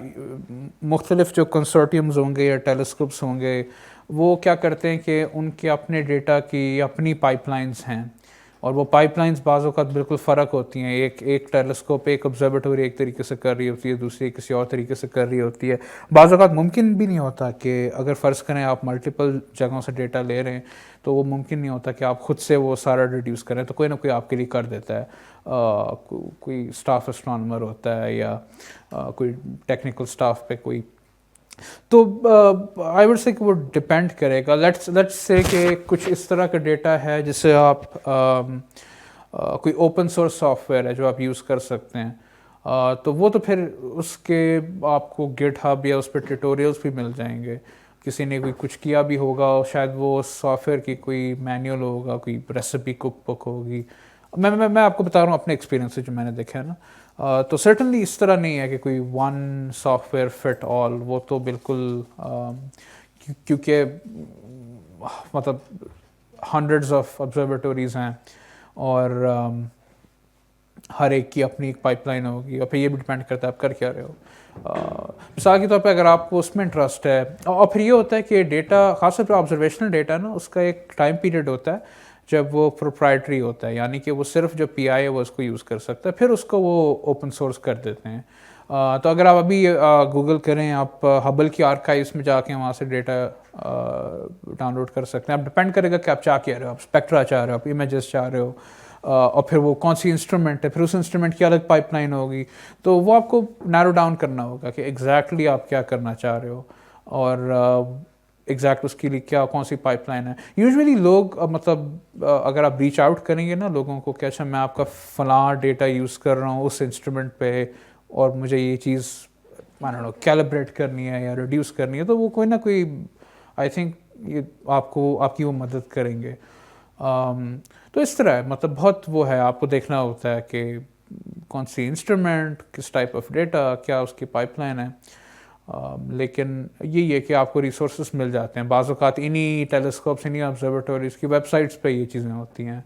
मुख्तलिफ जो कंसोर्टियम्स होंगे या टेलीस्कोप्स होंगे, वो क्या करते हैं कि उनके अपने डेटा की अपनी पाइपलाइंस हैं। और वो पाइपलाइंस बाज़ औक़ात बिल्कुल फ़र्क होती हैं, एक टेलीस्कोप एक ऑब्जर्वेटरी एक तरीके से कर रही होती है, दूसरी किसी और तरीके से कर रही होती है। बाज़ औक़ात मुमकिन भी नहीं होता कि अगर फ़र्ज़ करें आप मल्टीपल जगहों से डेटा ले रहे हैं तो वो मुमकिन नहीं होता कि आप खुद से वो सारा डिड्यूस करें, तो कोई ना कोई आपके लिए कर देता है। कोई स्टाफ एस्ट्रोनॉमर होता है या कोई टेक्निकल स्टाफ पे कोई, तो आई वुड से कि वो डिपेंड करेगा। लेट्स से कि कुछ इस तरह का डेटा है जिसे आप कोई ओपन सोर्स सॉफ्टवेयर है जो आप यूज़ कर सकते हैं, तो वो तो फिर उसके आपको गिटहब या उस पर ट्यूटोरियल्स भी मिल जाएंगे। किसी ने कोई कुछ किया भी होगा और शायद वो सॉफ्टवेयर की कोई मैनुअल होगा, कोई रेसिपी कुक बुक होगी। मैं आपको बता रहा हूँ अपने एक्सपीरियंस से जो मैंने देखा है ना। तो सर्टनली इस तरह नहीं है कि कोई वन सॉफ्टवेयर फिट ऑल, वो तो बिल्कुल क्योंकि मतलब हंड्रेड्स ऑफ ऑब्जर्वेटरीज हैं और हर एक की अपनी एक पाइपलाइन होगी, और फिर ये भी डिपेंड करता है आप कर क्या रहे हो। मिसाल के तौर पे अगर आपको उसमें इंटरेस्ट है, और फिर ये होता है कि डेटा खासतौर पर ऑब्जर्वेशनल डेटा ना, उसका एक टाइम पीरियड होता है जब वो प्रोप्राइटरी होता है, यानी कि वो सिर्फ जो पीआई है वो उसको यूज़ कर सकता है, फिर उसको वो ओपन सोर्स कर देते हैं। तो अगर आप अभी गूगल करें, आप हबल की आर्काइव्स में जाके वहाँ से डेटा डाउनलोड कर सकते हैं। आप डिपेंड करेगा कि आप चाह क्या रहे हो, आप स्पेक्ट्रा चाह रहे हो, आप इमेजेस चाह रहे हो, और फिर वो कौन सी इंस्ट्रूमेंट है, फिर उस इंस्ट्रूमेंट की अलग पाइपलाइन होगी, तो वो आपको नैरो डाउन करना होगा कि एग्जैक्टली आप क्या करना चाह रहे हो और एग्जैक्ट उसके लिए क्या कौन सी पाइपलाइन है। यूजुअली लोग मतलब अगर आप रीच आउट करेंगे ना लोगों को कि अच्छा मैं आपका फ़लाँ डेटा यूज़ कर रहा हूँ उस इंस्ट्रूमेंट पे और मुझे ये चीज़ मान लो कैलिब्रेट करनी है या रिड्यूस करनी है, तो वो कोई ना कोई आई थिंक ये आपको आपकी वो मदद करेंगे। तो इस तरह है, मतलब बहुत वो है, आपको देखना होता है कि कौन सी इंस्ट्रूमेंट, किस टाइप ऑफ डेटा, क्या उसकी पाइपलाइन है। लेकिन यही है कि आपको रिसोर्सेज मिल जाते हैं बाज़ औक़ात इन्हीं टेलीस्कोप्स, इन्हीं ऑब्जर्वेटरीज़ की वेबसाइट्स पे ये चीज़ें होती हैं।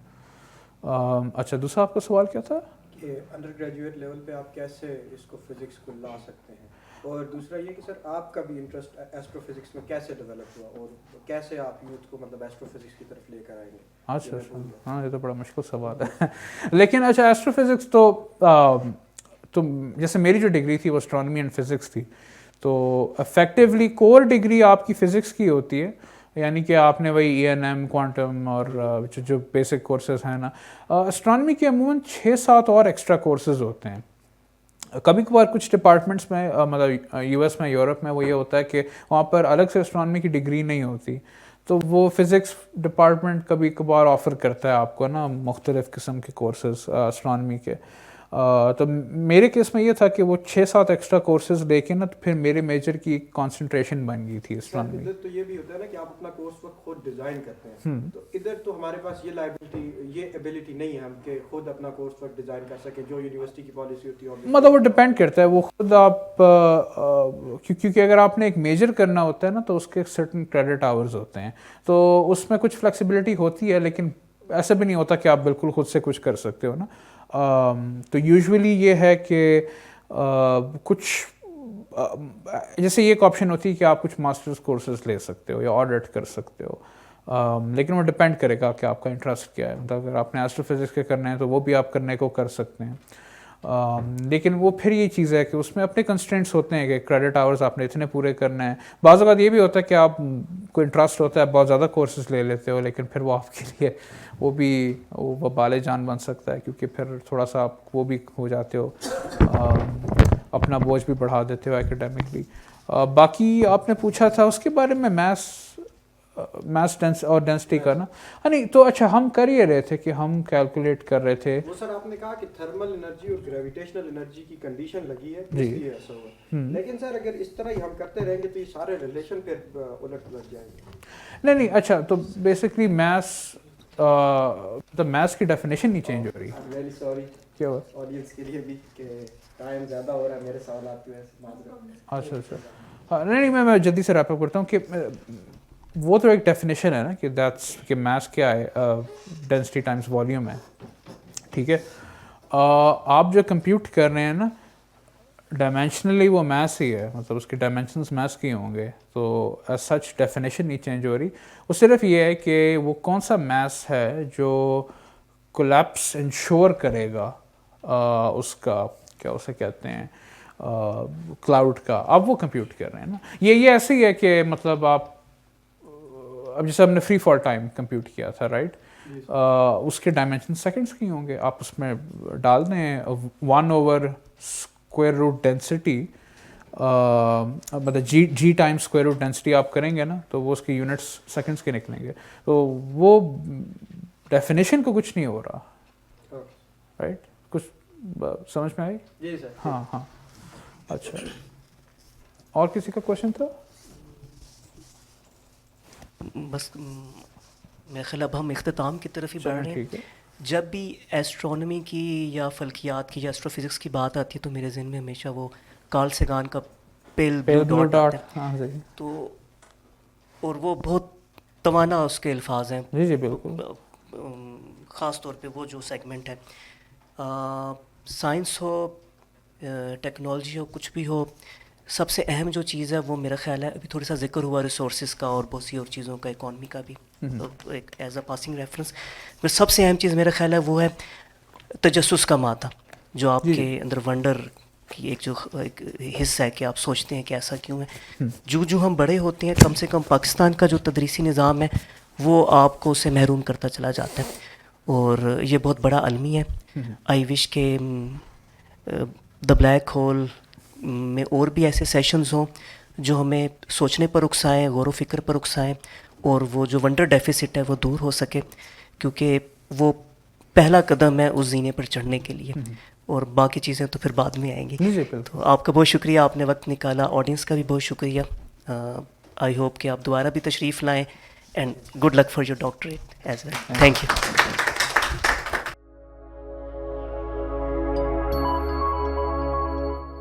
अच्छा, दूसरा आपका सवाल क्या था? कि अंडर ग्रेजुएट लेवल पे आप कैसे इसको फिज़िक्स को ला सकते हैं, और दूसरा ये कि सर आपका भी इंटरेस्ट एस्ट्रोफिज़िक्स में कैसे डेवलप हुआ और कैसे आप यूथ को मतलब एस्ट्रोफिज़िक्स की तरफ लेकर आएंगे? अच्छा, हाँ ये तो बड़ा मुश्किल सवाल है लेकिन अच्छा, एस्ट्रोफिज़िक्स तो जैसे मेरी जो डिग्री थी वो एस्ट्रोनॉमी एंड फिज़िक्स थी, तो इफेक्टिवली कोर डिग्री आपकी फ़िज़िक्स की होती है, यानी कि आपने वही ENM, क्वांटम और जो बेसिक कोर्सेज हैं ना। एस्ट्रोनॉमी के अमूमन 6-7 और एक्स्ट्रा कोर्सेज होते हैं। कभी कभार कुछ डिपार्टमेंट्स में मतलब US में, यूरोप में वो ये होता है कि वहाँ पर अलग से एस्ट्रोनॉमी की डिग्री नहीं होती, तो वो फ़िज़िक्स डिपार्टमेंट कभी कभार ऑफ़र करता है आपको ना मुख्तलिफ़ किस्म के कोर्सेज एस्ट्रोनॉमी के। तो मेरे केस में ये था कि वो 6-7 एक्स्ट्रा कोर्सेज लेके ना, तो फिर मेरे मेजर की कंसंट्रेशन बन गई थी एस्ट्रोनॉमी। इधर तो ये भी होता है ना कि आप अपना कोर्स वर्क खुद डिज़ाइन करते हैं, तो इधर तो हमारे पास ये लाइबिलिटी, ये एबिलिटी नहीं है हम कि खुद अपना कोर्स वर्क डिज़ाइन कर सकें, जो यूनिवर्सिटी की पॉलिसी होती है। मतलब वो डिपेंड करता है, वो खुद आप क्योंकि अगर आपने एक मेजर करना होता है ना तो उसके सर्टन क्रेडिट आवर्स होते हैं, तो उसमें कुछ फ्लेक्सिबिलिटी होती है, लेकिन ऐसा भी नहीं होता कि आप बिल्कुल खुद से कुछ कर सकते हो ना। तो यूजुअली ये है कि कुछ जैसे ये एक ऑप्शन होती है कि आप कुछ मास्टर्स कोर्सेज ले सकते हो या ऑडिट कर सकते हो, लेकिन वो डिपेंड करेगा कि आपका इंटरेस्ट क्या है। मतलब अगर आपने एस्ट्रोफिज़िक्स के करना है तो वो भी आप करने को कर सकते हैं, लेकिन वो फिर ये चीज़ है कि उसमें अपने कंस्ट्रेंट्स होते हैं कि क्रेडिट आवर्स आपने इतने पूरे करना है। बाज़ बात ये भी होता है कि आप को इंटरेस्ट होता है, बहुत ज़्यादा कोर्सेज ले लेते हो, लेकिन फिर वो आपके लिए वो बाले जान बन सकता है, क्योंकि फिर थोड़ा सा आप वो भी हो जाते हो, अपना बोझ भी बढ़ा देते हो एकेडमिकली। बाकी आपने पूछा था उसके बारे में मास और डेंसिटी का ना। हाँ नहीं, तो अच्छा हम कर ये रहे थे कि हम कैलकुलेट कर रहे थे। वो सर आपने कहा कि थर्मल एनर्जी और ग्रेविटेशनल एनर्जी की कंडीशन लगी है, जी। इसलिए ऐसा हुआ। लेकिन सर अगर इस तरह ही हम करते रहेंगे तो ये सारे रिलेशन फिर उलट पुलट जाएंगे। नहीं, अच्छा, तो बेसिकली तो मैथ्स की डेफिनेशन नहीं चेंज हो रही। वेरी सॉरी, क्या हुआ? ऑडियंस के लिए भी कि टाइम ज़्यादा हो रहा है, मेरे सवाल आपकी वजह से माफ करें। अच्छा, हाँ नहीं, मैं जल्दी से रैप अप करता हूँ कि वो तो एक डेफिनेशन है ना कि दैट्स कि मैथ्स क्या है, डेंसिटी टाइम्स वॉल्यूम है, ठीक है। आप जो कंप्यूट कर रहे हैं ना, डायमेंशनली वो मैथ्स ही है, मतलब उसके डायमेंशंस मैथ्स के होंगे, तो एज सच डेफिनेशन नहीं चेंज हो रही। वो सिर्फ ये है कि वो कौन सा मैथ्स है जो कोलैप्स इंश्योर करेगा उसका, क्या उसे कहते हैं, क्लाउड का, आप वो कंप्यूट कर रहे हैं ना। ये ऐसे ही है कि मतलब आप अब जैसे हमने फ्री फॉल टाइम कंप्यूट किया था, राइट, उसके डायमेंशन सेकंड्स की होंगे, आप उसमें डाल दें 1/√, डेंसिटी, मतलब जी टाइम स्क्वायर रूट डेंसिटी आप करेंगे ना, तो वो उसके यूनिट्स सेकंड्स के निकलेंगे। तो वो डेफिनेशन को कुछ नहीं हो रहा, राइट, कुछ समझ में आई? जी सर। हाँ हाँ, अच्छा, और किसी का क्वेश्चन था? बस मेरा ख्याल अब हम इख्तिताम की तरफ ही बढ़ चलो रहे हैं। ठीक है। जब भी एस्ट्रोनॉमी की या फल्कियात की या एस्ट्रोफिज़िक्स की बात आती है तो मेरे जहन में हमेशा वो कार्ल सेगान का pale pale blue blue dot dot, आता है। हाँ सही, तो और वो बहुत तवाना उसके अल्फाज हैं, जी जी बिल्कुल। ख़ास तौर पे वो जो सेगमेंट है, साइंस हो, टेक्नोलॉजी हो, कुछ भी हो, सबसे अहम जो चीज़ है वो मेरा ख्याल है, अभी थोड़ा सा जिक्र हुआ रिसोर्सेज का और बहुत सी और चीज़ों का, इकॉनमी का भी, तो एक एज अ पासिंग रेफरेंस, पर सबसे अहम चीज़ मेरा ख्याल है वो है तजस्सुस का मादा, जो आपके अंदर वंडर की एक जो एक हिस्सा है कि आप सोचते हैं कि ऐसा क्यों है। जो हम बड़े होते हैं, कम से कम पाकिस्तान का जो तदरीसी निज़ाम है वो आपको उससे महरूम करता चला जाता है, और ये बहुत बड़ा अलमी है। आई विश के द ब्लैक होल में और भी ऐसे सेशंस हों जो हमें सोचने पर उकसाएं, गौर व फिक्र पर उकसाएं, और वो जो वंडर डेफिसिट है वो दूर हो सके, क्योंकि वो पहला कदम है उस जीने पर चढ़ने के लिए, और बाकी चीज़ें तो फिर बाद में आएंगी। जी जी बिल्कुल। तो आपका बहुत शुक्रिया, आपने वक्त निकाला, ऑडियंस का भी बहुत शुक्रिया। आई होप कि आप दोबारा भी तशरीफ़ लाएं, and good luck for your doctorate as well. Thank you.